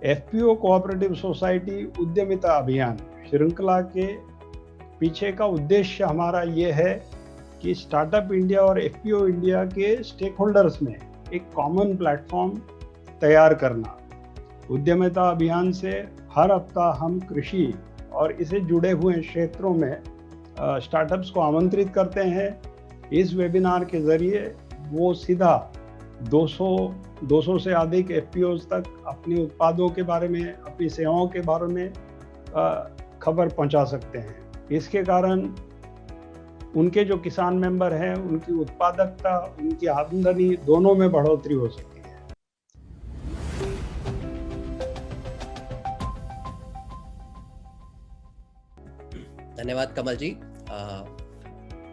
FPO cooperative society उद्यमिता अभियान श्रृंखला के पीछे का उद्देश्य हमारा ये है कि स्टार्टअप इंडिया और एफपीओ इंडिया के स्टेक होल्डर्स में एक कॉमन प्लेटफॉर्म तैयार करना। उद्यमिता अभियान से हर हफ्ता हम कृषि और इससे जुड़े हुए क्षेत्रों में स्टार्टअप्स को आमंत्रित करते हैं। इस वेबिनार के जरिए वो सीधा 200 से अधिक एफपीओज तक अपने उत्पादों के बारे में, अपनी सेवाओं के बारे में खबर पहुंचा सकते हैं। इसके कारण उनके जो किसान मेंबर हैं, उनकी उत्पादकता, उनकी आमदनी दोनों में बढ़ोतरी हो सकती है। धन्यवाद कमल जी।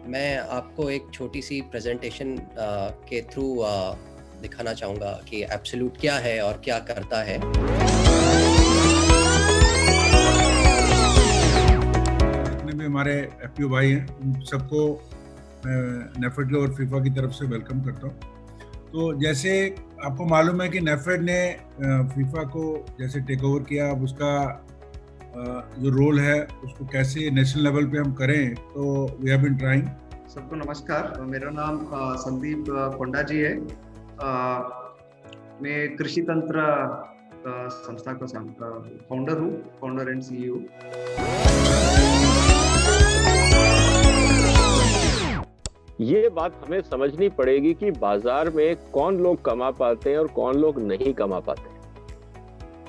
मैं आपको एक छोटी सी प्रेजेंटेशन के थ्रू दिखाना चाहूँगा कि एब्सोल्यूट क्या है और क्या करता है। जितने भी हमारे एफपीओ भाई हैं, उन सबको नेफेड और फीफा की तरफ से वेलकम करता हूँ। तो जैसे आपको मालूम है कि नेफेड ने फीफा को जैसे टेक ओवर किया, अब उसका जो रोल है उसको कैसे नेशनल लेवल पे हम करें, तो वी हैव बीन ट्राइंग। सबको नमस्कार, मेरा नाम संदीप कोंडा जी है। मैं कृषि तंत्र संस्था का फाउंडर हूँ, फाउंडर एंड सीईओ। ये बात हमें समझनी पड़ेगी कि बाजार में कौन लोग कमा पाते हैं और कौन लोग नहीं कमा पाते।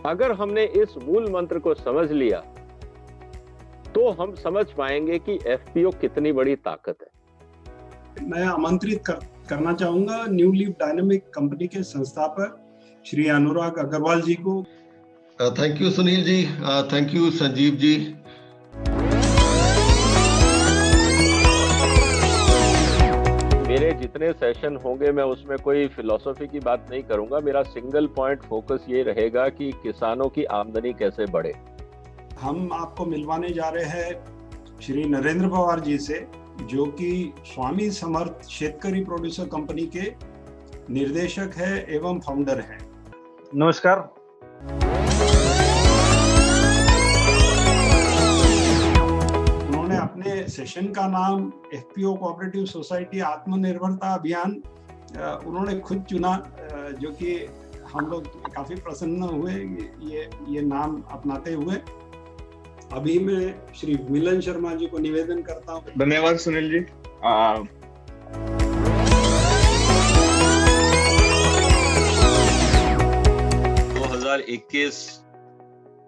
अगर हमने इस मूल मंत्र को समझ लिया तो हम समझ पाएंगे कि एफपीओ कितनी बड़ी ताकत है। मैं आमंत्रित करना चाहूंगा न्यू लीफ डायनामिक कंपनी के संस्थापक श्री अनुराग अग्रवाल जी को। Thank you Sunil ji, thank you Sanjeev ji. मेरे जितने सेशन होंगे मैं उसमें कोई फिलॉसफी की बात नहीं करूंगा। मेरा सिंगल पॉइंट फोकस ये रहेगा कि किसानों की आमदनी कैसे बढ़े। हम आपको मिलवाने जा रहे हैं श्री नरेंद्र पवार जी से, जो कि स्वामी समर्थ शेतकरी प्रोड्यूसर कंपनी के निर्देशक है एवं फाउंडर है। नमस्कार। उन्होंने अपने सेशन का नाम एफपीओ कोऑपरेटिव सोसाइटी आत्मनिर्भरता अभियान उन्होंने खुद चुना, जो कि हम लोग काफी प्रसन्न हुए ये नाम अपनाते हुए। अभी मैं श्री मिलन शर्मा जी को निवेदन करता हूँ। धन्यवाद Sunil ji.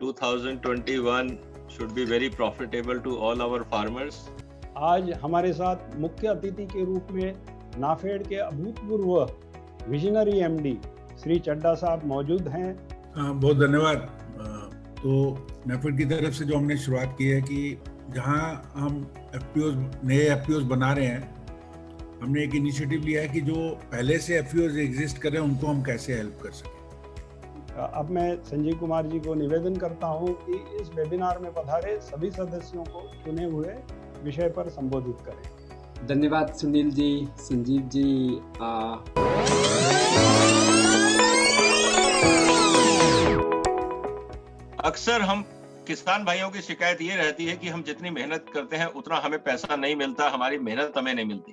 2021 should be very profitable to all our farmers. आज हमारे साथ मुख्य अतिथि के रूप में नाफेड के अभूतपूर्व विजनरी एमडी श्री चड्डा साहब मौजूद हैं। बहुत धन्यवाद। तो नेफेड की तरफ से जो हमने शुरुआत की है कि जहां हम नए एफपीओज बना रहे हैं, हमने एक इनिशिएटिव लिया है कि जो पहले से एफपीओज एग्जिस्ट कर रहे हैं उनको हम कैसे हेल्प कर सकें। अब मैं संजीव कुमार जी को निवेदन करता हूं कि इस वेबिनार में पधारे सभी सदस्यों को चुने हुए विषय पर संबोधित करें। धन्यवाद सुनील जी, संजीव जी। अक्सर हम किसान भाइयों की शिकायत ये रहती है कि हम जितनी मेहनत करते हैं उतना हमें पैसा नहीं मिलता, हमारी मेहनत हमें नहीं मिलती।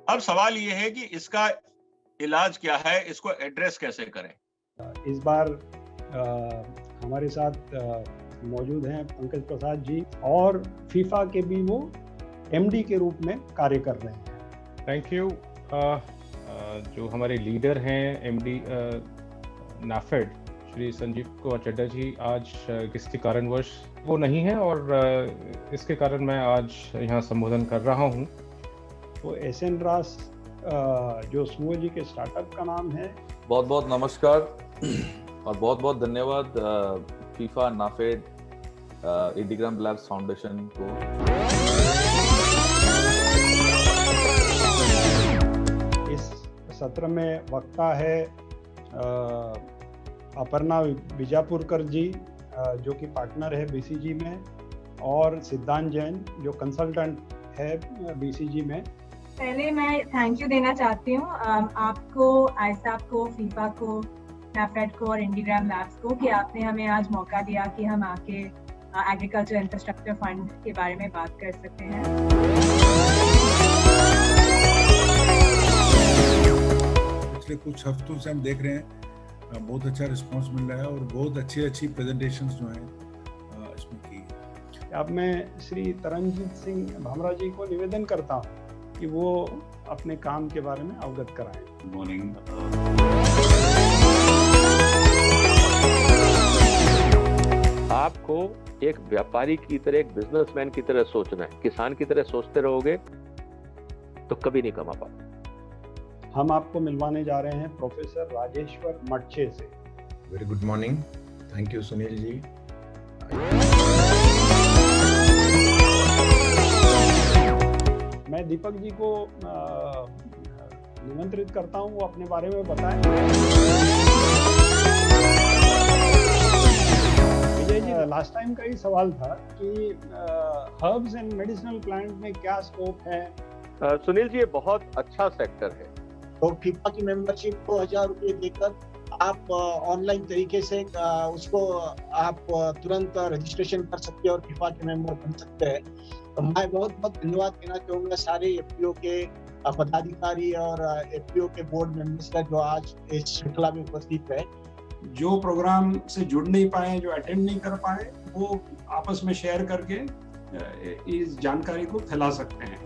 अब सवाल ये है कि इसका इलाज क्या है, इसको एड्रेस कैसे करें। इस बार हमारे साथ मौजूद हैं पंकज प्रसाद जी, और फीफा के भी वो एमडी के रूप में कार्य कर रहे हैं। Thank you. जो हमारे लीडर हैं एमडी नाफेड श्री संजीव कुमार चड्डा जी आज किसी कारणवश वो नहीं है और इसके कारण मैं आज यहाँ संबोधन कर रहा हूँ। तो एसएन रास जो सुओ जी के स्टार्टअप का नाम है। बहुत बहुत नमस्कार और बहुत बहुत धन्यवाद फीफा, नाफेड, एडिग्राम लैब्स फाउंडेशन को। इस सत्र में वक्ता है अपर्णा विजापुरकर जी, जो कि पार्टनर है बीसीजी में, और सिद्धांत जैन जो कंसल्टेंट है बीसीजी में। पहले मैं थैंक यू देना चाहती हूँ आपको, आईसाब को, फीफा को नाफेड को और इंडीग्राम लैब्स को कि आपने हमें आज मौका दिया कि हम आके एग्रीकल्चर इंफ्रास्ट्रक्चर फंड के बारे में बात कर सकते हैं। पिछले कुछ हफ्तों से हम देख रहे हैं बहुत अच्छा रिस्पांस मिल रहा है और बहुत अच्छी प्रेजेंटेशंस जो हैं इसमें की। अब मैं श्री तरनजीत सिंह भामरा जी को निवेदन करता हूं कि वो अपने काम के बारे में अवगत कराएं। Good morning. आपको एक व्यापारी की तरह, एक बिजनेसमैन की तरह सोचना है। किसान की तरह सोचते रहोगे तो कभी नहीं कमा पाओगे। हम आपको मिलवाने जा रहे हैं प्रोफेसर राजेश्वर मटचे से। Very good morning. Thank you Sunil ji. मैं दीपक जी को निमंत्रित करता हूं, वो अपने बारे में बताएं। विजय जी, लास्ट टाइम का ही सवाल था कि हर्ब्स एंड मेडिसिनल प्लांट में क्या स्कोप है? सुनील जी, ये बहुत अच्छा सेक्टर है। तो फीफा की मेंबरशिप को 1000 रुपये देकर आप ऑनलाइन तरीके से उसको आप तुरंत रजिस्ट्रेशन कर सकते हैं और फीफा के मेंबर बन सकते हैं। तो मैं बहुत धन्यवाद देना चाहूँगा सारे एफपीओ के पदाधिकारी और एफपीओ के बोर्ड मेंबर्स का जो आज इस श्रृंखला में उपस्थित है। जो प्रोग्राम से जुड़ नहीं पाए, जो अटेंड नहीं कर पाए, वो आपस में शेयर करके इस जानकारी को फैला सकते हैं।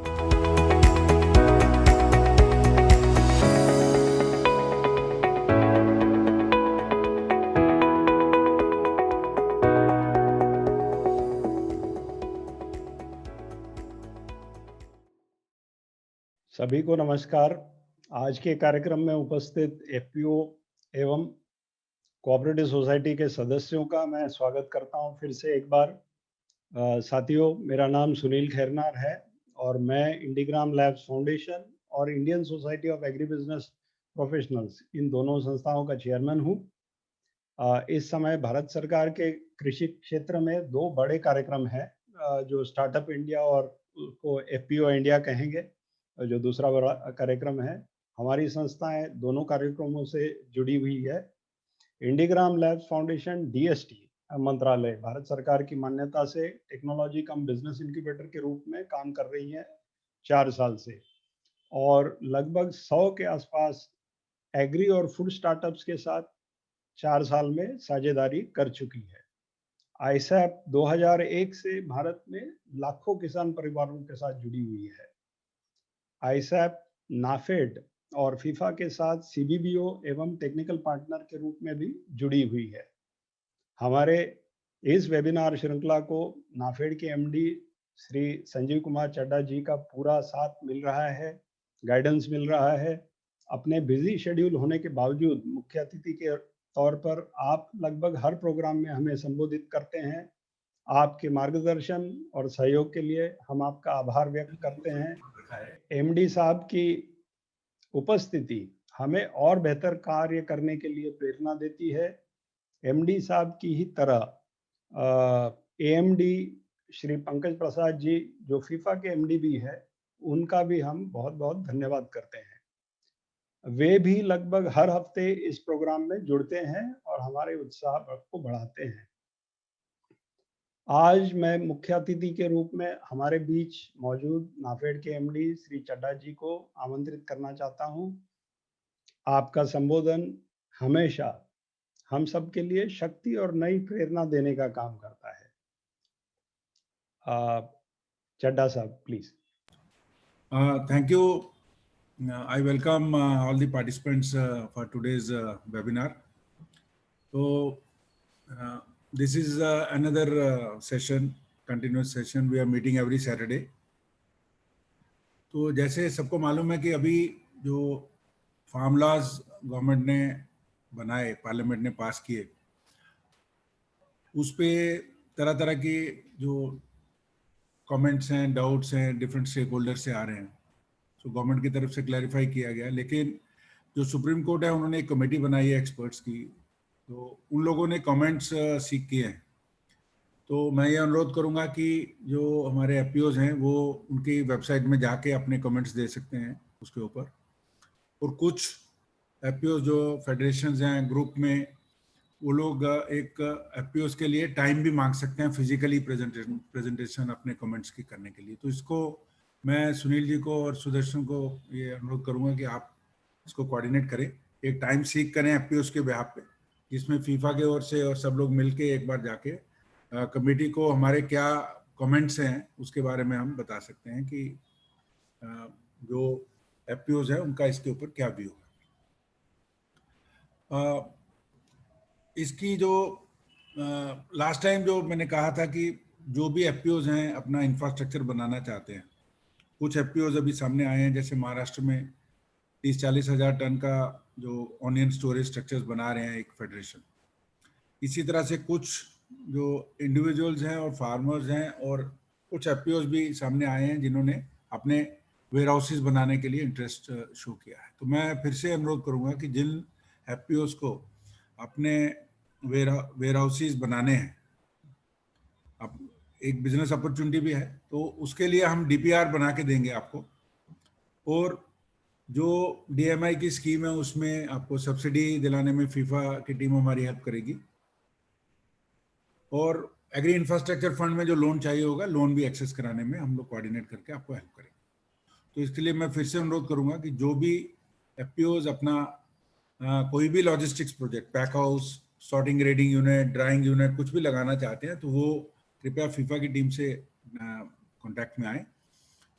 सभी को नमस्कार। आज के कार्यक्रम में उपस्थित एफपीओ एवं कोऑपरेटिव सोसाइटी के सदस्यों का मैं स्वागत करता हूं फिर से एक बार। साथियों, मेरा नाम सुनील खैरनार है और मैं इंडीग्राम लैब्स फाउंडेशन और Indian society of agri business professionals, इन दोनों संस्थाओं का चेयरमैन हूं। इस समय भारत सरकार के कृषि क्षेत्र में 2 बड़े कार्यक्रम हैं, जो स्टार्टअप इंडिया और उसको एफपीओ इंडिया कहेंगे, जो दूसरा बड़ा कार्यक्रम है। हमारी संस्थाएं दोनों कार्यक्रमों से जुड़ी हुई है। इंडीग्राम लैब्स फाउंडेशन डीएसटी मंत्रालय, भारत सरकार की मान्यता से टेक्नोलॉजी कम बिजनेस इंक्यूबेटर के रूप में काम कर रही है 4 साल से, और लगभग 100 के आसपास एग्री और फूड स्टार्टअप्स के साथ 4 साल में साझेदारी कर चुकी है। आईसैप 2001 से भारत में लाखों किसान परिवारों के साथ जुड़ी हुई है। आईसैप नाफेड और फीफा के साथ सीबीबीओ एवं टेक्निकल पार्टनर के रूप में भी जुड़ी हुई है। हमारे इस वेबिनार श्रृंखला को नाफेड के एमडी श्री संजीव कुमार चड्ढा जी का पूरा साथ मिल रहा है, गाइडेंस मिल रहा है। अपने बिजी शेड्यूल होने के बावजूद मुख्य अतिथि के तौर पर आप लगभग हर प्रोग्राम में हमें संबोधित करते हैं। आपके मार्गदर्शन और सहयोग के लिए हम आपका आभार व्यक्त करते हैं। एमडी साहब की उपस्थिति हमें और बेहतर कार्य करने के लिए प्रेरणा देती है। एमडी साहब की ही तरह एएमडी श्री पंकज प्रसाद जी, जो फीफा के एमडी भी है, उनका भी हम बहुत बहुत धन्यवाद करते हैं। वे भी लगभग हर हफ्ते इस प्रोग्राम में जुड़ते हैं और हमारे उत्साह को बढ़ाते हैं। आज मैं मुख्य अतिथि के रूप में हमारे बीच मौजूद नाफेड के एमडी श्री चड्ढा जी को आमंत्रित करना चाहता हूं। आपका संबोधन हमेशा हम सब के लिए शक्ति और नई प्रेरणा देने का काम करता है। चड्ढा साहब, please. Thank you. I welcome all the participants for today's webinar. So this is another session, continuous session. We are meeting every Saturday. तो जैसे सबको मालूम है कि अभी जो फार्म लॉज गवर्नमेंट ने बनाए, पार्लियामेंट ने पास किए, उस पे तरह तरह की जो कमेंट्स हैं, डाउट्स हैं, डिफरेंट स्टेक होल्डर से आ रहे हैं। तो गवर्नमेंट की तरफ से क्लैरिफाई किया गया, लेकिन जो सुप्रीम कोर्ट है उन्होंने एक कमेटी बनाई है एक्सपर्ट्स की, तो उन लोगों ने कमेंट्स सीख किए हैं। तो मैं ये अनुरोध करूंगा कि जो हमारे एफपीओज हैं वो उनकी वेबसाइट में जाके अपने कमेंट्स दे सकते हैं उसके ऊपर, और कुछ एफपीओ जो फेडरेशन हैं ग्रुप में, वो लोग एक एफपीओ के लिए टाइम भी मांग सकते हैं फिजिकली प्रेजेंटेशन अपने कमेंट्स की करने के लिए। तो इसको मैं सुनील जी को और सुदर्शन को ये अनुरोध करूंगा कि आप इसको कोऑर्डिनेट करें, एक टाइम सीख करें एफपीओ के बिहाफ पे, जिसमें फीफा के ओर से और सब लोग मिलके एक बार जाके कमेटी को हमारे क्या कमेंट्स हैं उसके बारे में हम बता सकते हैं कि जो एफपीओ है उनका इसके ऊपर क्या व्यू है। इसकी जो लास्ट टाइम जो मैंने कहा था कि जो भी एफपीओज हैं अपना इंफ्रास्ट्रक्चर बनाना चाहते हैं, कुछ एफपीओज अभी सामने आए हैं, जैसे महाराष्ट्र में 30-40 हज़ार टन का जो ऑनियन स्टोरेज स्ट्रक्चर्स बना रहे हैं एक फेडरेशन। इसी तरह से कुछ जो इंडिविजुअल्स हैं और फार्मर्स हैं और कुछ एफपीओज भी सामने आए हैं जिन्होंने अपने वेयर हाउसेज बनाने के लिए इंटरेस्ट शो किया है। तो मैं फिर से अनुरोध करूंगा कि जिन एफपीओज को अपने वेयर हाउसेज बनाने हैं, अब एक बिजनेस अपॉर्चुनिटी भी है, तो उसके लिए हम डीपीआर बना के देंगे आपको, और जो डीएमआई की स्कीम है उसमें आपको सब्सिडी दिलाने में फीफा की टीम हमारी हेल्प करेगी, और एग्री इंफ्रास्ट्रक्चर फंड में जो लोन चाहिए होगा, लोन भी एक्सेस कराने में हम लोग कोऑर्डिनेट करके आपको हेल्प करेंगे। तो इसके लिए मैं फिर से अनुरोध करूंगा कि जो भी एफपीओज अपना कोई भी logistics project, pack house, sorting grading unit, drawing unit कुछ भी लगाना चाहते हैं, तो वो कृपया फीफा की टीम से कांटेक्ट में आए,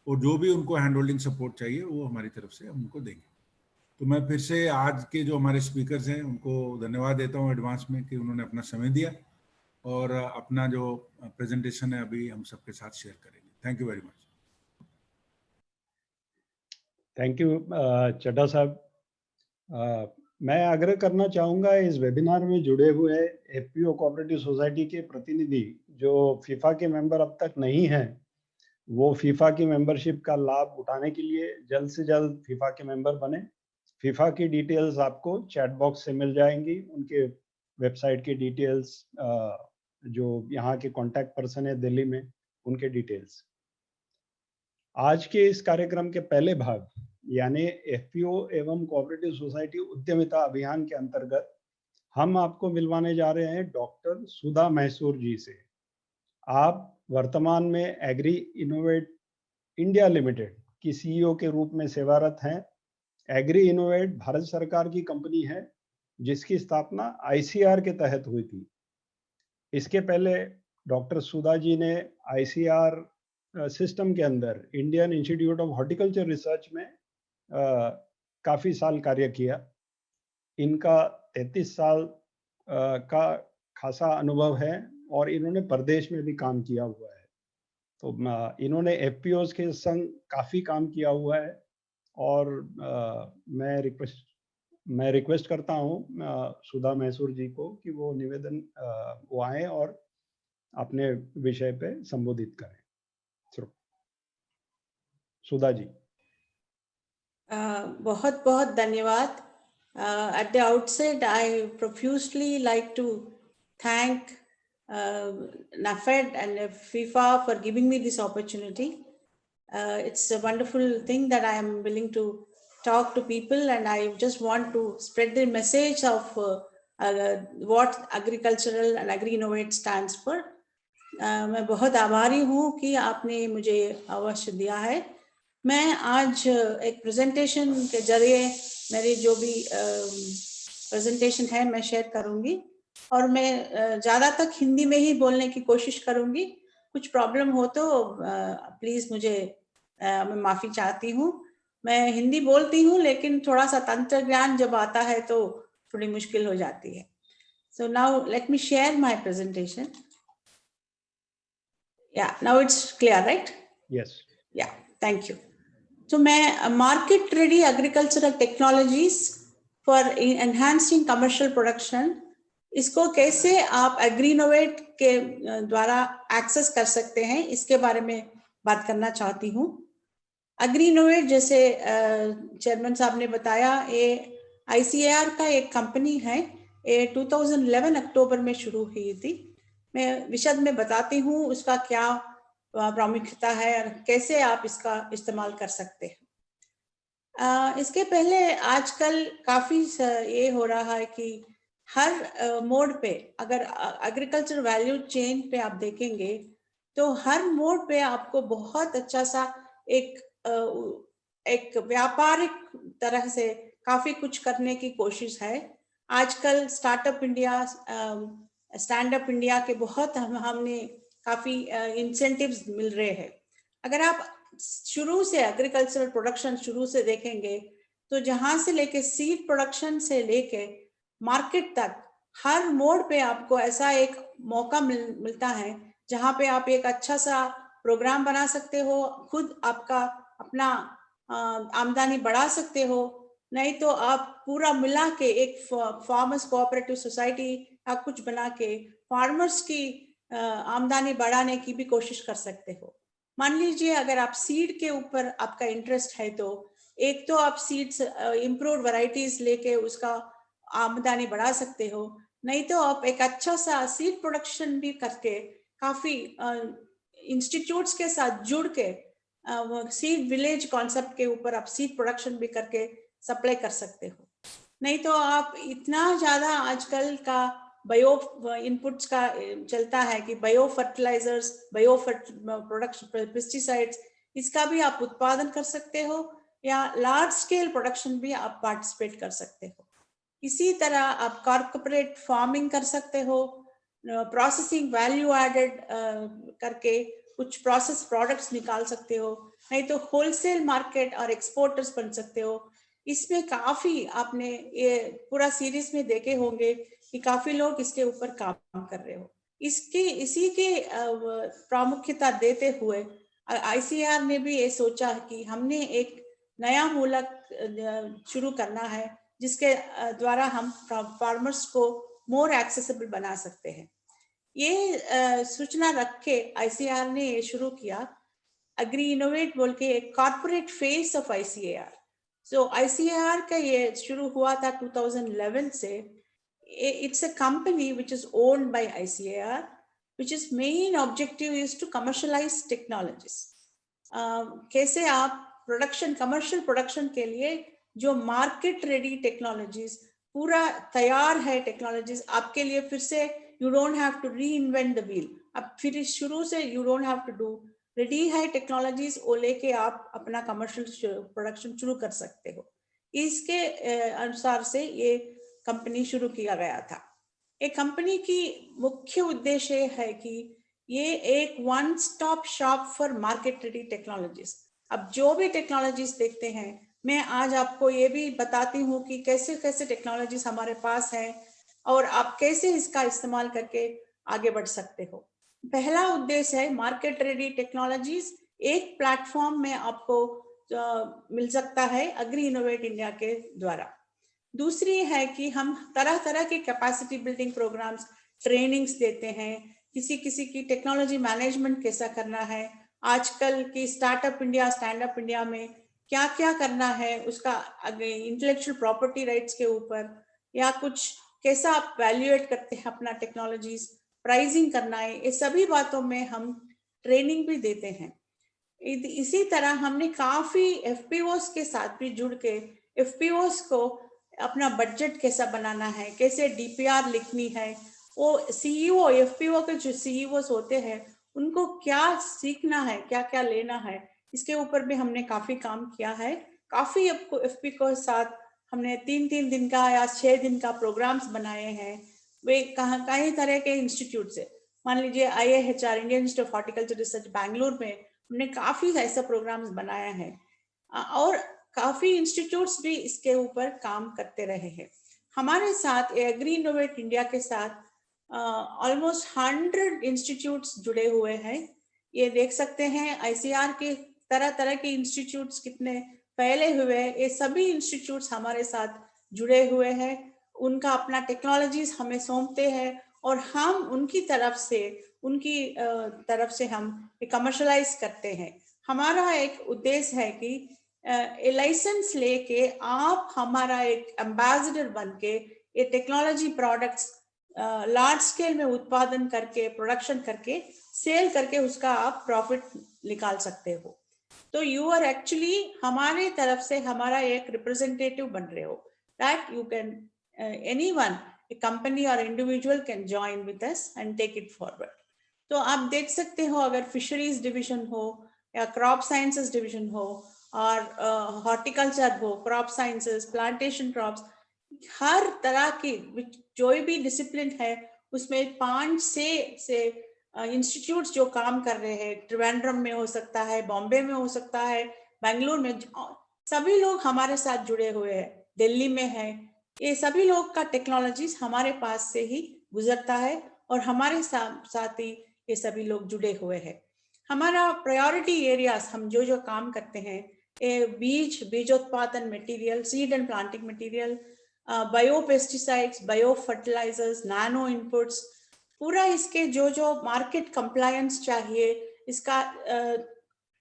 और जो भी उनको हैंड होल्डिंग सपोर्ट चाहिए वो हमारी तरफ से हम उनको देंगे। तो मैं फिर से आज के जो हमारे स्पीकर्स हैं उनको धन्यवाद देता हूँ एडवांस में कि उन्होंने अपना समय दिया और अपना जो प्रेजेंटेशन है अभी हम सबके साथ शेयर करेंगे। Thank you very much. Thank you Chadha साहब। मैं आग्रह करना चाहूँगा इस वेबिनार में जुड़े हुए एफपीओ कोऑपरेटिव सोसाइटी के प्रतिनिधि जो फीफा के मेंबर अब तक नहीं हैं, वो फीफा की मेंबरशिप का लाभ उठाने के लिए जल्द से जल्द फीफा के मेंबर बने। फीफा की डिटेल्स आपको चैट बॉक्स से मिल जाएंगी, उनके वेबसाइट की डिटेल्स, जो यहाँ के कॉन्टैक्ट पर्सन है दिल्ली में, उनके डिटेल्स। आज के इस कार्यक्रम के पहले भाग यानी एफपीओ एवं कोऑपरेटिव सोसाइटी उद्यमिता अभियान के अंतर्गत हम आपको मिलवाने जा रहे हैं डॉक्टर सुधा मैसूर जी से। आप वर्तमान में एग्री इनोवेट इंडिया लिमिटेड की सीईओ के रूप में सेवारत हैं। एग्री इनोवेट भारत सरकार की कंपनी है जिसकी स्थापना आईसीआर के तहत हुई थी। इसके पहले डॉक्टर सुधा जी ने आईसीआर सिस्टम के अंदर Indian institute of horticulture research में काफ़ी साल कार्य किया। इनका 33 साल का खासा अनुभव है और इन्होंने प्रदेश में भी काम किया हुआ है। तो इन्होंने एफपीओज के संग काफ़ी काम किया हुआ है और मैं रिक्वेस्ट करता हूँ सुधा मैसूर जी को कि वो वो आए और अपने विषय पे संबोधित करें। सुधा जी। बहुत बहुत धन्यवाद। At the outset, I profusely like to thank NAFED and FIFA for giving me this opportunity. It's a wonderful thing that I am willing to talk to people, and I just want to spread the message of what agricultural and agri-innovate stands for. मैं बहुत आभारी हूँ कि आपने मुझे अवसर दिया है। मैं आज एक प्रेजेंटेशन के जरिए मेरी जो भी प्रेजेंटेशन है मैं शेयर करूँगी, और मैं ज़्यादा तक हिंदी में ही बोलने की कोशिश करूँगी। कुछ प्रॉब्लम हो तो प्लीज़ मुझे मैं माफ़ी चाहती हूँ। मैं हिंदी बोलती हूँ लेकिन थोड़ा सा तंत्र ज्ञान जब आता है तो थोड़ी मुश्किल हो जाती है। So now let me share my presentation. Yeah, now it's clear, right? Yes. Yeah, thank you. So मैं market ready agricultural technologies for enhancing commercial production, इसको कैसे आप एग्रीनोवेट के द्वारा एक्सेस कर सकते हैं इसके बारे में बात करना चाहती हूँ। एग्रीनोवेट जैसे चेयरमैन साहब ने बताया, ये आईसीआर का एक कंपनी है। ये 2011 अक्टूबर में शुरू हुई थी। मैं विशद में बताती हूँ उसका क्या प्रामुख्यता है और कैसे आप इसका इस्तेमाल कर सकते हैं। इसके पहले आजकल काफी ये हो रहा है कि हर मोड पे, अगर एग्रीकल्चर वैल्यू चेन पे आप देखेंगे तो हर मोड पे आपको बहुत अच्छा सा एक व्यापारिक तरह से काफी कुछ करने की कोशिश है। आजकल startup India, stand up India के बहुत हमने काफी इंसेंटिव्स मिल रहे हैं। अगर आप शुरू से एग्रीकल्चरल प्रोडक्शन शुरू से देखेंगे तो जहां से लेके सीड प्रोडक्शन से लेके मार्केट तक हर मोड पे आपको ऐसा एक मौका मिलता है जहां पे आप एक अच्छा सा प्रोग्राम बना सकते हो, खुद आपका अपना आमदनी बढ़ा सकते हो, नहीं तो आप पूरा मिला के एक फार्मर्स कोऑपरेटिव सोसाइटी या कुछ बना के फार्मर्स की आमदनी बढ़ाने की भी कोशिश कर सकते हो। मान लीजिए अगर आप सीड के ऊपर आपका इंटरेस्ट है तो एक तो आप सीड्स इम्प्रूव्ड वैरायटीज लेके उसका आमदनी बढ़ा सकते हो, नहीं तो आप एक अच्छा सा सीड प्रोडक्शन भी करके काफी इंस्टीट्यूट्स के साथ जुड़ के सीड विलेज कॉन्सेप्ट के ऊपर आप सीड प्रोडक्शन भी करके सप्लाई कर सकते हो। नहीं तो आप इतना ज्यादा आजकल का बायो इनपुट्स का चलता है कि bio fertilisers, bio production, pesticides, इसका भी आप उत्पादन कर सकते हो या लार्ज स्केल प्रोडक्शन भी आप पार्टिसिपेट कर सकते हो। इसी तरह आप कॉर्पोरेट फार्मिंग कर सकते हो, प्रोसेसिंग वैल्यू एडेड करके कुछ प्रोसेस प्रोडक्ट्स निकाल सकते हो, नहीं तो होलसेल मार्केट और एक्सपोर्टर्स बन सकते हो। इसमें काफी आपने ये पूरा सीरीज में देखे होंगे कि काफी लोग इसके ऊपर काम कर रहे हो। इसी के प्रामुख्यता देते हुए आईसीएआर ने भी ये सोचा कि हमने एक नया मूलक शुरू करना है जिसके द्वारा हम फार्मर्स को मोर एक्सेसिबल बना सकते हैं। ये सूचना रख के आईसीएआर ने ये शुरू किया एग्री इनोवेट बोल के, एक corporate face of ICAR. So ICAR का ये शुरू हुआ था 2011 से। It's a company which is owned by ICAR, which is main objective is to commercialize technologies. कैसे आप प्रोडक्शन, कमर्शियल प्रोडक्शन के लिए जो मार्केट रेडी टेक्नोलॉजीज, पूरा तैयार है टेक्नोलॉजीज आपके लिए, फिर से you don't have to reinvent the wheel. अब फिर शुरू से you don't have to do, ready है टेक्नोलॉजीज, वो लेके आप अपना कमर्शियल प्रोडक्शन शुरू कर सकते हो। इसके अनुसार से ये कंपनी शुरू किया गया था। एक कंपनी की मुख्य उद्देश्य है कि ये एक one stop shop for market ready technologies. अब जो भी टेक्नोलॉजीज देखते हैं, मैं आज आपको ये भी बताती हूँ कि कैसे कैसे टेक्नोलॉजीज हमारे पास है और आप कैसे इसका इस्तेमाल करके आगे बढ़ सकते हो। पहला उद्देश्य है मार्केट रेडी टेक्नोलॉजीज एक प्लेटफॉर्म में आपको मिल सकता है एग्री इनोवेट इंडिया के द्वारा। दूसरी है कि हम तरह तरह के कैपेसिटी बिल्डिंग प्रोग्राम्स, ट्रेनिंग्स देते हैं, किसी किसी की टेक्नोलॉजी मैनेजमेंट कैसा करना है, आजकल की startup India, stand up India में क्या क्या करना है, उसका इंटेलेक्चुअल प्रॉपर्टी राइट्स के ऊपर, या कुछ कैसा आप वैल्यूएट करते हैं अपना टेक्नोलॉजीज, प्राइसिंग करना है, ये सभी बातों में हम ट्रेनिंग भी देते हैं। इसी तरह हमने काफी एफपीओस के साथ भी जुड़ के एफपीओस को अपना बजट कैसा बनाना है, कैसे डीपीआर लिखनी है, वो सीईओ, एफपीओ के जो सीईओस होते हैं उनको क्या सीखना है, क्या क्या लेना है, इसके ऊपर भी हमने काफी काम किया है। काफी एफपी के साथ हमने 3-3 दिन का या 6 दिन का प्रोग्राम्स बनाए हैं। वे कई तरह के इंस्टीट्यूट से, मान लीजिए IIHR, Indian institute of horticulture research Bangalore में हमने काफी ऐसा प्रोग्राम्स बनाया है और काफी इंस्टीट्यूट्स भी इसके ऊपर काम करते रहे हैं। हमारे साथ एग्री इनोवेट इंडिया के साथ ऑलमोस्ट 100 इंस्टीट्यूट्स जुड़े हुए हैं। ये देख सकते हैं आईसीआर के तरह तरह के इंस्टीट्यूट्स कितने फैले हुए हैं। ये सभी इंस्टीट्यूट्स हमारे साथ जुड़े हुए हैं, उनका अपना टेक्नोलॉजीज हमें सौंपते हैं और हम उनकी तरफ से हम कमर्शलाइज करते हैं। हमारा एक उद्देश्य है कि लाइसेंस लेके आप हमारा एक एम्बेसडर बन के ये टेक्नोलॉजी प्रोडक्ट्स लार्ज स्केल में उत्पादन करके, प्रोडक्शन करके, सेल करके उसका आप प्रॉफिट निकाल सकते हो। तो यू आर एक्चुअली हमारे तरफ से हमारा एक रिप्रेजेंटेटिव बन रहे हो, that you can anyone, a company और individual can join with us and take it forward. तो आप देख सकते हो, अगर फिशरीज डिवीजन हो या क्रॉप साइंसेस डिवीजन हो और हॉर्टिकल्चर हो, क्रॉप साइंसेस, प्लांटेशन क्रॉप्स, हर तरह की जो भी डिसिप्लिन है उसमें 5 से इंस्टीट्यूट्स जो काम कर रहे हैं, त्रिवेंद्रम में हो सकता है, बॉम्बे में हो सकता है, बेंगलुरु में, सभी लोग हमारे साथ जुड़े हुए हैं, दिल्ली में है। ये सभी लोग का टेक्नोलॉजीज हमारे पास से ही गुजरता है और हमारे साथ ही ये सभी लोग जुड़े हुए हैं। हमारा प्रायोरिटी एरियाज, हम जो जो काम करते हैं, बीजोत्पादन material, seed and planting material, bio pesticides, bio fertilisers, nano inputs, पूरा इसके जो जो मार्केट कंप्लायंस चाहिए, इसका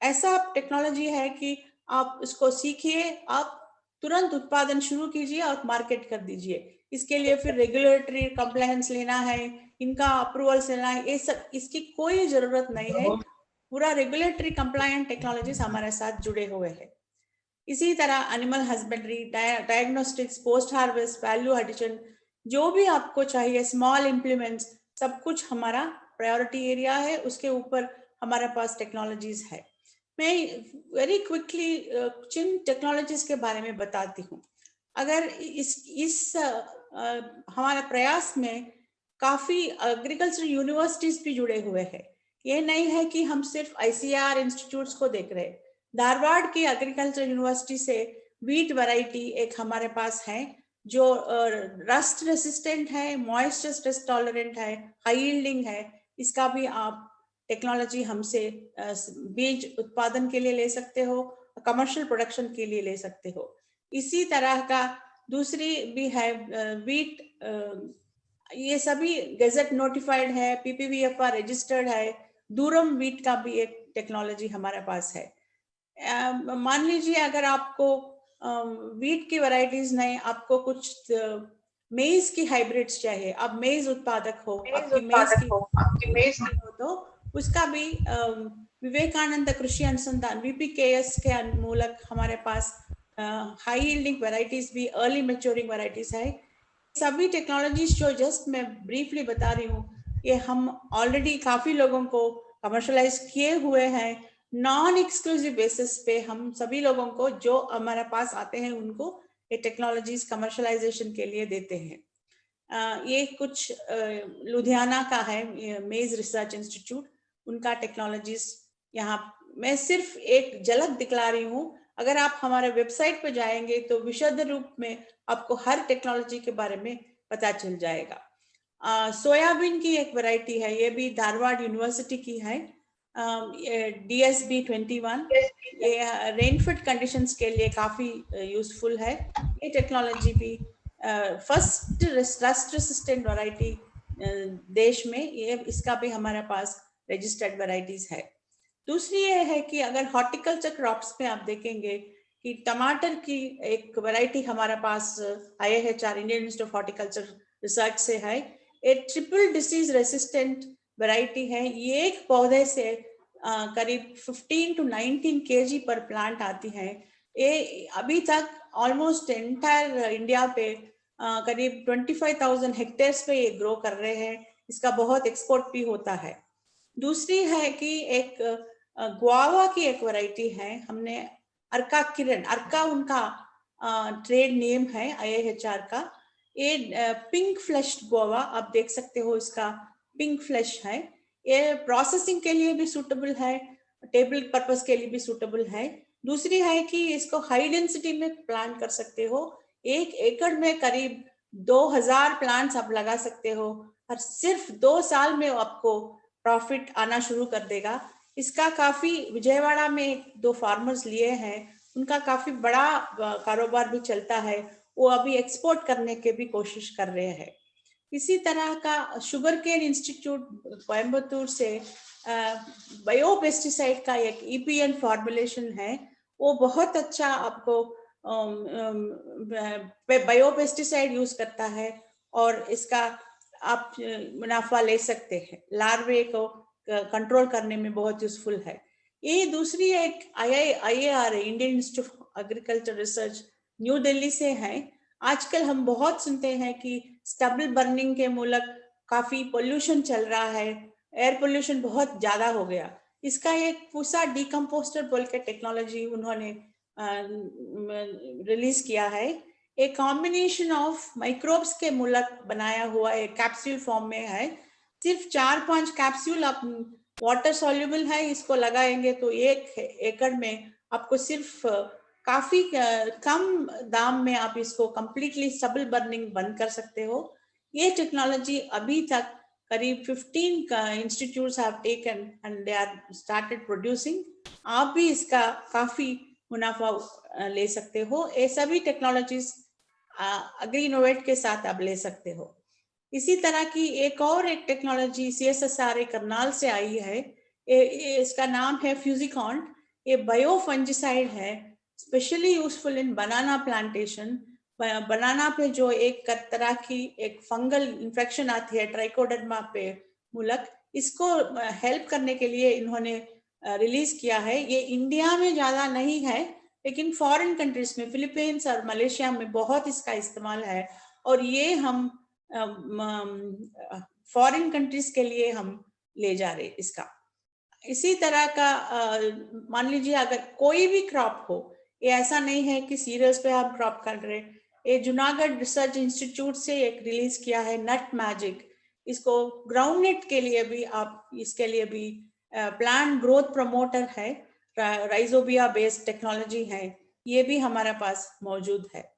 ऐसा टेक्नोलॉजी है कि आप इसको सीखिए, आप तुरंत उत्पादन शुरू कीजिए और मार्केट कर दीजिए। इसके लिए फिर रेगुलेटरी कंप्लायंस लेना है, इनका अप्रूवल्स लेना है, ये सब इसकी कोई जरूरत नहीं है। पूरा रेगुलेटरी कंप्लायंट टेक्नोलॉजीज हमारे साथ जुड़े हुए हैं। इसी तरह animal husbandry, diagnostics, post harvest, value addition, जो भी आपको चाहिए, स्मॉल इम्प्लीमेंट्स, सब कुछ हमारा प्रायोरिटी एरिया है। उसके ऊपर हमारे पास टेक्नोलॉजीज है। मैं वेरी क्विकली जिन टेक्नोलॉजीज के बारे में बताती हूँ। अगर इस हमारे प्रयास में काफी एग्रीकल्चर यूनिवर्सिटीज भी जुड़े हुए हैं। ये नहीं है कि हम सिर्फ ICAR इंस्टीट्यूट्स को देख रहे हैं। धारवाड़ की एग्रीकल्चर यूनिवर्सिटी से वीट वैरायटी एक हमारे पास है जो रस्ट रेसिस्टेंट है, मॉइस्चर स्ट्रेस टॉलरेंट है, हाई यील्डिंग है। इसका भी आप टेक्नोलॉजी हमसे बीज उत्पादन के लिए ले सकते हो, कमर्शियल प्रोडक्शन के लिए ले सकते हो। इसी तरह का दूसरी भी है वीट, ये सभी गैजेट नोटिफाइड है, PPVFR रजिस्टर्ड है। दूरम वीट का भी एक टेक्नोलॉजी हमारे पास है। मान लीजिए अगर आपको वीट की वैरायटीज नहीं, आपको कुछ मेज की हाइब्रिड्स चाहिए, आप मेज उत्पादक हो, आपकी मेज हो तो उसका भी विवेकानंद कृषि अनुसंधान VPKS के मूलक हमारे पास हाई यील्डिंग वैरायटीज भी, अर्ली मैच्योरिंग वैरायटीज है। सभी टेक्नोलॉजीज जो जस्ट मैं ब्रीफली बता रही हूँ, ये हम ऑलरेडी काफी लोगों को कमर्शलाइज किए हुए हैं। नॉन एक्सक्लूसिव बेसिस पे हम सभी लोगों को जो हमारे पास आते हैं उनको ये टेक्नोलॉजीज कमर्शलाइजेशन के लिए देते हैं। ये कुछ लुधियाना का है, मेज रिसर्च इंस्टीट्यूट, उनका टेक्नोलॉजीज यहाँ मैं सिर्फ एक झलक दिखला रही हूँ। अगर आप हमारे वेबसाइट पे जाएंगे तो विशद रूप में आपको हर टेक्नोलॉजी के बारे में पता चल जाएगा। सोयाबीन की एक वैरायटी है, ये भी धारवाड़ यूनिवर्सिटी की है, DSB 21। ये रेनफिट कंडीशंस के लिए काफी यूजफुल है। ये टेक्नोलॉजी भी फर्स्ट रस्ट रेसिस्टेंट वैरायटी देश में, ये इसका भी हमारे पास रजिस्टर्ड वैरायटीज है। दूसरी ये है कि अगर हॉर्टिकल्चर क्रॉप्स में आप देखेंगे कि टमाटर की एक वैरायटी हमारे पास IIHR, Indian institute of horticulture research से है। ये ट्रिपल डिसीज रेसिस्टेंट वैरायटी है। ये एक पौधे से करीब 15 to 19 kg पर प्लांट आती है। ये अभी तक ऑलमोस्ट एंटायर इंडिया पे करीब 25,000 हेक्टेयर्स पे ये ग्रो कर रहे हैं। इसका बहुत एक्सपोर्ट भी होता है। दूसरी है कि एक गुआवा की एक वैरायटी है, हमने अर्का किरण, अर्का उनका ट्रेड नेम है IIHR का। ये पिंक फ्लैश्ड गुआवा आप देख सकते हो, इसका पिंक फ्लैश है। ये प्रोसेसिंग के लिए भी सूटेबल है, टेबल पर्पस के लिए भी सूटेबल है। दूसरी है कि इसको हाई डेंसिटी में प्लांट कर सकते हो। 1 एकड़ में करीब 2000 प्लांट्स आप लगा सकते हो और सिर्फ 2 साल में आपको प्रॉफिट आना शुरू कर देगा। इसका काफी विजयवाड़ा में 2 फार्मर्स लिए हैं, उनका काफी बड़ा कारोबार भी चलता है। वो अभी एक्सपोर्ट करने के भी कोशिश कर रहे हैं। इसी तरह का शुगर केन इंस्टीट्यूट कोयम्बतूर से बायो पेस्टिसाइड का एक EPN फॉर्मुलेशन है। वो बहुत अच्छा आपको बायो पेस्टिसाइड यूज करता है और इसका आप मुनाफा ले सकते हैं। लार्वे को कंट्रोल करने में बहुत यूजफुल है। ये दूसरी एक IIR है, Indian institute of agriculture research, new Delhi से है। आजकल हम बहुत सुनते हैं कि स्टबल बर्निंग के मूलक काफी पोल्यूशन चल रहा है, एयर पोल्यूशन बहुत ज्यादा हो गया। इसका एक पूसा डिकम्पोस्टर बोल के टेक्नोलॉजी उन्होंने रिलीज किया है। एक कॉम्बिनेशन ऑफ माइक्रोब्स के मूलक बनाया हुआ एक कैप्सूल फॉर्म में है। सिर्फ 4-5 कैप्सूल आप वाटर सॉल्युबल है, इसको लगाएंगे तो 1 एकड़ में आपको सिर्फ काफी कम दाम में आप इसको कंप्लीटली स्टबल बर्निंग बंद कर सकते हो। ये टेक्नोलॉजी अभी तक करीब 15 institutes have taken and they are started producing. आप भी इसका काफी मुनाफा ले सकते हो। ये सभी टेक्नोलॉजीज अग्री इनोवेट के साथ आप ले सकते हो। इसी तरह की एक टेक्नोलॉजी CSSRA करनाल से आई है। इसका नाम है फ्यूजिकॉन। ये बायो फंजिसाइड है, specially useful in banana plantation. Banana पे जो एक तरह की एक फंगल इन्फेक्शन आती है ट्राइकोडर्मा पे मूलक, इसको हेल्प करने के लिए इन्होंने रिलीज किया है। ये इंडिया में ज्यादा नहीं है, लेकिन फॉरेन कंट्रीज में, फिलीपींस और मलेशिया में बहुत इसका इस्तेमाल है। और ये हम फॉरेन कंट्रीज के लिए हम ले जा रहे इसका। इसी तरह का मान लीजिए अगर कोई भी क्रॉप हो, ये ऐसा नहीं है कि सीरियल्स पे आप क्रॉप कर रहे। ये जूनागढ़ रिसर्च इंस्टीट्यूट से एक रिलीज किया है नट मैजिक। इसको ग्राउंडनट के लिए भी आप, इसके लिए भी प्लांट ग्रोथ प्रमोटर है, राइजोबिया बेस्ड टेक्नोलॉजी है, ये भी हमारे पास मौजूद है।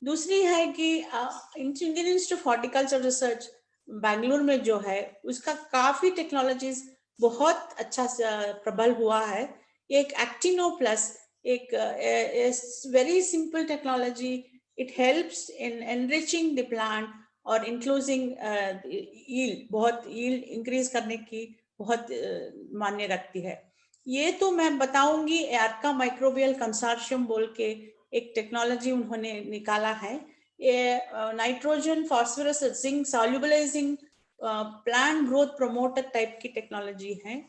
दूसरी है कि Indian institute of horticulture research Bengaluru में जो है, उसका काफी टेक्नोलॉजीज बहुत अच्छा प्रबल हुआ है। एक एक्टिनो प्लस, एक very simple technology, it helps in enriching the plant और इंक्लूजिंग यील्ड, बहुत यील्ड इंक्रीज करने की बहुत मान्य रखती है। ये तो मैं बताऊंगी, एआरका माइक्रोबियल कंसोर्शियम बोल के एक टेक्नोलॉजी उन्होंने निकाला है। ये nitrogen phosphorus zinc solubilising plant growth promoter type की टेक्नोलॉजी है।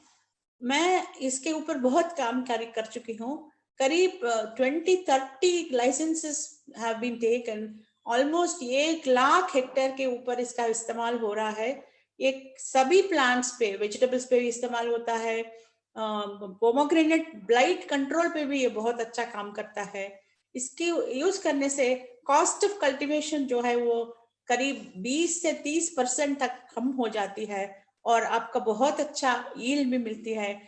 मैं इसके ऊपर बहुत काम कर चुकी हूँ। करीब 20-30 licences have been taken. Almost 1 lakh hectare के ऊपर इसका इस्तेमाल हो रहा है। एक सभी प्लांट्स पे, वेजिटेबल्स पे भी इस्तेमाल होता है। पोमोग्रेनेट ब्लाइट कंट्रोल पे भी ये बहुत अच्छा काम करता है। इसके यूज करने से कॉस्ट ऑफ कल्टीवेशन जो है वो करीब 20 से 30% तक कम हो जाती है और आपका बहुत अच्छा यील्ड भी मिलती है।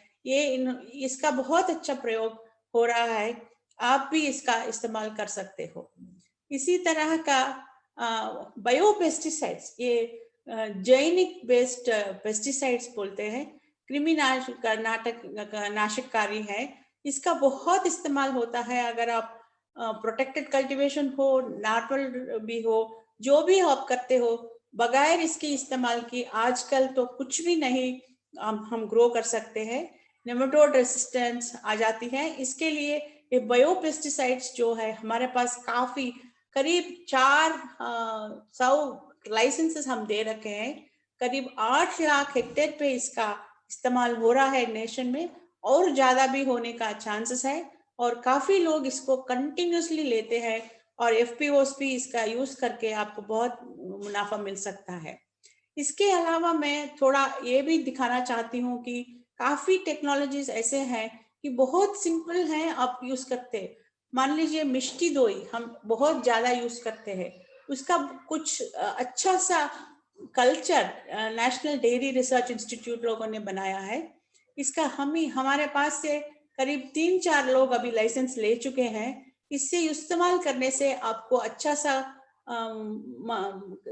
इसका बहुत अच्छा प्रयोग हो रहा है, आप भी इसका इस्तेमाल कर सकते हो। इसी तरह का बायो पेस्टिसाइड्स, ये जैविक बेस्ड पेस्टिसाइड्स बोलते हैं, कृमि नाशककारी है। इसका बहुत इस्तेमाल होता है अगर आप प्रोटेक्टेड कल्टीवेशन हो, नॉर्मल भी हो, जो भी आप करते हो, बगैर इसके इस्तेमाल की आजकल तो कुछ भी नहीं हम ग्रो कर सकते हैं। नेमेटोड रेजिस्टेंस आ जाती है। इसके लिए ये बायो पेस्टिसाइड्स जो है हमारे पास काफी, करीब 400 लाइसेंसेस हम दे रखे हैं। करीब 8 लाख हेक्टेयर पे इसका इस्तेमाल हो रहा है नेशन में, और ज्यादा भी होने का चांसेस है। और काफी लोग इसको कंटिन्यूसली लेते हैं और FPOs भी इसका यूज करके आपको बहुत मुनाफा मिल सकता है। इसके अलावा मैं थोड़ा ये भी दिखाना चाहती हूँ कि काफी टेक्नोलॉजीज ऐसे हैं कि बहुत सिंपल हैं, आप यूज करते हैं। मान लीजिए मिष्टी दोई हम बहुत ज्यादा यूज करते हैं, उसका कुछ अच्छा सा culture national dairy research institute लोगों ने बनाया है। इसका हमारे पास से करीब 3-4 लोग अभी लाइसेंस ले चुके हैं। इससे इस्तेमाल करने से आपको अच्छा सा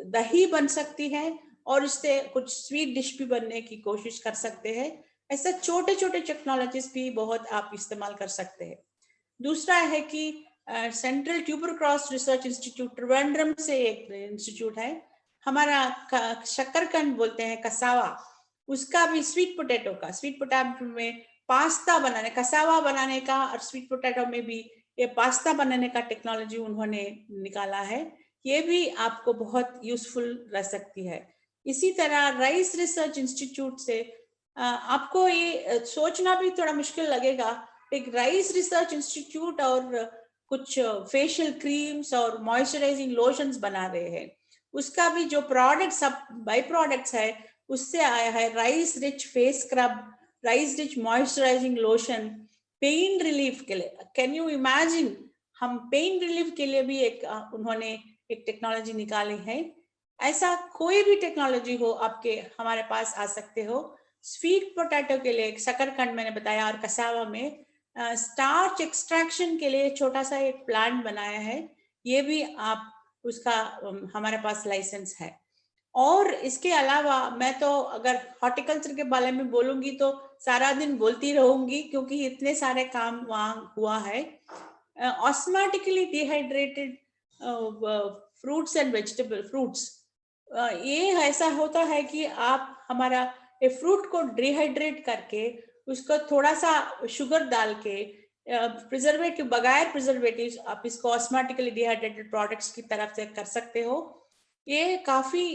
दही बन सकती है और इससे कुछ स्वीट डिश भी बनने की कोशिश कर सकते हैं। ऐसा छोटे छोटे टेक्नोलॉजीज भी बहुत आप इस्तेमाल कर सकते हैं। दूसरा है कि central tuber cross research institute Trivandrum से एक इंस्टीट्यूट है हमारा, शकरकंद बोलते हैं, कसावा, उसका भी स्वीट पोटैटो में पास्ता बनाने, कसावा बनाने का और स्वीट पोटैटो में भी ये पास्ता बनाने का टेक्नोलॉजी उन्होंने निकाला है। ये भी आपको बहुत यूजफुल रह सकती है। इसी तरह राइस रिसर्च इंस्टीट्यूट से आपको ये सोचना भी थोड़ा मुश्किल लगेगा, एक राइस रिसर्च इंस्टीट्यूट और कुछ फेशियल क्रीम्स और मॉइस्चराइजिंग लोशंस बना रहे हैं, उसका भी जो प्रोडक्ट्स सब बाई प्रोडक्ट्स है उससे आया है rice rich face scrub, rice rich moisturising lotion, pain relief के लिए। कैन यू इमेजिन, हम पेन रिलीफ के लिए भी एक उन्होंने एक टेक्नोलॉजी निकाली है। ऐसा कोई भी टेक्नोलॉजी हो आपके हमारे पास आ सकते हो। स्वीट पोटैटो के लिए शकरकंद मैंने बताया, और कसावा में स्टार्च एक्सट्रैक्शन के लिए छोटा सा एक प्लांट बनाया है, ये भी आप उसका हमारे पास लाइसेंस है। और इसके अलावा मैं तो अगर हॉर्टिकल्चर के बारे में बोलूंगी तो सारा दिन बोलती रहूंगी, क्योंकि इतने सारे काम वहाँ हुआ है। Osmotically dehydrated fruits and vegetable fruits, ये ऐसा होता है कि आप हमारा ये फ्रूट को डिहाइड्रेट करके उसको थोड़ा सा शुगर डाल के प्रिजर्वेटिव बगैर प्रिजर्वेटिव आप इसको ऑस्मोटिकली डिहाइड्रेटेड प्रोडक्ट्स की तरफ से कर सकते हो। ये काफी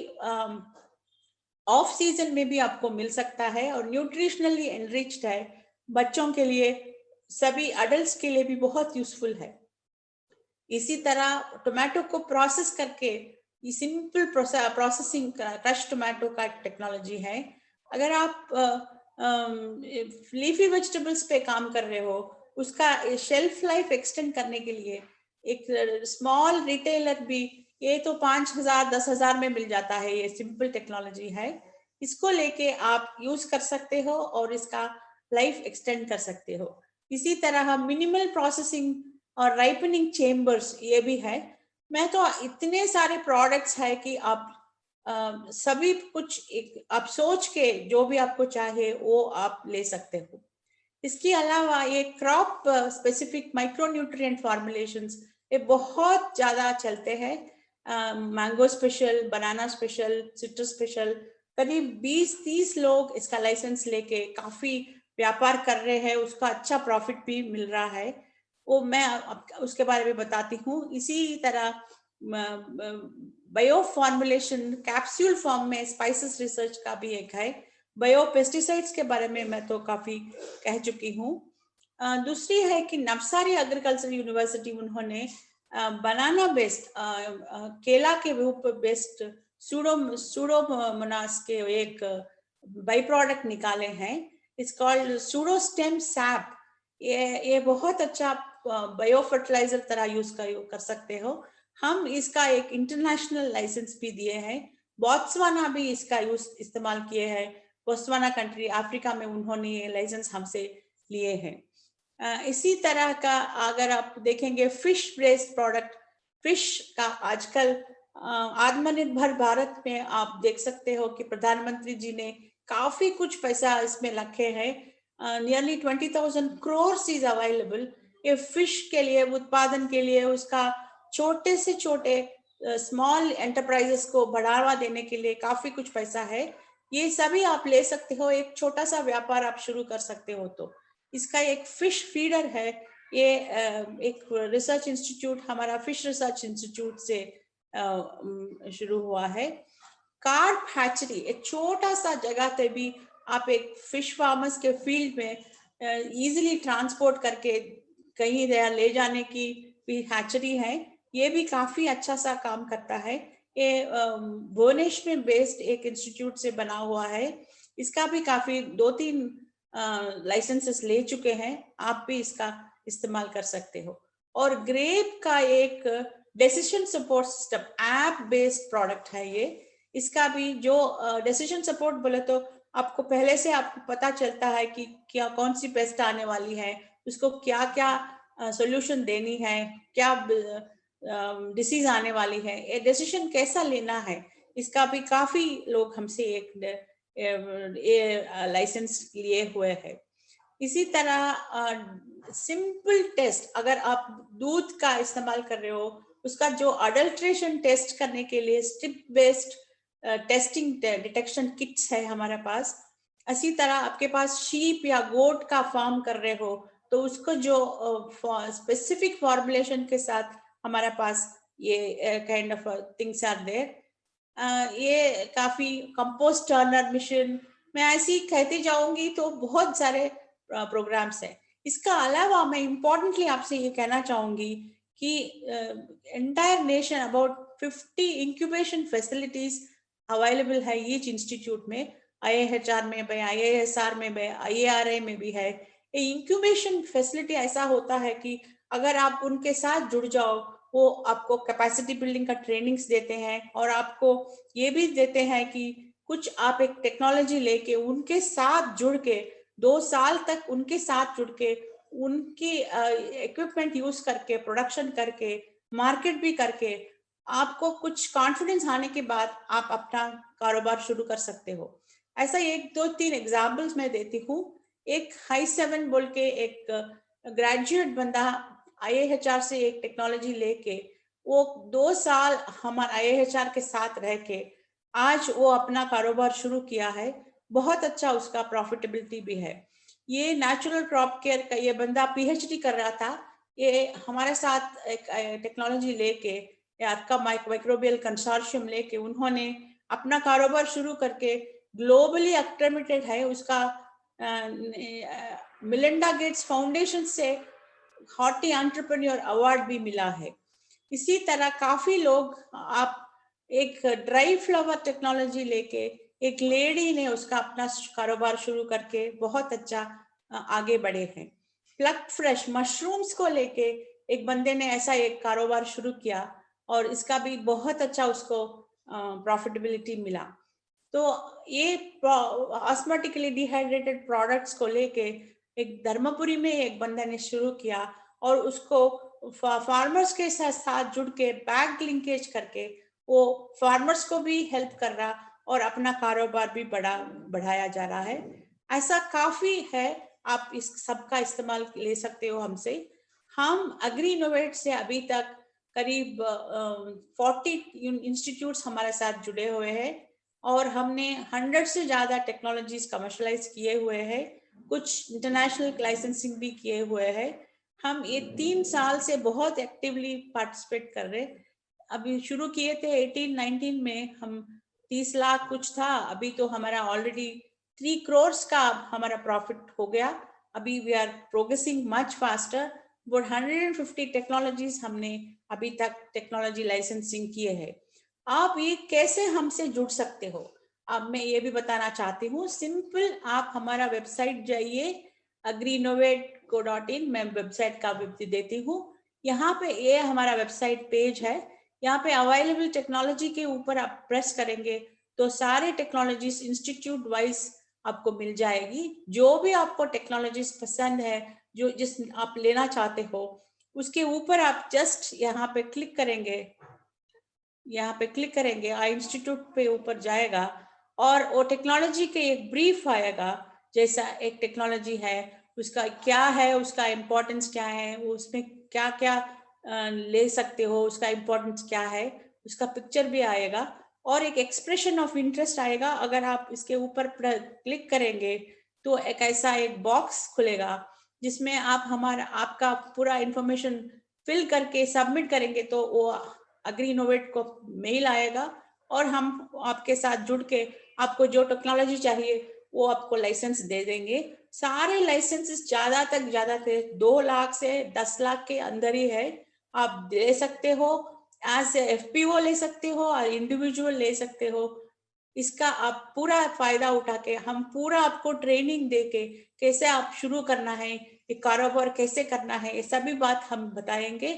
ऑफ सीजन में भी आपको मिल सकता है और न्यूट्रिशनली एनरिच्ड है, बच्चों के लिए, सभी अडल्ट्स के लिए भी बहुत यूजफुल है। इसी तरह टोमेटो को प्रोसेस करके, ये सिंपल प्रोसेसिंग क्रश टोमेटो का टेक्नोलॉजी है। अगर आप लीफी वेजिटेबल्स पे काम कर रहे हो, उसका शेल्फ लाइफ एक्सटेंड करने के लिए एक स्मॉल रिटेलर भी, ये तो 5,000 10,000 में मिल जाता है, ये सिंपल टेक्नोलॉजी है, इसको लेके आप यूज कर सकते हो और इसका लाइफ एक्सटेंड कर सकते हो। इसी तरह मिनिमल प्रोसेसिंग और राइपनिंग चेम्बर्स, ये भी है। मैं तो इतने सारे प्रोडक्ट्स है कि आप सभी कुछ एक आप सोच के जो भी आपको चाहे वो आप ले सकते हो। इसके अलावा ये क्रॉप स्पेसिफिक माइक्रोन्यूट्रिएंट फॉर्मुलेशंस, ये बहुत ज्यादा चलते हैं। मैंगो स्पेशल, बनाना स्पेशल, सिट्रस स्पेशल, करीब 20-30 लोग इसका लाइसेंस लेके काफी व्यापार कर रहे हैं, उसका अच्छा प्रॉफिट भी मिल रहा है, वो मैं उसके बारे में बताती हूँ। इसी तरह बायो फॉर्मुलेशन कैप्सूल फॉर्म में स्पाइसेस रिसर्च का भी एक है। बायो पेस्टिसाइड्स के बारे में मैं तो काफी कह चुकी हूँ। दूसरी है कि नवसारी एग्रीकल्चर यूनिवर्सिटी, उन्होंने बनाना बेस्ड केला के रूप बेस्ड सूडोमोनास के एक बाई प्रोडक्ट निकाले हैं, इट्स कॉल्ड सूडोस्टेम सैप। ये बहुत अच्छा बायो फर्टिलाइजर तरह यूज कर सकते हो। हम इसका एक इंटरनेशनल लाइसेंस भी दिए हैं। बोत्सवाना भी इसका इस्तेमाल किए हैं, बोत्सवाना कंट्री अफ्रीका में, उन्होंने ये लाइसेंस हमसे लिए हैं। इसी तरह का अगर आप देखेंगे फिश बेस्ड प्रोडक्ट, फिश का आजकल आत्मनिर्भर भारत में आप देख सकते हो कि प्रधानमंत्री जी ने काफी कुछ पैसा इसमें रखे हैं। Nearly 20,000 crores is available. ये फिश के लिए, उत्पादन के लिए, उसका छोटे से छोटे स्मॉल एंटरप्राइजेस को बढ़ावा देने के लिए काफी कुछ पैसा है। ये सभी आप ले सकते हो, एक छोटा सा व्यापार आप शुरू कर सकते हो। तो इसका एक फिश फीडर है, ये एक रिसर्च इंस्टीट्यूट, हमारा फिश रिसर्च इंस्टीट्यूट से शुरू हुआ है। कार्प हैचरी, एक छोटा सा जगह पे भी आप एक फिश फार्मर्स के फील्ड में इजीली ट्रांसपोर्ट करके कहीं ले जाने की भी हैचरी है, ये भी काफी अच्छा सा काम करता है। ये भुवनेश्वर में बेस्ड एक इंस्टीट्यूट से बना हुआ है, इसका भी काफी 2-3 लाइसेंसेस ले चुके हैं, आप भी इसका इस्तेमाल कर सकते हो। और ग्रेप का एक decision support system app based product है ये। इसका भी जो डिसीजन सपोर्ट बोले तो आपको पहले से आपको पता चलता है कि क्या कौन सी पेस्ट आने वाली है, उसको क्या क्या सॉल्यूशन देनी है, क्या डिसीज आने वाली है, ये डिसीजन कैसा लेना है, इसका भी काफी लोग हमसे एक लाइसेंस लिए हुए हैं। इसी तरह सिंपल टेस्ट, अगर आप दूध का इस्तेमाल कर रहे हो, उसका जो अडल्ट्रेशन टेस्ट करने के लिए strip based testing detection kits है हमारे पास। इसी तरह आपके पास शीप या गोट का फार्म कर रहे हो तो उसको जो स्पेसिफिक फॉर्मुलेशन के साथ हमारे पास ये kind of things are there. ये काफी कंपोस्ट टर्नर मशीन, मैं ऐसे ही कहती जाऊंगी तो बहुत सारे प्रोग्राम्स हैं। इसका अलावा मैं इम्पोर्टेंटली आपसे ये कहना चाहूंगी कि entire nation about 50 incubation facilities available है ईच इंस्टीट्यूट में, IIHR में भी, IISR में भी, IARA में भी है। ये इंक्यूबेशन फैसिलिटी ऐसा होता है कि अगर आप उनके साथ जुड़ जाओ, वो आपको कैपेसिटी बिल्डिंग का ट्रेनिंग्स देते हैं और आपको ये भी देते हैं कि कुछ आप एक टेक्नोलॉजी लेके उनके साथ जुड़ के 2 साल तक उनके साथ जुड़ के उनकी इक्विपमेंट यूज करके प्रोडक्शन करके मार्केट भी करके आपको कुछ कॉन्फिडेंस आने के बाद आप अपना कारोबार शुरू कर सकते हो। ऐसा 1-2-3 एग्जाम्पल्स मैं देती हूँ। एक Hi7 बोल के एक ग्रेजुएट बंदा IIHR से एक टेक्नोलॉजी लेके वो 2 साल हमारे IIHR के साथ रह के आज वो अपना कारोबार शुरू किया है। बहुत अच्छा उसका प्रॉफिटेबिलिटी भी है। ये नेचुरल क्रॉप केयर का ये बंदा PhD कर रहा था। ये हमारे साथ एक टेक्नोलॉजी लेके का माइक्रोबियल कंसोर्शियम लेके उन्होंने अपना कारोबार शुरू करके ग्लोबली एक्ट्रेमिटेड है। उसका मिलिंडा गेट्स फाउंडेशन से हॉटी एंटरप्रेन्योर अवार्ड भी मिला है। इसी तरह काफी लोग, आप एक ड्राई फ्लावर टेक्नोलॉजी लेके एक लेडी ने उसका अपना कारोबार शुरू करके बहुत अच्छा आगे बढ़े हैं। प्लक फ्रेश मशरूम्स को लेके एक बंदे ने ऐसा एक कारोबार शुरू किया और इसका भी बहुत अच्छा उसको प्रॉफिटेबिलिटी मिला। तो ये ऑस्मोटिकली डिहाइड्रेटेड प्रोडक्ट्स को लेके एक धर्मपुरी में एक बंदे ने शुरू किया और उसको फार्मर्स के साथ जुड़ के बैक लिंकेज करके वो फार्मर्स को भी हेल्प कर रहा और अपना कारोबार भी बढ़ाया जा रहा है। ऐसा काफी है, आप इस सब का इस्तेमाल ले सकते हो हमसे। हम एग्री इनोवेट से अभी तक करीब 40 इंस्टीट्यूट्स हमारे साथ जुड़े हुए हैं और हमने 100 से ज्यादा टेक्नोलॉजीज कमर्शलाइज किए हुए हैं, कुछ इंटरनेशनल लाइसेंसिंग भी किए हुए हैं। हम ये 3 साल से बहुत एक्टिवली पार्टिसिपेट कर रहे। अभी शुरू किए थे 18-19 में, हम 30 लाख कुछ था, अभी तो हमारा ऑलरेडी 3 करोड़ का हमारा प्रॉफिट हो गया। अभी we are progressing much faster. वो 150 टेक्नोलॉजीज हमने अभी तक टेक्नोलॉजी लाइसेंसिंग किए हैं। आप ये कैसे हमसे जुड़ सकते हो, अब मैं ये भी बताना चाहती हूँ। सिंपल, आप हमारा वेबसाइट जाइए agriinnovate.co.in, मैं वेबसाइट का भी देती हूँ। यहाँ पे ये हमारा वेबसाइट पेज है। यहाँ पे अवेलेबल टेक्नोलॉजी के ऊपर आप प्रेस करेंगे तो सारे टेक्नोलॉजीज इंस्टीट्यूट वाइज आपको मिल जाएगी। जो भी आपको टेक्नोलॉजीज पसंद है, जो जिस आप लेना चाहते हो, उसके ऊपर आप जस्ट यहाँ पे क्लिक करेंगे। यहाँ पे क्लिक करेंगे, इंस्टीट्यूट पे ऊपर जाएगा और वो टेक्नोलॉजी के एक ब्रीफ आएगा। जैसा एक टेक्नोलॉजी है, उसका क्या है, उसका इम्पोर्टेंस क्या है, उसमें क्या क्या ले सकते हो, उसका इम्पोर्टेंस क्या है, उसका पिक्चर भी आएगा और एक एक्सप्रेशन ऑफ इंटरेस्ट आएगा। अगर आप इसके ऊपर क्लिक करेंगे तो एक ऐसा एक बॉक्स खुलेगा जिसमें आप आपका पूरा इंफॉर्मेशन फिल करके सबमिट करेंगे तो वो एग्री इनोवेट को मेल आएगा और हम आपके साथ जुड़ के आपको जो टेक्नोलॉजी चाहिए वो आपको लाइसेंस दे देंगे। सारे लाइसेंसेस ज्यादा 2 लाख से 10 लाख के अंदर ही है। आप दे सकते हो, एज FPO ले सकते हो और इंडिविजुअल ले सकते हो। इसका आप पूरा फायदा उठा के हम पूरा आपको ट्रेनिंग दे के कैसे आप शुरू करना है, एक कारोबार कैसे करना है, ये सभी बात हम बताएंगे।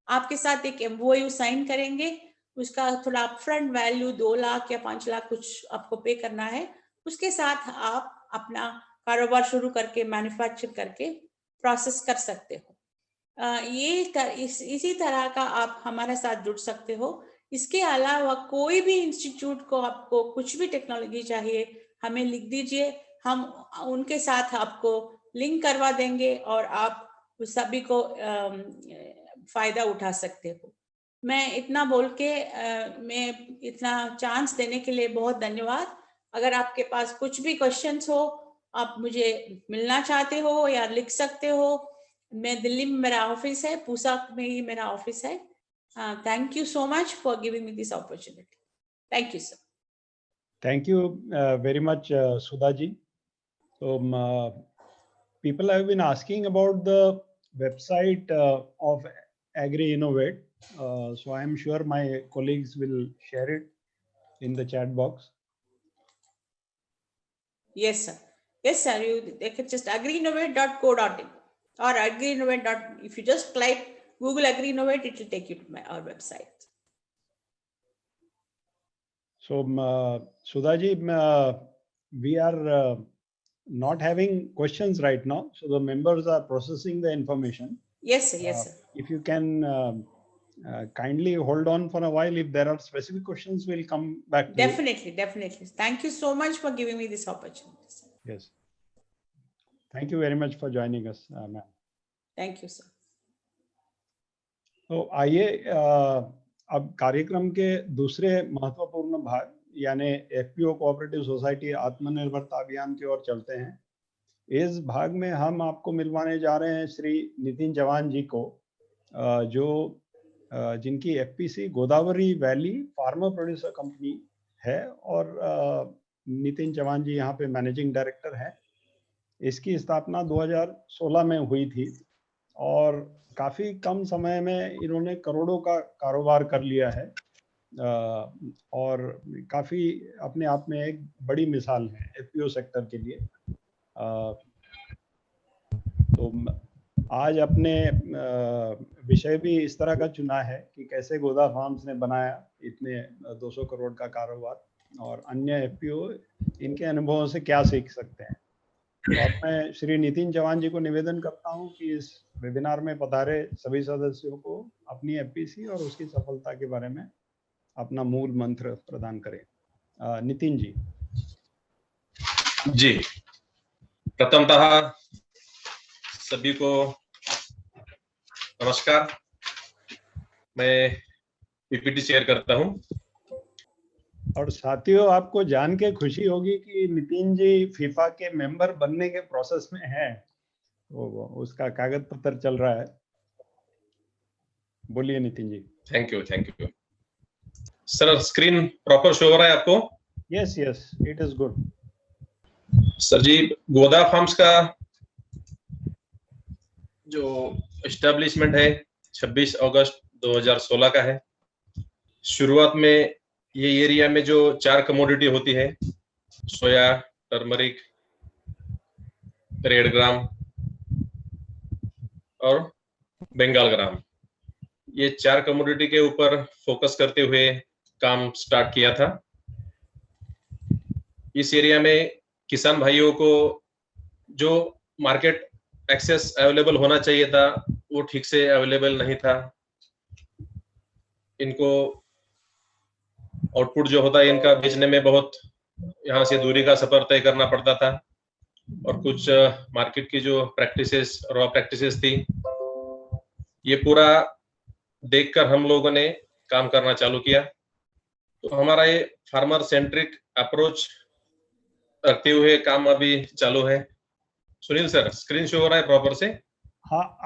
आपके साथ एक MOU साइन करेंगे, उसका थोड़ा अपफ्रंट वैल्यू 2 लाख या 5 लाख कुछ आपको पे करना है। उसके साथ आप अपना कारोबार शुरू करके मैन्युफैक्चर करके प्रोसेस कर सकते हो। इसी तरह का आप हमारे साथ जुड़ सकते हो। इसके अलावा कोई भी इंस्टीट्यूट को आपको कुछ भी टेक्नोलॉजी चाहिए, हमें लिख दीजिए, हम उनके साथ आपको लिंक करवा देंगे और आप उस सभी को फायदा उठा सकते हो। मैं इतना बोल के मैं इतना चांस देने के लिए बहुत धन्यवाद। अगर आपके पास कुछ भी क्वेश्चंस हो, आप मुझे मिलना चाहते हो या लिख सकते हो। मैं दिल्ली में मेरा ऑफिस है, पूसा में ही मेरा ऑफिस है। Thank you so much for giving me this opportunity. Thank you sir. Thank you very much, Sudha ji. So, people have been asking about the website of Agri Innovate. So I am sure my colleagues will share it in the chat box. Yes, sir. Yes, sir. They can just agriinnovate.co.in or agriinnovate. If you just like Google AgriInnovate, it will take you to our website. So, Sudha ji, we are not having questions right now. So the members are processing the information. Yes, sir. Yes, sir. If you can kindly hold on for a while. If there are specific questions, we'll come back to Definitely, definitely. Thank you so much for giving me this opportunity, sir. Yes. Thank you very much for joining us, ma'am. Thank you, sir. तो आइए अब कार्यक्रम के दूसरे महत्वपूर्ण भाग यानी FPO cooperative society आत्मनिर्भरता अभियान की ओर चलते हैं। इस भाग में हम आपको मिलवाने जा रहे हैं श्री नितिन चौहान जी को, जो जिनकी FPC Godavari valley farmer producer company है और नितिन चौहान जी यहाँ पे मैनेजिंग डायरेक्टर हैं। इसकी स्थापना 2016 में हुई थी और काफ़ी कम समय में इन्होंने करोड़ों का कारोबार कर लिया है और काफ़ी अपने आप में एक बड़ी मिसाल है एफपीओ सेक्टर के लिए। तो आज अपने विषय भी इस तरह का चुना है कि कैसे गोदा फार्म्स ने बनाया इतने 200 करोड़ का कारोबार और अन्य एफपीओ इनके अनुभवों से क्या सीख सकते हैं। तो अब मैं श्री नितिन चौहान जी को निवेदन करता हूं कि इस वेबिनार में पधारे सभी सदस्यों को अपनी एफपीसी और उसकी सफलता के बारे में अपना मूल मंत्र प्रदान करें। नितिन जी। जी, प्रथमतः सभी को नमस्कार। मैं पीपीटी शेयर करता हूं। और साथियों, आपको जान के खुशी होगी कि नितिन जी फीफा के मेंबर बनने के प्रोसेस में हैं, तो उसका कागज पत्र चल रहा है। बोलिए Nitin ji. Thank you, thank you sir. Screen proper show हो रहा है आपको? Yes yes, it is good. Sir ji, Goda farms का जो एस्टेब्लिशमेंट है 26 अगस्त 2016 का है। शुरुआत में ये एरिया में जो 4 कमोडिटी होती है, सोया, टर्मरिक, रेड ग्राम और बंगाल ग्राम, ये 4 कमोडिटी के ऊपर फोकस करते हुए काम स्टार्ट किया था। इस एरिया में किसान भाइयों को जो मार्केट एक्सेस अवेलेबल होना चाहिए था वो ठीक से अवेलेबल नहीं था। इनको आउटपुट जो होता है इनका बेचने में बहुत यहाँ से दूरी का सफर तय करना पड़ता था और कुछ मार्केट की जो प्रैक्टिसेस, रॉ प्रैक्टिसेस थी, ये पूरा देखकर हम लोगों ने काम करना चालू किया। तो हमारा ये फार्मर सेंट्रिक अप्रोच रखते हुए काम अभी चालू है। सुनील सर, स्क्रीन शो हो रहा है प्रॉपर से? हाँ,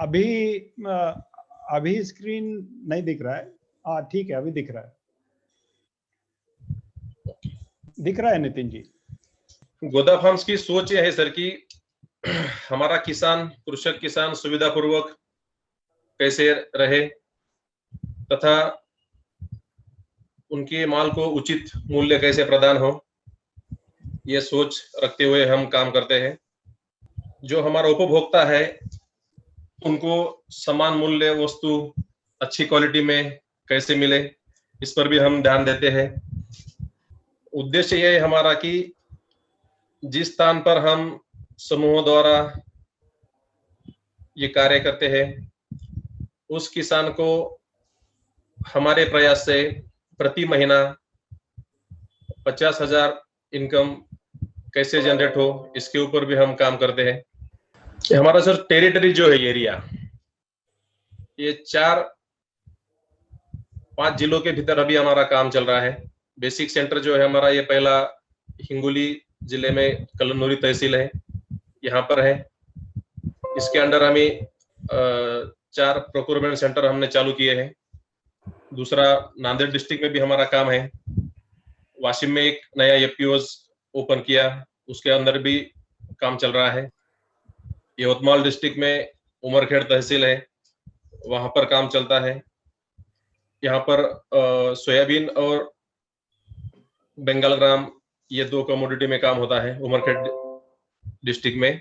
अभी स्क्रीन नहीं दिख रहा है। हाँ ठीक है, अभी दिख रहा है। दिख रहा है नितिन जी। गोदा फार्म्स की सोच यह है सर कि हमारा किसान, कृषक किसान सुविधा पूर्वक कैसे रहे तथा उनके माल को उचित मूल्य कैसे प्रदान हो, ये सोच रखते हुए हम काम करते हैं। जो हमारा उपभोक्ता है उनको समान मूल्य वस्तु अच्छी क्वालिटी में कैसे मिले, इस पर भी हम ध्यान देते हैं। उद्देश्य यह है हमारा कि जिस स्थान पर हम समूहों द्वारा ये कार्य करते हैं उस किसान को हमारे प्रयास से प्रति महीना 50,000 इनकम कैसे जनरेट हो, इसके ऊपर भी हम काम करते हैं। हमारा सर टेरिटरी जो है एरिया, ये 4-5 जिलों के भीतर अभी हमारा काम चल रहा है। बेसिक सेंटर जो है हमारा ये पहला हिंगोली जिले में कलनौरी तहसील है, यहाँ पर है। इसके अंडर हमें 4 प्रोक्योरमेंट सेंटर हमने चालू किए हैं। दूसरा नांदेड़ डिस्ट्रिक्ट में भी हमारा काम है वाशिम में एक नया एफपीओ ओपन किया, उसके अंदर भी काम चल रहा है। यवतमाल डिस्ट्रिक्ट में उमरखेड़ तहसील है, वहां पर काम चलता है। यहाँ पर सोयाबीन और बंगाल ग्राम ये 2 कमोडिटी में काम होता है उमरखेड़ डिस्ट्रिक्ट में।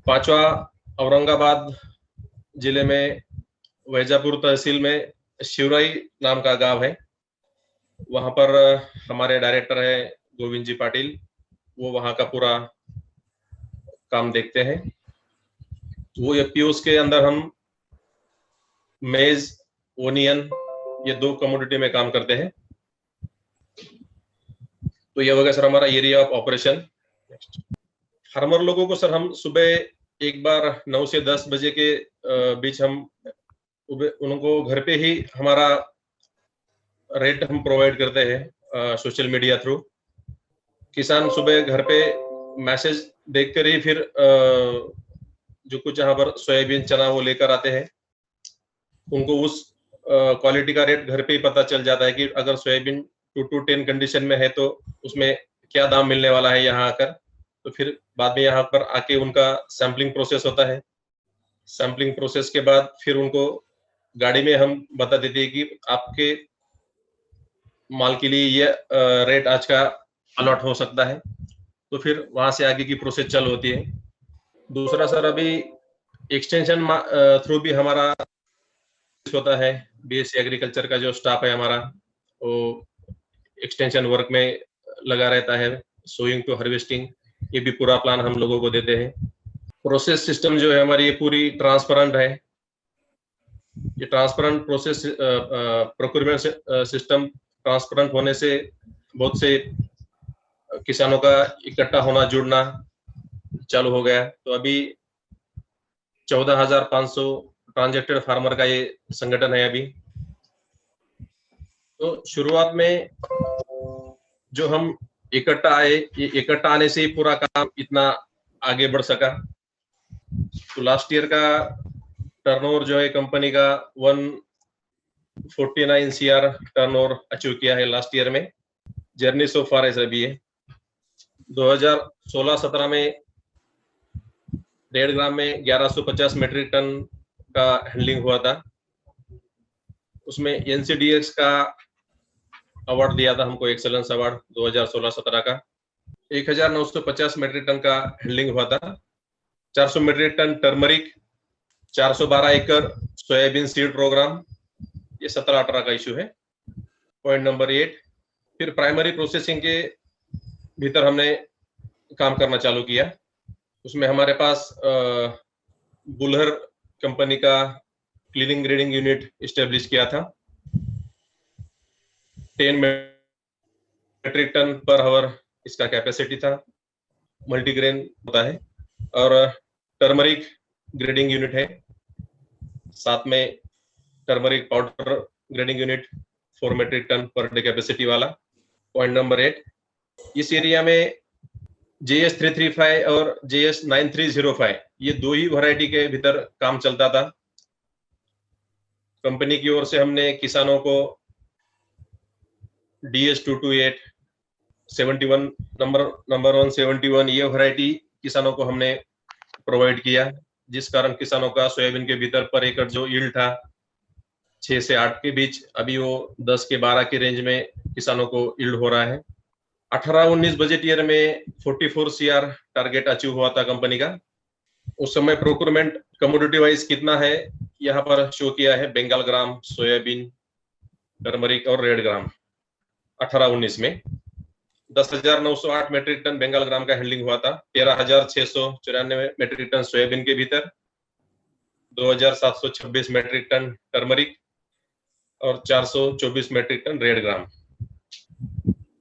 5वां औरंगाबाद जिले में वैजापुर तहसील में शिवराई नाम का गांव है, वहां पर हमारे डायरेक्टर है गोविंद जी पाटिल, वो वहां का पूरा काम देखते हैं। वो एफपीओस के अंदर हम मेज, ओनियन ये 2 कमोडिटी में काम करते हैं। तो ये वगैरह सर हमारा एरिया ऑफ ऑपरेशन। फार्मर लोगों को सर हम सुबह एक बार 9 से 10 बजे के बीच हम उनको घर पे ही हमारा रेट हम प्रोवाइड करते हैं सोशल मीडिया थ्रू। किसान सुबह घर पे मैसेज देखकर ही फिर जो कुछ यहाँ पर सोयाबीन चना वो लेकर आते हैं। उनको उस क्वालिटी का रेट घर पे ही पता चल जाता है कि अगर सोयाबीन 2 to 10 कंडीशन में है तो उसमें क्या दाम मिलने वाला है यहाँ आकर। तो फिर बाद में यहाँ पर आके उनका सैम्पलिंग प्रोसेस होता है। सैम्पलिंग प्रोसेस के बाद फिर उनको गाड़ी में हम बता देते हैं कि आपके माल के लिए ये रेट आज का अलॉट हो सकता है। तो फिर वहां से आगे की प्रोसेस चालू होती है। दूसरा सर अभी एक्सटेंशन थ्रू भी हमारा होता है। बीएससी एग्रीकल्चर का जो स्टाफ है हमारा वो एक्सटेंशन वर्क में लगा रहता है, सोइंग टू हार्वेस्टिंग, ये भी पूरा प्लान हम लोगों को देते हैं। प्रोसेस सिस्टम जो है हमारी ये पूरी ट्रांसपेरेंट है। ये transparent process procurement system transparent होने से बहुत से किसानों का इकट्ठा होना जुड़ना चालू हो गया। तो अभी 14,500 ट्रांजेक्टेड फार्मर का ये संगठन है अभी। तो शुरुआत में जो हम इकट्ठा आए, ये इकट्ठा आने से ही पूरा काम इतना आगे बढ़ सका। तो लास्ट ईयर का टर्नओवर जो है कंपनी का 149 CR टर्नओवर अचीव किया है लास्ट ईयर में। जर्नी सो फार ऐसा भी है। 2016-17 में 1.5 ग्राम में 1150 मेट्रिक टन का हैंडलिंग हुआ था। उसमें NCDX का अवार्ड दिया था हमको, एक्सेलेंस अवार्ड 2016-17 का। 1950 मेट्रिक टन का हैंडलिंग हुआ था। 400 मेट्रिक टन टर्मरिक, 412 एकड़ सोयाबीन सीड प्रोग्राम, ये 17-18 का इशू है। पॉइंट नंबर 8, फिर प्राइमरी प्रोसेसिंग के भीतर हमने काम करना चालू किया। उसमें हमारे पास बुलहर कंपनी का क्लीनिंग ग्रेडिंग यूनिट इस्टेब्लिश किया था। 10 मेट्रिक टन पर आवर इसका कैपेसिटी था। मल्टीग्रेन होता है और टर्मरिक ग्रेडिंग यूनिट है। साथ में turmeric powder grading unit 4 metric ton per day capacity वाला। पॉइंट नंबर 8, इस एरिया में JS 335 और JS 9305 ये 2 ही वैरायटी के भीतर काम चलता था। कंपनी की ओर से हमने किसानों को DS 228, 71 नंबर 171 ये वैरायटी किसानों को हमने प्रोवाइड किया, जिस कारण किसानों का सोयाबीन के भीतर पर एकड़ जो यील्ड था 6 से 8 के बीच, अभी वो 10 के 12 के रेंज में किसानों को यील्ड हो रहा है। 18-19 बजट ईयर में 44 CR टारगेट अचीव हुआ था कंपनी का। उस समय प्रोक्योरमेंट कमोडिटी वाइज कितना है यहाँ पर शो किया है। बंगाल ग्राम, सोयाबीन, टर्मरिक और रेड ग्राम 18-19 में 10,908 मेट्रिक टन बंगाल ग्राम का हैंडलिंग हुआ था। 13,694 मेट्रिक टन सोयाबीन के भीतर, 2,726 मेट्रिक टन टर्मरिक और 424 मेट्रिक टन रेड ग्राम।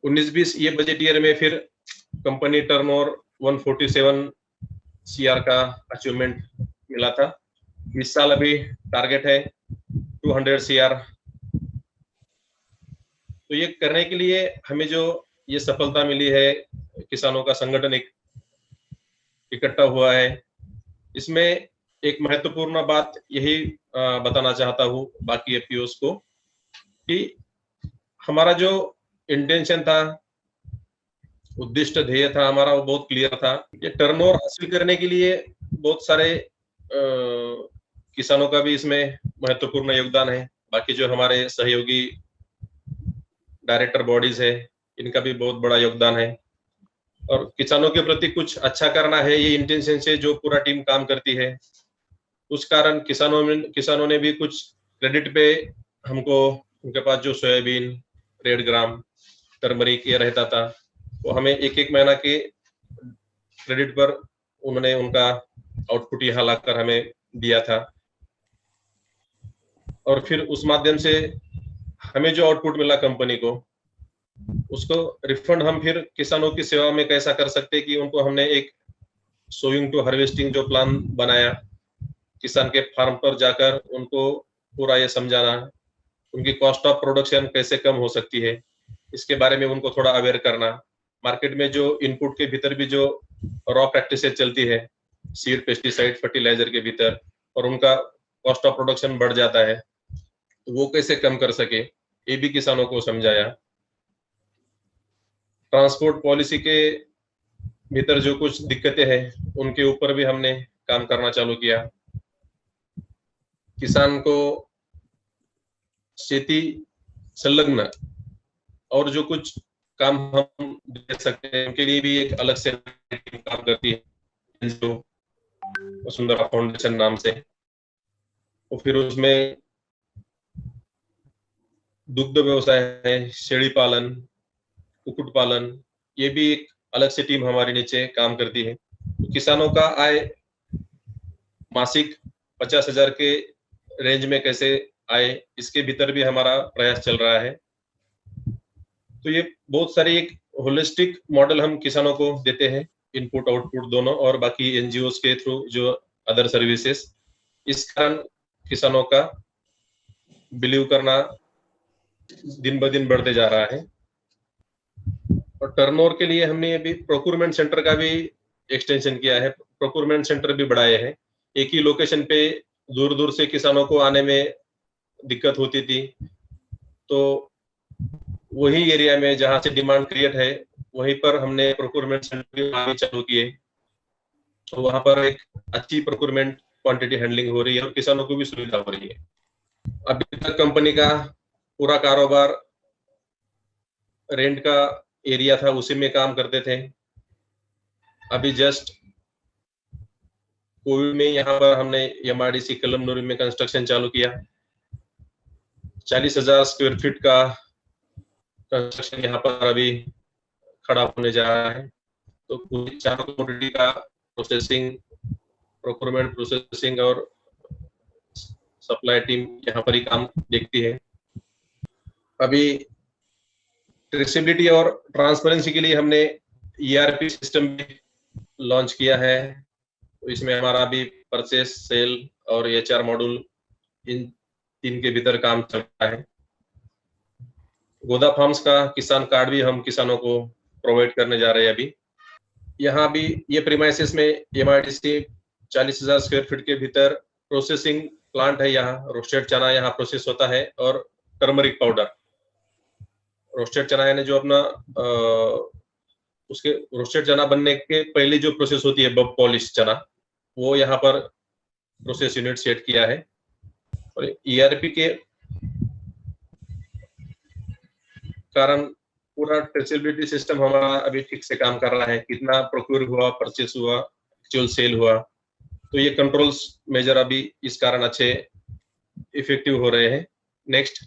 19-20 ये बजट ईयर में फिर कंपनी टर्नओवर 147 CR का अचीवमेंट मिला था। इस साल अभी टारगेट है 200 CR। तो ये करने के लिए हमें जो ये सफलता मिली है, किसानों का संगठन इकट्ठा हुआ है, इसमें एक महत्वपूर्ण बात यही बताना चाहता हूँ बाकी एफपीओस को कि हमारा जो इंटेंशन था, उद्दिष्ट ध्येय था हमारा, वो बहुत क्लियर था। ये टर्नओवर हासिल करने के लिए बहुत सारे किसानों का भी इसमें महत्वपूर्ण योगदान है। बाकी जो हमारे सहयोगी डायरेक्टर बॉडीज है, इनका भी बहुत बड़ा योगदान है। और किसानों के प्रति कुछ अच्छा करना है, ये इंटेंशन से जो पूरा टीम काम करती है, उस कारण किसानों ने भी कुछ क्रेडिट पे हमको, उनके पास जो सोयाबीन, रेड ग्राम, टर्मरिक ये रहता था, वो हमें एक महीना के क्रेडिट पर उन्होंने उनका आउटपुट यहाँ लाकर हमें दिया था। और फिर उस माध्यम से हमें जो आउटपुट मिला कंपनी को, उसको रिफंड हम फिर किसानों की सेवा में कैसा कर सकते कि उनको हमने एक सोइंग टू हार्वेस्टिंग जो प्लान बनाया, किसान के फार्म पर जाकर उनको पूरा ये समझाना, उनकी कॉस्ट ऑफ प्रोडक्शन कैसे कम हो सकती है, इसके बारे में उनको थोड़ा अवेयर करना। मार्केट में जो इनपुट के भीतर भी जो रॉ प्रैक्टिसेस चलती है, सीड, पेस्टिसाइड, फर्टिलाइजर के भीतर, और उनका कॉस्ट ऑफ प्रोडक्शन बढ़ जाता है, तो वो कैसे कम कर सके, ये भी किसानों को समझाया। ट्रांसपोर्ट पॉलिसी के भीतर जो कुछ दिक्कतें हैं, उनके ऊपर भी हमने काम करना चालू किया। किसान को खेती संलग्न और जो कुछ काम हम दे सकते हैं, उनके लिए भी एक अलग से टीम काम करती है, जो वसुंधरा फाउंडेशन नाम से। और फिर उसमें दुग्ध व्यवसाय है, शेळी पालन, कुक्कुट पालन, ये भी एक अलग से टीम हमारे नीचे काम करती है। तो किसानों का आय मासिक 50,000 के रेंज में कैसे आए, इसके भीतर भी हमारा प्रयास चल रहा है। तो ये बहुत सारी एक होलिस्टिक मॉडल हम किसानों को देते हैं, इनपुट आउटपुट दोनों, और बाकी एनजीओस के थ्रू जो अदर सर्विसेज। इस कारण किसानों का बिलीव करना दिन ब दिन बढ़ते जा रहा है। और टर्नओवर के लिए हमने अभी प्रोक्योरमेंट सेंटर का भी एक्सटेंशन किया है, प्रोक्योरमेंट सेंटर भी बढ़ाए हैं। एक ही लोकेशन पे दूर दूर से किसानों को आने में दिक्कत होती थी, तो वही एरिया में जहां से डिमांड क्रिएट है, वहीं पर हमने प्रोक्योरमेंट सेंटर चालू किए। तो वहां पर एक अच्छी प्रोक्योरमेंट क्वांटिटी हैंडलिंग हो रही है और किसानों को भी सुविधा हो रही है। अभी तक कंपनी का पूरा कारोबार रेंट का एरिया था, उसी में काम करते थे। अभी जस्ट कोविड में यहाँ पर हमने एमआरडीसी कलमनुरी में कंस्ट्रक्शन चालू किया। 40,000 स्क्वायर फीट का कंस्ट्रक्शन यहाँ पर अभी खड़ा होने जा रहा है। तो पूरी चारों कमोडिटी का प्रोसेसिंग, प्रोक्योरमेंट, प्रोसेसिंग और सप्लाई टीम यहाँ पर ही काम देखती है। अभी ट्रेसेबिलिटी और ट्रांसपेरेंसी के लिए हमने ERP सिस्टम भी लॉन्च किया है। तो इसमें हमारा भी परचेस, सेल और HR मॉड्यूल, इन 3 के भीतर काम चल रहा है। गोदा फार्म्स का किसान कार्ड भी हम किसानों को प्रोवाइड करने जा रहे हैं। अभी यहाँ भी ये प्रीमाइसेस में MIDC 40,000 स्क्वायर फीट के भीतर प्रोसेसिंग प्लांट है। यहाँ रोस्टेड चना यहाँ प्रोसेस होता है, और टर्मरिक पाउडर। रोस्टेड चना यानी जो अपना उसके रोस्टेड चना बनने के पहले जो प्रोसेस होती है, बब पॉलिश चना, वो यहाँ पर प्रोसेस यूनिट सेट किया है। और ERP के कारण पूरा ट्रेसेबिलिटी सिस्टम हमारा अभी ठीक से काम कर रहा है। कितना प्रोक्योर हुआ, परचेस हुआ, एक्चुअल सेल हुआ, तो ये कंट्रोल्स मेजर अभी इस कारण अच्छे इफेक्टिव हो रहे हैं। नेक्स्ट,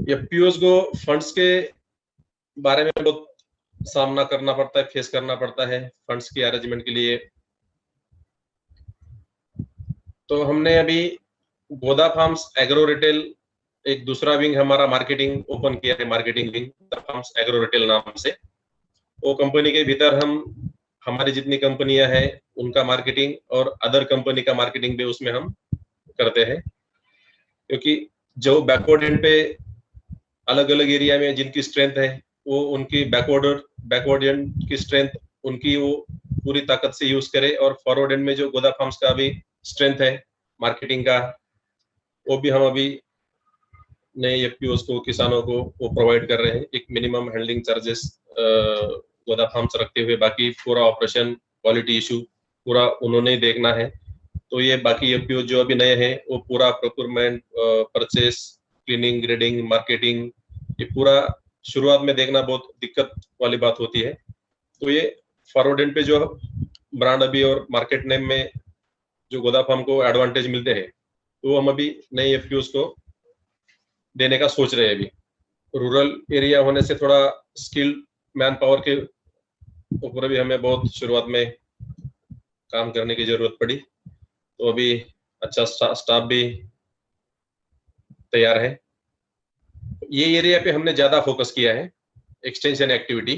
FPOs को फंड्स के बारे में बहुत सामना करना पड़ता है, फेस करना पड़ता है फंड्स के अरेंजमेंट के लिए। तो हमने अभी गोदा फार्म्स एग्रो रिटेल, एक दूसरा विंग हमारा मार्केटिंग ओपन किया है, marketing wing farms agro retail नाम से। वो कंपनी के भीतर हम हमारी जितनी कंपनियां हैं उनका मार्केटिंग और अदर कंपनी का मार्केटिंग भी उसमें हम करते हैं। क्योंकि जो बैकवर्ड एंड पे अलग अलग एरिया में जिनकी स्ट्रेंथ है, वो उनकी बैकवर्ड एंड की स्ट्रेंथ उनकी वो पूरी ताकत से यूज करे, और फॉरवर्ड एंड में जो गोदा फार्म्स का भी स्ट्रेंथ है मार्केटिंग का, वो भी हम अभी नए एफपीओस को किसानों को वो प्रोवाइड कर रहे हैं। एक मिनिमम हैंडलिंग चार्जेस गोदा फार्म्स रखते हुए बाकी पूरा ऑपरेशन क्वालिटी इशू पूरा उन्होंने ही देखना है। तो ये बाकी एफपीओ जो अभी नए हैं वो पूरा procurement, purchase, cleaning, grading, marketing, ये पूरा शुरुआत में देखना बहुत दिक्कत वाली बात होती है। तो ये फॉरवर्ड एंड पे जो ब्रांड अभी और मार्केट नेम में जो गोदा फार्म को एडवांटेज मिलते हैं तो हम अभी नए एफपीओस को देने का सोच रहे हैं। अभी रूरल एरिया होने से थोड़ा स्किल्ड मैन पावर के ऊपर भी हमें बहुत शुरुआत में काम करने की जरूरत पड़ी। तो अभी अच्छा स्टाफ भी तैयार है। ये एरिया पे हमने ज्यादा फोकस किया है, एक्सटेंशन एक्टिविटी।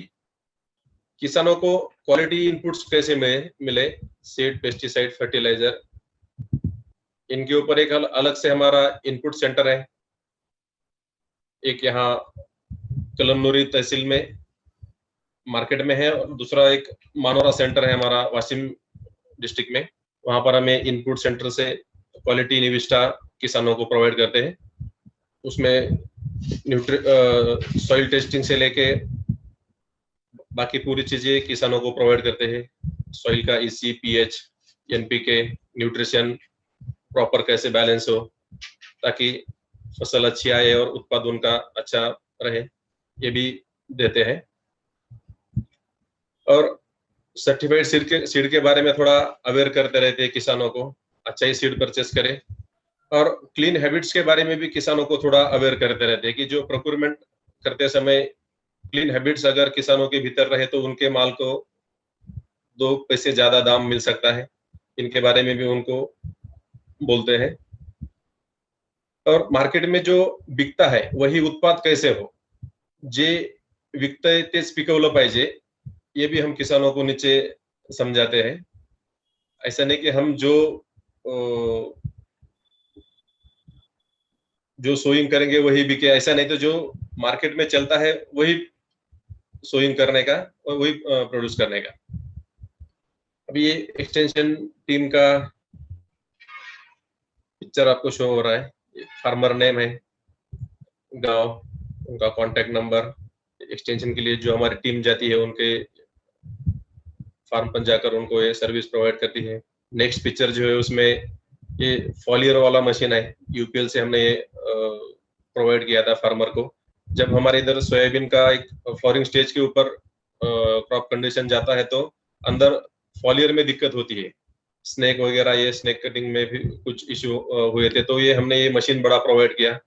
किसानों को क्वालिटी इनपुट्स कैसे मिले, सीड, पेस्टिसाइड, फर्टिलाइजर, इनके ऊपर एक अलग से हमारा इनपुट सेंटर है। एक यहाँ कलमनुरी तहसील में मार्केट में है और दूसरा एक मानोरा सेंटर है हमारा वाशिम डिस्ट्रिक्ट में। वहां पर हमें इनपुट सेंटर से क्वालिटी निविष्टा किसानों को प्रोवाइड करते हैं। उसमें सॉइल टेस्टिंग से लेके बाकी पूरी चीजें किसानों को प्रोवाइड करते हैं। सॉइल का EC, pH, NPK, nutrition proper कैसे बैलेंस हो ताकि फसल अच्छी आए और उत्पादन उनका अच्छा रहे, ये भी देते हैं। और सर्टिफाइड सीड के बारे में थोड़ा अवेयर करते रहते हैं किसानों को, अच्छा ही सीड परचेस करें। और क्लीन हैबिट्स के बारे में भी किसानों को थोड़ा अवेयर करते रहते हैं कि जो प्रोक्योरमेंट करते समय क्लीन हैबिट्स अगर किसानों के भीतर रहे तो उनके माल को 2 पैसे ज्यादा दाम मिल सकता है। इनके बारे में भी उनको बोलते हैं। और मार्केट में जो बिकता है वही उत्पाद कैसे हो, जे विकतय तेच पिकवलं पाहिजे, ये भी हम किसानों को नीचे समझाते हैं। ऐसा नहीं कि हम जो सोइंग करेंगे वही बिके, ऐसा नहीं। तो जो मार्केट में चलता है वही सोइंग करने का और वही प्रोड्यूस करने का। अभी ये एक्सटेंशन टीम का पिक्चर आपको शो हो रहा है। फार्मर नेम है, गांव, उनका कांटेक्ट नंबर। एक्सटेंशन के लिए जो हमारी टीम जाती है उनके फार्म पर जाकर उनको ये सर्विस प्रोवाइड करती है। नेक्स्ट पिक्चर जो है उसमें ये फॉलियर वाला मशीन है, यूपीएल से हमने ये प्रोवाइड किया था फार्मर को। जब हमारे इधर सोयाबीन का एक फ्लोरिंग स्टेज के ऊपर क्रॉप कंडीशन जाता है तो अंदर फॉलियर में दिक्कत होती है, स्नेक वगैरह, ये स्नेक कटिंग में भी कुछ इश्यू हुए थे। तो ये हमने ये मशीन बड़ा प्रोवाइड किया,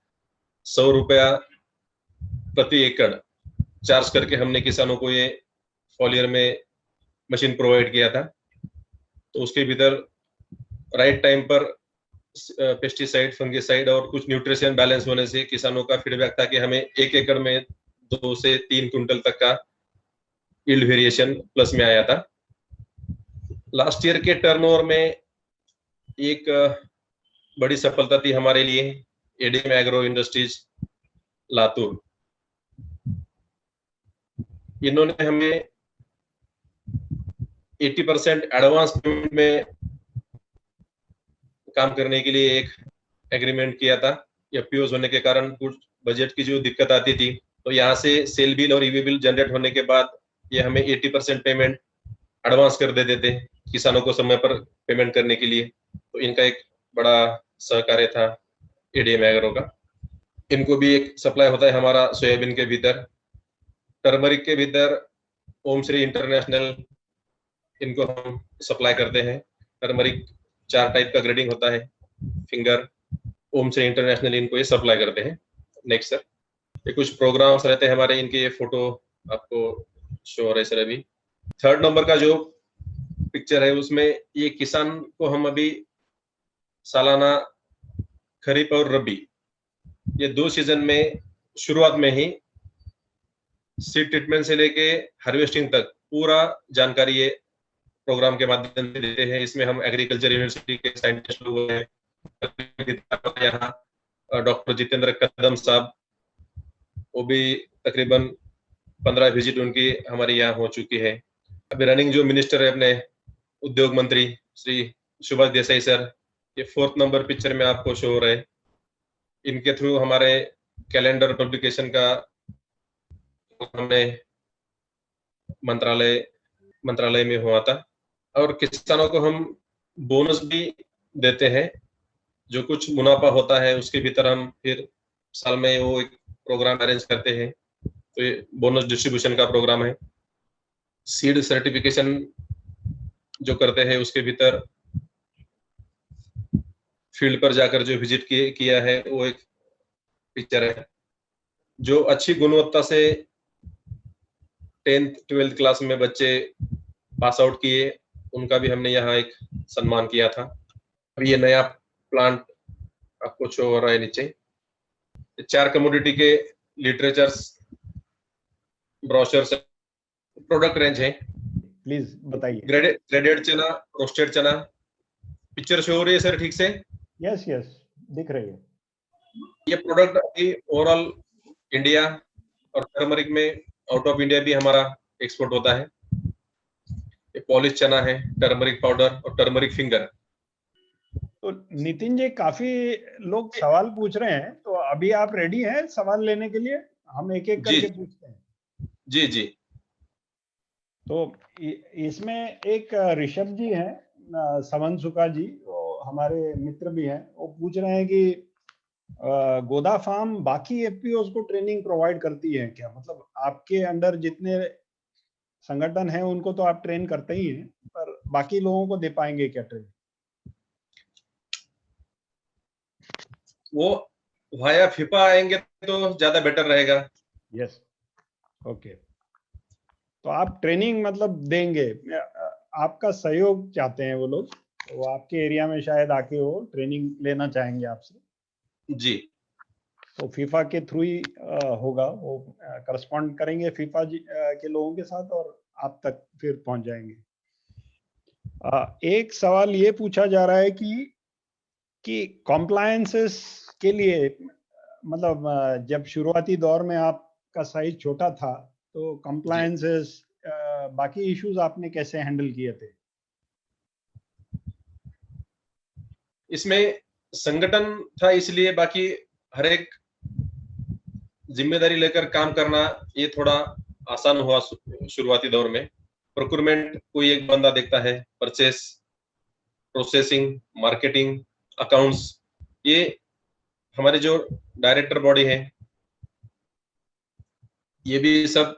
100 रुपया प्रति एकड़ चार्ज करके हमने किसानों को ये फॉलियर में मशीन प्रोवाइड किया था। तो उसके भीतर राइट टाइम पर पेस्टिसाइड, फंगिसाइड और कुछ न्यूट्रिशन बैलेंस होने से किसानों का फीडबैक था कि हमें 1 एकड़ में 2 से 3 क्विंटल तक का यील्ड वेरिएशन प्लस में आया था। लास्ट ईयर के टर्नओवर में एक बड़ी सफलता थी हमारे लिए, एडीएम एग्रो इंडस्ट्रीज लातूर। इन्होंने हमें 80% एडवांस पेमेंट में काम करने के लिए एक एग्रीमेंट किया था। एफपीओस होने के कारण कुछ बजट की जो दिक्कत आती थी, तो यहाँ से सेल बिल और ईवी बिल जनरेट होने के बाद ये हमें 80% पेमेंट एडवांस कर देते थे किसानों को समय पर पेमेंट करने के लिए। तो इनका एक बड़ा सहकार्य था एडीएम एग्रो का। इनको भी एक सप्लाई होता है हमारा सोयाबीन के भीतर। टर्मरिक के भीतर ओम श्री इंटरनेशनल, इनको हम सप्लाई करते हैं। टर्मरिक 4 टाइप का ग्रेडिंग होता है, फिंगर, ओम श्री इंटरनेशनल, इनको ये सप्लाई करते हैं। नेक्स्ट सर, ये कुछ प्रोग्राम्स रहते हैं हमारे, इनके ये फोटो आपको शो हो रहे सर। अभी 3rd नंबर का जो पिक्चर है उसमें ये किसान को हम अभी सालाना खरीफ और रबी ये 2 सीजन में शुरुआत में ही सीड ट्रीटमेंट से लेके हार्वेस्टिंग तक पूरा जानकारी ये प्रोग्राम के माध्यम से देते हैं। इसमें हम एग्रीकल्चर यूनिवर्सिटी के साइंटिस्ट लोग हैं, यहाँ डॉक्टर जितेंद्र कदम साहब, वो भी तकरीबन 15 विजिट उनकी हमारे यहाँ हो चुकी है। अभी रनिंग जो मिनिस्टर है अपने उद्योग मंत्री श्री सुभाष देसाई सर, ये 4th नंबर पिक्चर में आपको शो हो रहे हैं। इनके थ्रू हमारे कैलेंडर पब्लिकेशन का हमें मंत्रालय में हुआ था, और किसानों को हम बोनस भी देते हैं। जो कुछ मुनाफा होता है उसके भीतर हम फिर साल में वो एक प्रोग्राम अरेंज करते हैं, तो ये बोनस डिस्ट्रीब्यूशन का प्रोग्राम है। सीड सर्टिफिकेशन जो करते हैं उसके भीतर फील्ड पर जाकर जो विजिट किया है वो एक पिक्चर है। जो अच्छी गुणवत्ता से 10th 12th क्लास में बच्चे पास आउट किए, उनका भी हमने यहाँ एक सम्मान किया था। अब ये नया प्लांट आपको शो हो रहा है नीचे। 4 कमोडिटी के लिटरेचर्स, ब्रोशर्स, प्रोडक्ट रेंज है। प्लीज बताइए। ग्रेडेड चना, रोस्टेड चना। पिक्चर शो हो रही है सर ठीक से? यस यस, दिख रही है। ये प्रोडक्ट अभी ओवरऑल इंडिया और टर्मरिक में आउट ऑफ इंडिया भी हमारा एक्सपोर्ट होता है। ये पॉलिश चना है, टर्मरिक पाउडर और टर्मरिक फिंगर। तो नितिन जी, काफी लोग सवाल पूछ रहे हैं, तो अभी आप रेडी हैं सवाल लेने के लिए? हम एक एक करके पूछते हैं। जी जी। तो इसमें एक ऋषभ जी हैं, समनसुका जी, वो हमारे मित्र भी हैं। वो पूछ रहे हैं कि गोदा फार्म बाकी एफपीओ को ट्रेनिंग प्रोवाइड करती है क्या? मतलब आपके अंडर जितने संगठन हैं उनको तो आप ट्रेन करते ही हैं, पर बाकी लोगों को दे पाएंगे क्या ट्रेनिंग? वो वाया फिपा आएंगे तो ज्यादा बेटर रहेगा। Yes, okay. तो आप ट्रेनिंग मतलब देंगे, आपका सहयोग चाहते हैं वो लोग, वो आपके एरिया में शायद आके वो ट्रेनिंग लेना चाहेंगे आपसे। जी। तो फीफा के थ्रू ही होगा, वो करस्पॉन्ड करेंगे फीफा के लोगों के साथ और आप तक फिर पहुंच जाएंगे। एक सवाल ये पूछा जा रहा है कि कॉम्प्लायंसेस के लिए, मतलब जब शुरुआती दौर में आपका साइज छोटा था तो कॉम्प्लायंसेस, बाकी इश्यूज आपने कैसे हैंडल किए थे? इसमें संगठन था इसलिए बाकी हर एक जिम्मेदारी लेकर काम करना ये थोड़ा आसान हुआ शुरुआती दौर में। प्रोक्योरमेंट कोई एक बंदा देखता है, परचेस, प्रोसेसिंग, मार्केटिंग, अकाउंट्स, ये हमारे जो डायरेक्टर बॉडी है ये भी सब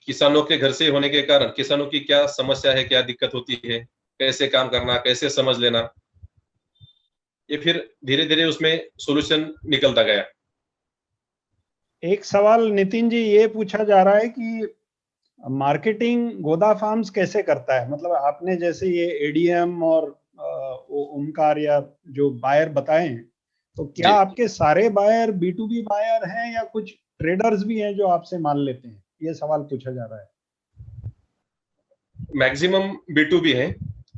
किसानों के घर से होने के कारण किसानों की क्या समस्या है, क्या दिक्कत होती है, कैसे काम करना, कैसे समझ लेना, ये फिर धीरे धीरे उसमें सॉल्यूशन निकलता गया। एक सवाल नितिन जी ये पूछा जा रहा है कि मार्केटिंग गोदा फार्म्स कैसे करता है? मतलब आपने जैसे ये एडीएम और ओमकार या जो बायर बताए हैं, तो क्या आपके सारे बायर B2B बायर हैं या कुछ ट्रेडर्स भी हैं जो आपसे माल लेते हैं? ये सवाल पूछा जा रहा है। मैक्सिमम B2B है,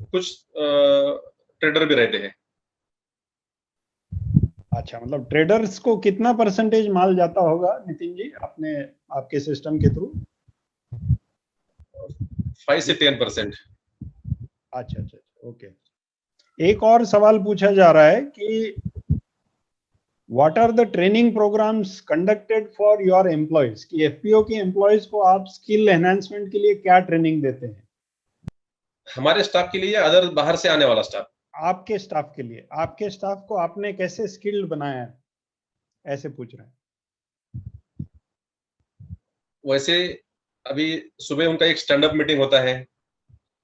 कुछ ट्रेडर भी रहते हैं। अच्छा, मतलब ट्रेडर्स को कितना परसेंटेज माल जाता होगा नितिन जी आपके सिस्टम के थ्रू? 5 से 10%। अच्छा अच्छा, ओके। एक और सवाल पूछा जा रहा है कि what are the training programmes conducted for your employees, कि एफपीओ के एम्प्लॉयज को आप स्किल एनहांसमेंट के लिए क्या ट्रेनिंग देते हैं? हमारे स्टाफ के लिए, अदर बाहर से आने वाला स्टाफ? आपके स्टाफ के लिए, आपके स्टाफ को आपने कैसे स्किल्ड बनाया है, ऐसे पूछ रहे हैं। वैसे अभी सुबह उनका एक स्टैंड अप मीटिंग होता है,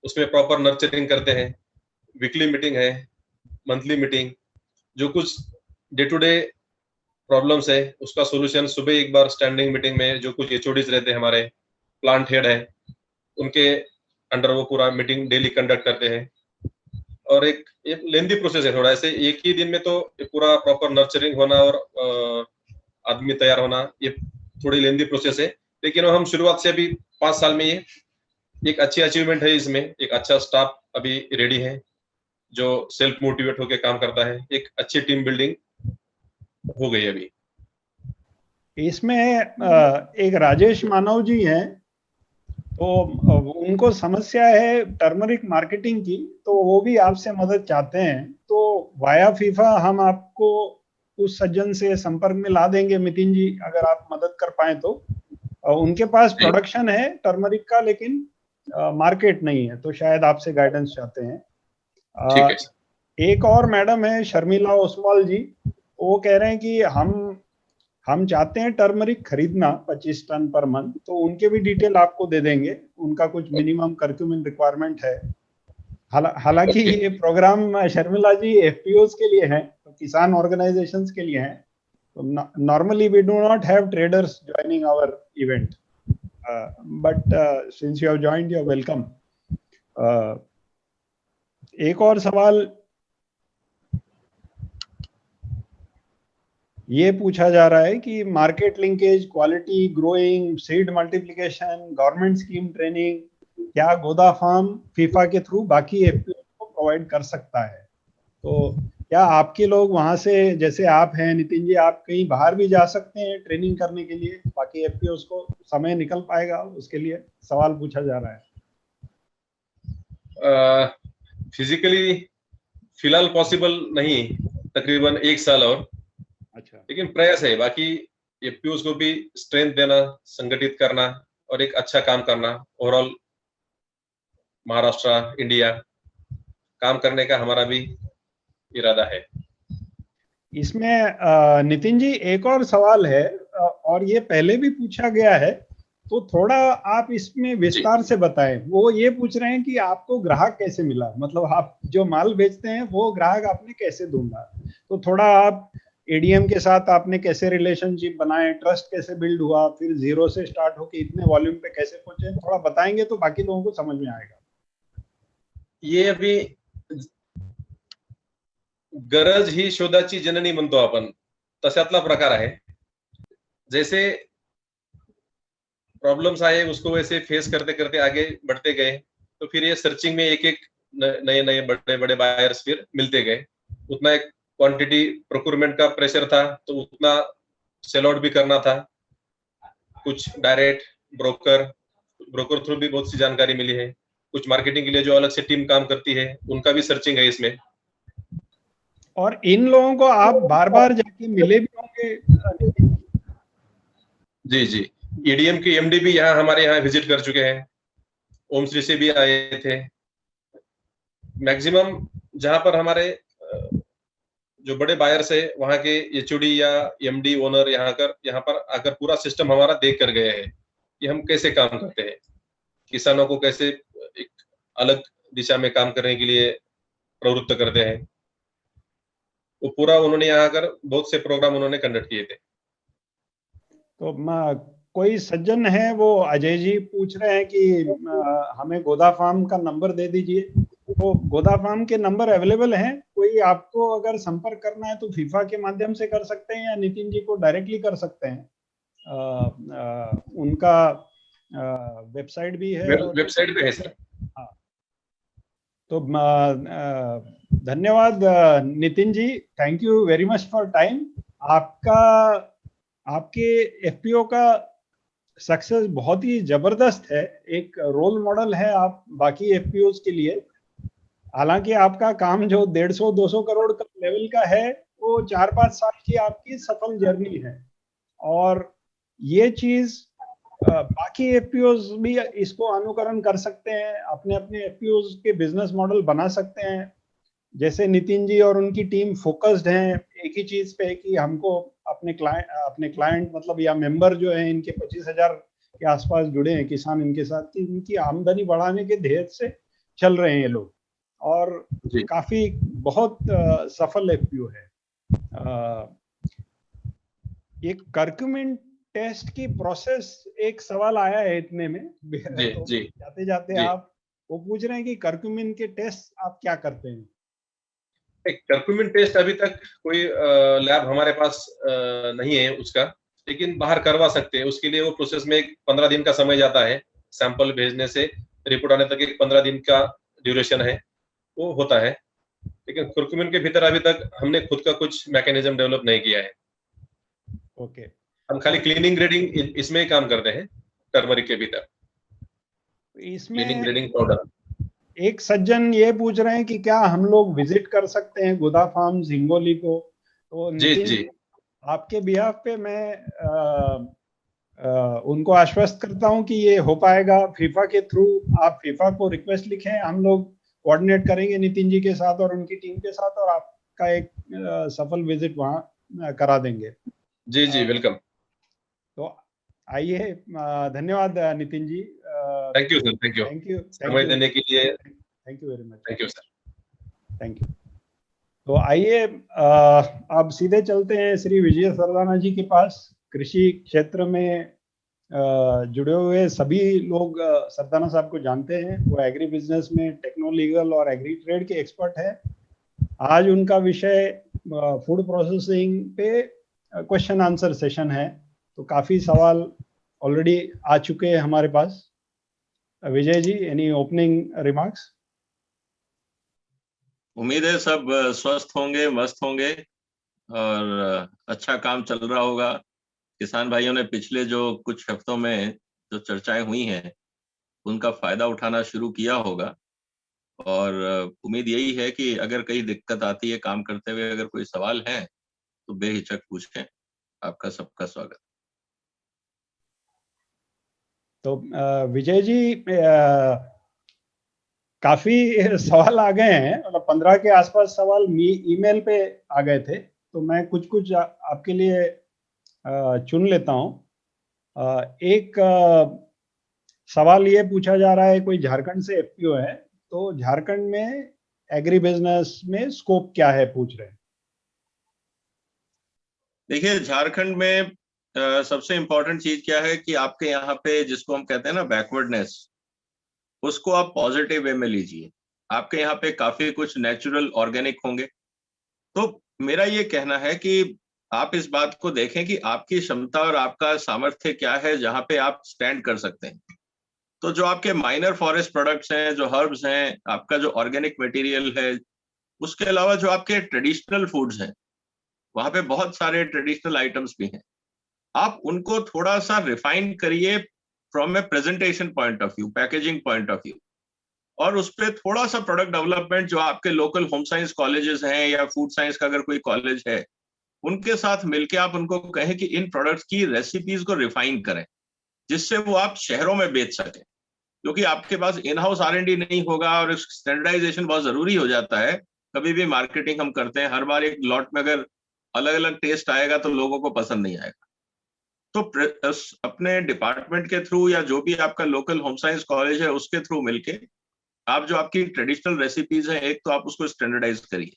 उसमें प्रॉपर नर्चरिंग करते हैं। वीकली मीटिंग है, मंथली मीटिंग, जो कुछ डे टू डे प्रॉब्लम्स है उसका सॉल्यूशन सुबह एक बार स्टैंडिंग मीटिंग में, जो कुछ एचओडीज रहते हैं, हमारे प्लांट हेड है, उनके अंडर वो पूरा मीटिंग डेली कंडक्ट करते हैं। और एक लेंदी प्रोसेस है थोड़ा, ऐसे एक ही दिन में तो पूरा प्रॉपर नर्चरिंग होना और आदमी तैयार होना ये थोड़ी लेंदी प्रोसेस है, लेकिन हम शुरुआत से अभी 5 साल में ये एक अच्छी अचीवमेंट है। इसमें एक अच्छा स्टाफ अभी रेडी है जो सेल्फ मोटिवेट होकर काम करता है। एक अच्छी टीम बिल्डिंग हो गई अभी। इसमें एक राजेश मानव जी हैं, तो उनको समस्या है टर्मरिक मार्केटिंग की, तो वो भी आपसे मदद चाहते हैं। तो वाया फीफा हम आपको उस सज्जन से संपर्क में ला देंगे नितिन जी, अगर आप मदद कर पाए तो। उनके पास प्रोडक्शन है टर्मरिक का, लेकिन मार्केट नहीं है, तो शायद आपसे गाइडेंस चाहते हैं। ठीक है। एक और मैडम है शर्मिला ओसवाल जी, वो कह रहे हैं कि हम चाहते हैं टर्मरिक खरीदना 25 टन पर मंथ, तो उनके भी डिटेल आपको दे देंगे। उनका कुछ मिनिमम कर्क्यूमेंट रिक्वायरमेंट है। हालांकि ये प्रोग्राम शर्मिला जी एफपीओज के लिए है, तो किसान ऑर्गेनाइजेशंस के लिए है। तो normally we do not have traders joining our event, but since you have joined, you are welcome. एक और सवाल ये पूछा जा रहा है कि market linkage, quality, growing, seed multiplication, government scheme training, क्या गोदा फार्म फीफा के थ्रू बाकी एफपीओ को प्रोवाइड कर सकता है? तो क्या आपके लोग वहां से, जैसे आप हैं नितिन जी, आप कहीं बाहर भी जा सकते हैं ट्रेनिंग करने के लिए, बाकी एफपीओ को समय निकल पाएगा उसके लिए? सवाल पूछा जा रहा है। फिजिकली फिलहाल पॉसिबल नहीं, तकरीबन 1 साल और। अच्छा। लेकिन प्रयास है, बाकी एफपीओज को भी स्ट्रेंथ देना, संगठित करना और एक अच्छा काम करना। ओवरऑल महाराष्ट्र, इंडिया काम करने का हमारा भी इरादा है। इसमें नितिन जी एक और सवाल है, और ये पहले भी पूछा गया है, तो थोड़ा आप इसमें विस्तार से बताएं। वो ये पूछ रहे हैं कि आपको ग्राहक कैसे मिला, मतलब आप जो माल बेचते हैं वो ग्राहक आपने कैसे ढूंढा? तो थोड़ा आप एडीएम के साथ आपने कैसे रिलेशनशिप बनाए, ट्रस्ट कैसे बिल्ड हुआ, फिर जीरो से स्टार्ट होके इतने वॉल्यूम पे कैसे पहुंचे, थोड़ा बताएंगे तो बाकी लोगों को समझ में आएगा। ये अभी गरज ही शोधाची जननी म्हणतो आपण, तशातला प्रकार आहे। जैसे प्रॉब्लम्स आए उसको वैसे फेस करते करते आगे बढ़ते गए, तो फिर ये सर्चिंग में एक एक नए नए बड़े बड़े बायर्स फिर मिलते गए। उतना एक क्वांटिटी प्रोक्योरमेंट का प्रेशर था, तो उतना सेल आउट भी करना था। कुछ डायरेक्ट ब्रोकर थ्रू भी बहुत सी जानकारी मिली है। कुछ मार्केटिंग के लिए जो अलग से टीम काम करती है, उनका भी सर्चिंग है इसमें। और इन लोगों को आप बार बार जाके मिले भी होंगे? जी जी, ईडीएम के एमडी भी यहाँ हमारे यहाँ विजिट कर चुके हैं, ओम श्री से भी आए थे। मैक्सिमम जहां पर हमारे जो बड़े बायर्स है वहां के एचओडी या एमडी ओनर यहाँ पर आकर पूरा सिस्टम हमारा देख कर गए हैं कि हम कैसे काम करते हैं, किसानों को कैसे एक अलग दिशा में काम करने के लिए प्रवृत्त करते हैं। वो पूरा उन्होंने यहाँ आकर बहुत से प्रोग्राम उन्होंने कंडक्ट किए थे। तो कोई सज्जन है, वो अजय जी पूछ रहे हैं कि हमें गोदा फार्म का नंबर दे दीजिए। तो गोदा फार्म के नंबर अवेलेबल हैं, कोई आपको अगर संपर्क करना है तो फीफा के माध्यम से कर सकते हैं या नितिन जी को डायरेक्टली कर सकते हैं। उनका वेबसाइट भी है। वेबसाइट पे है सर। हाँ, तो धन्यवाद Nitin ji, thank you very much for time. आपके एफपीओ का सक्सेस बहुत ही जबरदस्त है, एक रोल मॉडल है आप बाकी एफपीओ के लिए। हालांकि आपका काम जो 150-200 करोड़ का लेवल का है, वो 4-5 साल की आपकी सफल जर्नी है, और ये चीज बाकी एफपीओज भी इसको अनुकरण कर सकते हैं, अपने अपने एफपीओज के बिजनेस मॉडल बना सकते हैं। जैसे नितिन जी और उनकी टीम फोकस्ड हैं एक ही चीज पे कि हमको अपने क्लाइंट मतलब या मेंबर जो है इनके 25,000 के आसपास जुड़े हैं किसान इनके साथ, कि इनकी आमदनी बढ़ाने के ध्येय से चल रहे हैं ये लोग, और काफी बहुत सफल एफपीओ है। एक कर्क्यूमेंट टेस्ट की प्रोसेस, एक सवाल आया है इतने में, तो जाते जाते आप वो पूछ रहे हैं कि कर्क्यूमेंट के टेस्ट आप क्या करते हैं? कर्क्यूमेंट टेस्ट अभी तक कोई लैब हमारे पास नहीं है उसका, लेकिन बाहर करवा सकते हैं। उसके लिए वो प्रोसेस में 15 दिन का समय जाता है, सैंपल भेजने से रिपोर्ट आने तक एक 15 दिन का ड्यूरेशन है, वो होता है। लेकिन कर्क्यूमेंट के भीतर अभी तक हमने खुद का कुछ मैकेनिज्म डेवलप नहीं किया है। ओके, हम खाली क्लीनिंग ग्रेडिंग इसमें ही काम करते हैं, टर्मरिक के भीतर इसमें क्लीनिंग ग्रेडिंग पाउडर। एक सज्जन ये पूछ रहे हैं कि क्या हम लोग विजिट कर सकते हैं गोदा फार्म हिंगोली को? तो जी जी, आपके बिहाफ पे मैं उनको आश्वस्त करता हूं कि ये हो पाएगा फीफा के थ्रू। आप फीफा को रिक्वेस्ट लिखें, हम लोग कोऑर्डिनेट करेंगे नितिन जी के साथ और उनकी टीम के साथ, और आपका एक सफल विजिट वहां करा देंगे। जी जी वेलकम। तो आइए, धन्यवाद Nitin ji. Thank you sir, thank you, thank you समय देने के लिए thank you very much. Thank you sir. Thank you. तो आइए अब सीधे चलते हैं श्री विजय सरदाना जी के पास। कृषि क्षेत्र में जुड़े हुए सभी लोग सरदाना साहब को जानते हैं। वो एग्री बिजनेस में टेक्नो लीगल और एग्री ट्रेड के एक्सपर्ट है। आज उनका विषय फूड प्रोसेसिंग पे क्वेश्चन आंसर सेशन है। तो काफी सवाल ऑलरेडी आ चुके हैं हमारे पास। Vijay ji, any opening remarks? उम्मीद है सब स्वस्थ होंगे, मस्त होंगे और अच्छा काम चल रहा होगा। किसान भाइयों ने पिछले जो कुछ हफ्तों में जो चर्चाएं हुई हैं उनका फायदा उठाना शुरू किया होगा, और उम्मीद यही है कि अगर कहीं दिक्कत आती है काम करते हुए, अगर कोई सवाल है तो बेहिचक पूछें। आपका सबका स्वागत। तो विजय जी, काफी सवाल आ गए हैं, मतलब 15 के आसपास सवाल ईमेल पे आ गए थे। तो मैं कुछ आपके लिए चुन लेता हूं। एक सवाल ये पूछा जा रहा है, कोई झारखंड से एफपीओ है, तो झारखंड में एग्री बिजनेस में स्कोप क्या है, पूछ रहे हैं। देखिए, झारखंड में सबसे इम्पोर्टेंट चीज क्या है कि आपके यहाँ पे जिसको हम कहते हैं ना बैकवर्डनेस, उसको आप पॉजिटिव वे में लीजिए। आपके यहाँ पे काफी कुछ नेचुरल ऑर्गेनिक होंगे। तो मेरा ये कहना है कि आप इस बात को देखें कि आपकी क्षमता और आपका सामर्थ्य क्या है, जहां पे आप स्टैंड कर सकते हैं। तो जो आपके माइनर फॉरेस्ट प्रोडक्ट्स हैं, जो हर्ब्स हैं, आपका जो ऑर्गेनिक मटेरियल है, उसके अलावा जो आपके ट्रेडिशनल फूड्स हैं, वहां पे बहुत सारे ट्रेडिशनल आइटम्स भी हैं। आप उनको थोड़ा सा रिफाइन करिए from A presentation point of view, packaging point of view, और उस पर थोड़ा सा प्रोडक्ट डेवलपमेंट जो आपके लोकल होम साइंस कॉलेजेस हैं या फूड साइंस का अगर कोई कॉलेज है, उनके साथ मिलके आप उनको कहें कि इन प्रोडक्ट्स की रेसिपीज को रिफाइन करें, जिससे वो आप शहरों में बेच सकें। क्योंकि आपके पास इन हाउस R&D नहीं होगा और स्टैंडर्डाइजेशन बहुत जरूरी हो जाता है। कभी भी मार्केटिंग हम करते हैं, हर बार एक लॉट में अगर अलग अलग टेस्ट आएगा तो लोगों को पसंद नहीं आएगा। तो अपने डिपार्टमेंट के थ्रू या जो भी आपका लोकल होम साइंस कॉलेज है उसके थ्रू मिलके आप जो आपकी ट्रेडिशनल रेसिपीज हैं, एक तो आप उसको स्टैंडर्डाइज करिए।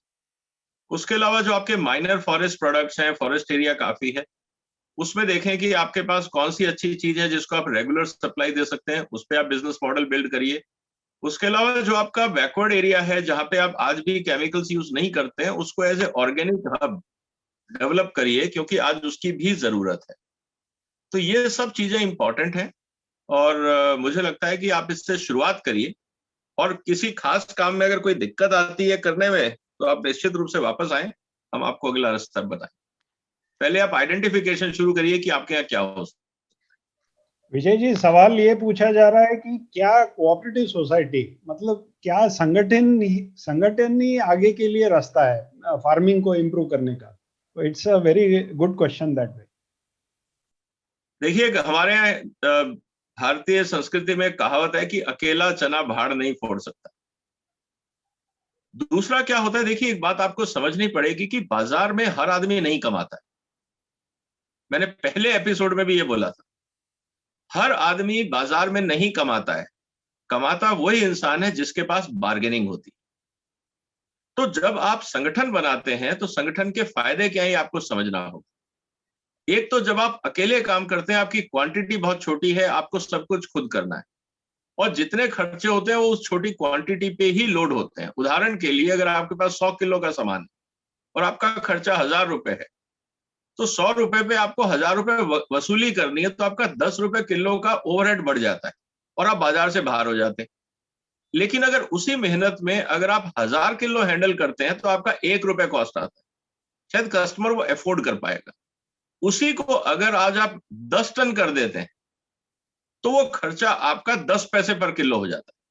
उसके अलावा जो आपके माइनर फॉरेस्ट प्रोडक्ट्स हैं, फॉरेस्ट एरिया काफी है, उसमें देखें कि आपके पास कौन सी अच्छी चीज है जिसको आप रेगुलर सप्लाई दे सकते हैं, उस पर आप बिजनेस मॉडल बिल्ड करिए। उसके अलावा जो आपका बैकवर्ड एरिया है, जहां पे आप आज भी केमिकल्स यूज नहीं करते हैं, उसको as a organic hub develop करिए, क्योंकि आज उसकी भी जरूरत है। तो ये सब चीजें इंपॉर्टेंट हैं और मुझे लगता है कि आप इससे शुरुआत करिए, और किसी खास काम में अगर कोई दिक्कत आती है करने में तो आप निश्चित रूप से वापस आए, हम आपको अगला रास्ता बताएं। पहले आप आइडेंटिफिकेशन शुरू करिए कि आपके यहाँ क्या हो। विजय जी, सवाल ये पूछा जा रहा है कि क्या कोऑपरेटिव सोसाइटी, मतलब क्या संगठन ही आगे के लिए रास्ता है फार्मिंग को इम्प्रूव करने का? तो it's a very good question that way. देखिए, हमारे यहाँ भारतीय संस्कृति में कहावत है कि अकेला चना भाड़ नहीं फोड़ सकता। दूसरा क्या होता है, देखिए एक बात आपको समझनी पड़ेगी कि बाजार में हर आदमी नहीं कमाता है। मैंने पहले एपिसोड में भी ये बोला था, हर आदमी बाजार में नहीं कमाता है। कमाता वही इंसान है जिसके पास बार्गेनिंग होती। तो जब आप संगठन बनाते हैं तो संगठन के फायदे क्या है आपको समझना होगा। एक तो जब आप अकेले काम करते हैं, आपकी क्वांटिटी बहुत छोटी है, आपको सब कुछ खुद करना है, और जितने खर्चे होते हैं वो उस छोटी क्वांटिटी पे ही लोड होते हैं। उदाहरण के लिए, अगर आपके पास 100 किलो का सामान है और आपका खर्चा 1000 रुपए है, तो 100 रुपए पे आपको 1000 रुपए वसूली करनी है, तो आपका 10 रुपए किलो का ओवरहेड बढ़ जाता है और आप बाजार से बाहर हो जाते हैं। लेकिन अगर उसी मेहनत में अगर आप 1000 किलो हैंडल करते हैं तो आपका 1 रुपए कॉस्ट आता है, शायद कस्टमर वो अफोर्ड कर पाएगा। उसी को अगर आज आप 10 टन कर देते हैं तो वो खर्चा आपका 10 पैसे पर किलो हो जाता है।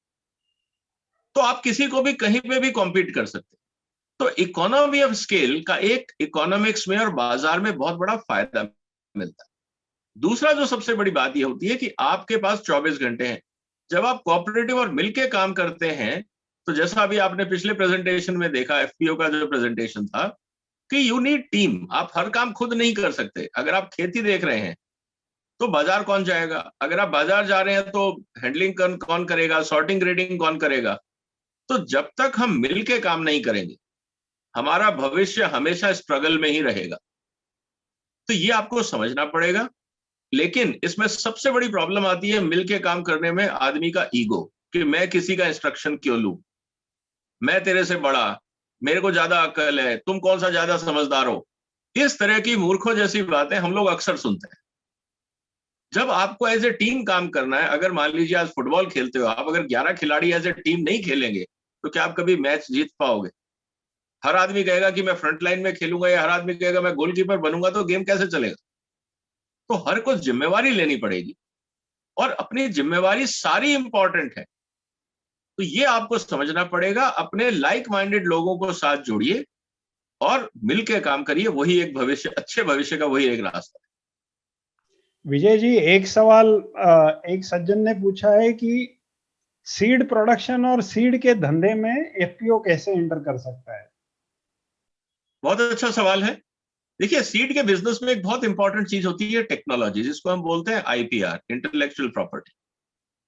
तो आप किसी को भी कहीं पे भी कॉम्पीट कर सकते हैं। तो इकोनॉमी ऑफ स्केल का एक इकोनॉमिक्स में और बाजार में बहुत बड़ा फायदा मिलता है। दूसरा जो सबसे बड़ी बात ये होती है कि आपके पास 24 घंटे हैं। जब आप कोऑपरेटिव और मिलके काम करते हैं, तो जैसा अभी आपने पिछले प्रेजेंटेशन में देखा, एफपीओ का जो प्रेजेंटेशन था, कि यू नीड टीम। आप हर काम खुद नहीं कर सकते। अगर आप खेती देख रहे हैं तो बाजार कौन जाएगा? अगर आप बाजार जा रहे हैं तो हैंडलिंग कौन करेगा, सॉर्टिंग ग्रेडिंग कौन करेगा? तो जब तक हम मिलके काम नहीं करेंगे, हमारा भविष्य हमेशा स्ट्रगल में ही रहेगा। तो ये आपको समझना पड़ेगा। लेकिन इसमें सबसे बड़ी प्रॉब्लम आती है मिलके काम करने में आदमी का ईगो, कि मैं किसी का इंस्ट्रक्शन क्यों लूं, मैं तेरे से बड़ा, मेरे को ज्यादा अक्ल है, तुम कौन सा ज्यादा समझदार हो। इस तरह की मूर्खों जैसी बातें हम लोग अक्सर सुनते हैं। जब आपको एज ए टीम काम करना है, अगर मान लीजिए आज फुटबॉल खेलते हो आप, अगर 11 खिलाड़ी एज ए टीम नहीं खेलेंगे तो क्या आप कभी मैच जीत पाओगे? हर आदमी कहेगा कि मैं फ्रंट लाइन में खेलूंगा, या हर आदमी कहेगा मैं गोलकीपर बनूंगा, तो गेम कैसे चलेगा? तो हर को जिम्मेवारी लेनी पड़ेगी, और अपनी जिम्मेवारी सारी इंपॉर्टेंट है। तो ये आपको समझना पड़ेगा। अपने लाइक माइंडेड लोगों को साथ जोड़िए और मिलके काम करिए। वही एक भविष्य, अच्छे भविष्य का वही एक रास्ता है। विजय जी, एक सवाल एक सज्जन ने पूछा है कि सीड प्रोडक्शन और सीड के धंधे में एफपीओ कैसे एंटर कर सकता है? बहुत अच्छा सवाल है। देखिए, सीड के बिजनेस में एक बहुत इंपॉर्टेंट चीज होती है टेक्नोलॉजी, जिसको हम बोलते हैं आईपीआर, इंटेलेक्चुअल प्रॉपर्टी।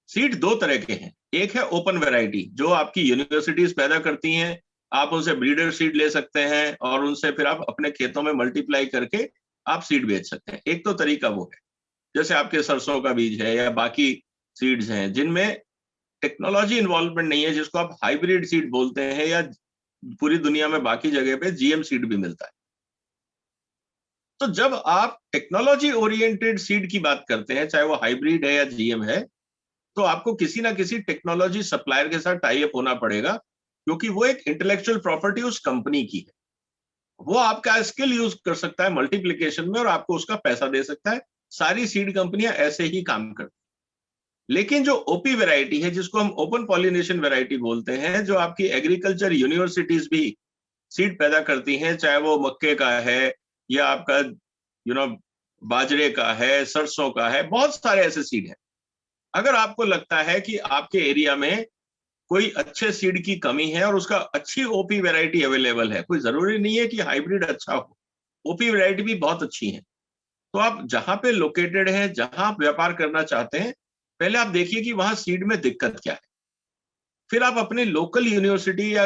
सीड दो तरह के हैं। एक है ओपन वैरायटी, जो आपकी यूनिवर्सिटीज पैदा करती हैं। आप उनसे ब्रीडर सीड ले सकते हैं और उनसे फिर आप अपने खेतों में मल्टीप्लाई करके आप सीड बेच सकते हैं। एक तो तरीका वो है, जैसे आपके सरसों का बीज है या बाकी सीड्स हैं जिनमें टेक्नोलॉजी इन्वॉल्वमेंट नहीं है, जिसको आप हाइब्रिड सीड बोलते हैं, या पूरी दुनिया में बाकी जगह पे जीएम सीड भी मिलता है। तो जब आप टेक्नोलॉजी ओरिएंटेड सीड की बात करते हैं, चाहे वो हाइब्रिड है या जीएम है, तो आपको किसी ना किसी टेक्नोलॉजी सप्लायर के साथ टाई अप होना पड़ेगा, क्योंकि वो एक इंटेलेक्चुअल प्रॉपर्टी उस कंपनी की है। वो आपका स्किल यूज कर सकता है मल्टीप्लिकेशन में और आपको उसका पैसा दे सकता है। सारी सीड कंपनियां ऐसे ही काम करती हैं। लेकिन जो ओपी वैरायटी है, जिसको हम ओपन पॉलिनेशन वैरायटी बोलते हैं, जो आपकी एग्रीकल्चर यूनिवर्सिटीज भी सीड पैदा करती हैं, चाहे वो मक्के का है या आपका बाजरे का है, सरसों का है, बहुत सारे ऐसे सीड हैं। अगर आपको लगता है कि आपके एरिया में कोई अच्छे सीड की कमी है और उसका अच्छी ओपी वैरायटी अवेलेबल है, कोई जरूरी नहीं है कि हाइब्रिड अच्छा हो, ओपी वैरायटी भी बहुत अच्छी है, तो आप जहां पे लोकेटेड हैं, जहां आप व्यापार करना चाहते हैं, पहले आप देखिए कि वहां सीड में दिक्कत क्या है। फिर आप अपने लोकल यूनिवर्सिटी या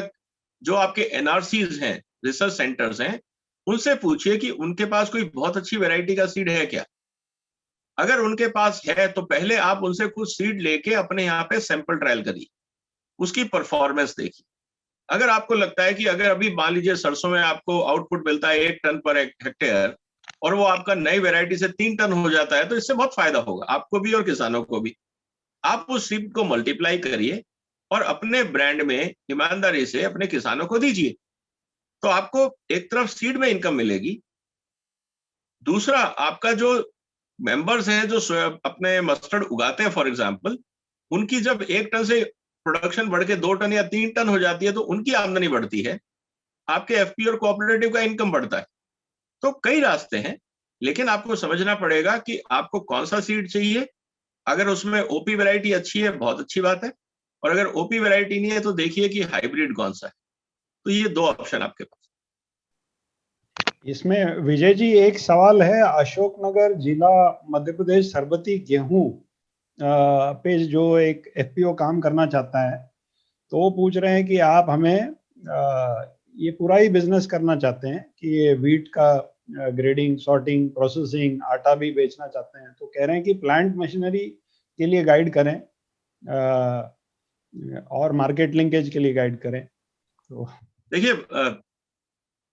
जो आपके एनआरसीज हैं, रिसर्च सेंटर्स हैं, उनसे पूछिए कि उनके पास कोई बहुत अच्छी वैरायटी का सीड है क्या। अगर उनके पास है तो पहले आप उनसे कुछ सीड लेके अपने यहाँ पे सैंपल ट्रायल करिए, उसकी परफॉर्मेंस देखिए। अगर आपको लगता है कि अगर अभी मान लीजिए सरसों में आपको आउटपुट मिलता है 1 टन पर हेक्टेयर और वो आपका नई वैरायटी से 3 टन हो जाता है, तो इससे बहुत फायदा होगा आपको भी और किसानों को भी। आप उस सीड को मल्टीप्लाई करिए और अपने ब्रांड में ईमानदारी से अपने किसानों को दीजिए, तो आपको एक तरफ सीड में इनकम मिलेगी, दूसरा आपका जो मेंबर्स हैं जो अपने मस्टर्ड उगाते हैं फॉर एग्जांपल, उनकी जब 1 टन से प्रोडक्शन बढ़ के 2 टन या 3 टन हो जाती है तो उनकी आमदनी बढ़ती है, आपके एफपी और कोऑपरेटिव का इनकम बढ़ता है। तो कई रास्ते हैं, लेकिन आपको समझना पड़ेगा कि आपको कौन सा सीड चाहिए। अगर उसमें ओपी वैरायटी अच्छी है, बहुत अच्छी बात है, और अगर ओपी वैरायटी नहीं है तो देखिए कि हाइब्रिड कौन सा है। तो ये 2 ऑप्शन आपके पास। इसमें विजय जी एक सवाल है, अशोकनगर जिला मध्य प्रदेश सरबती गेहूं पे जो एक एफपीओ काम करना चाहता है, तो वो पूछ रहे हैं कि आप हमें ये पूरा ही बिजनेस करना चाहते हैं कि ये वीट का ग्रेडिंग, सॉर्टिंग, प्रोसेसिंग, आटा भी बेचना चाहते हैं, तो कह रहे हैं कि प्लांट मशीनरी के लिए गाइड करें और मार्केट लिंकेज के लिए गाइड करें। तो देखिए,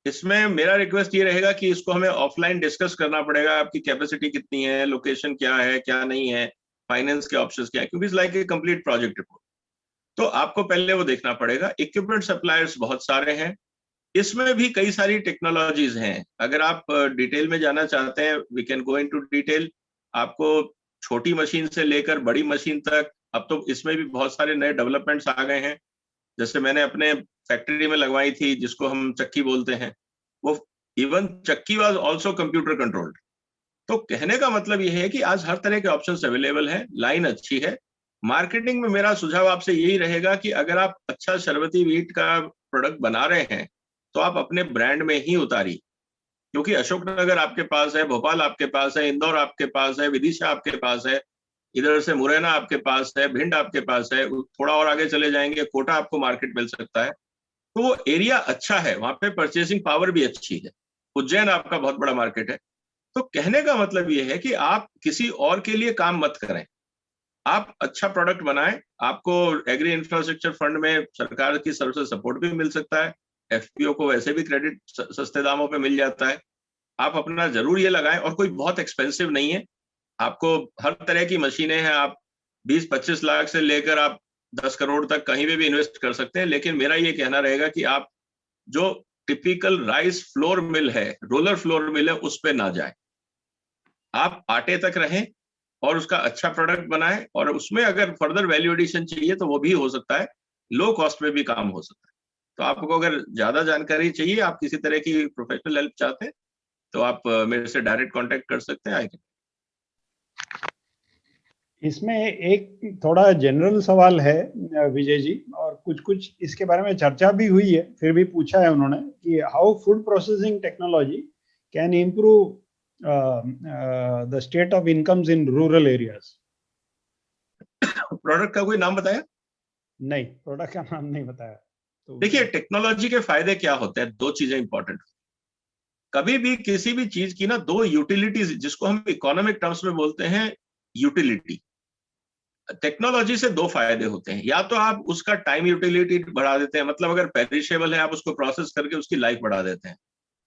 इसमें मेरा रिक्वेस्ट ये रहेगा कि इसको हमें ऑफलाइन डिस्कस करना पड़ेगा। आपकी कैपेसिटी कितनी है, लोकेशन क्या है, क्या नहीं है, फाइनेंस के ऑप्शंस क्या है, क्योंकि it's like a complete project report. तो आपको पहले वो देखना पड़ेगा। इक्विपमेंट सप्लायर्स बहुत सारे हैं, इसमें भी कई सारी टेक्नोलॉजीज हैं। अगर आप डिटेल में जाना चाहते हैं, we can go into detail. आपको छोटी मशीन से लेकर बड़ी मशीन तक, अब तो इसमें भी बहुत सारे नए डेवलपमेंट्स आ गए हैं। जैसे मैंने अपने फैक्ट्री में लगवाई थी, जिसको हम चक्की बोलते हैं, वो इवन चक्की वाज आल्सो कंप्यूटर कंट्रोल्ड। तो कहने का मतलब ये है कि आज हर तरह के ऑप्शंस अवेलेबल हैं, लाइन अच्छी है। मार्केटिंग में मेरा सुझाव आपसे यही रहेगा कि अगर आप अच्छा शरबती व्हीट का प्रोडक्ट बना रहे हैं तो आप अपने ब्रांड में ही उतारिए, क्योंकि अशोकनगर आपके पास है, भोपाल आपके पास है, इंदौर आपके पास है, विदिशा आपके पास है, इधर से मुरैना आपके पास है, भिंड आपके पास है, थोड़ा और आगे चले जाएंगे कोटा आपको मार्केट मिल सकता है। तो वो एरिया अच्छा है, वहां पे परचेसिंग पावर भी अच्छी है। उज्जैन आपका बहुत बड़ा मार्केट है। तो कहने का मतलब ये है कि आप किसी और के लिए काम मत करें, आप अच्छा प्रोडक्ट बनाएं। आपको एग्री इंफ्रास्ट्रक्चर फंड में सरकार की तरफ से सपोर्ट भी मिल सकता है, एफपीओ को वैसे भी क्रेडिट सस्ते दामों पे मिल जाता है। आप अपना जरूर ये लगाएं, और कोई बहुत एक्सपेंसिव नहीं है। आपको हर तरह की मशीनें हैं, आप 20-25 लाख से लेकर आप 10 करोड़ तक कहीं पे भी इन्वेस्ट कर सकते हैं। लेकिन मेरा ये कहना रहेगा कि आप जो टिपिकल राइस फ्लोर मिल है, रोलर फ्लोर मिल है, उस पे ना जाए। आप आटे तक रहें और उसका अच्छा प्रोडक्ट बनाएं, और उसमें अगर फर्दर वैल्यू एडिशन चाहिए तो वो भी हो सकता है, लो कॉस्ट में भी काम हो सकता है। तो आपको अगर ज्यादा जानकारी चाहिए, आप किसी तरह की प्रोफेशनल हेल्प चाहते हैं, तो आप मेरे से डायरेक्ट कांटेक्ट कर सकते हैं। इसमें एक थोड़ा जनरल सवाल है विजय जी, और कुछ इसके बारे में चर्चा भी हुई है, फिर भी पूछा है उन्होंने कि how food processing technology can improve the state of incomes in rural areas. Product का कोई नाम बताया? नहीं, प्रोडक्ट का नाम नहीं बताया। तो देखिए, टेक्नोलॉजी के फायदे क्या होते हैं, दो चीजें इंपॉर्टेंट। कभी भी किसी भी चीज की ना दो यूटिलिटीज, जिसको हम इकोनॉमिक टर्म्स में बोलते हैं यूटिलिटी, टेक्नोलॉजी से दो फायदे होते हैं। या तो आप उसका टाइम यूटिलिटी बढ़ा देते हैं, मतलब अगर पेरिशेबल है आप उसको प्रोसेस करके उसकी लाइफ बढ़ा देते हैं।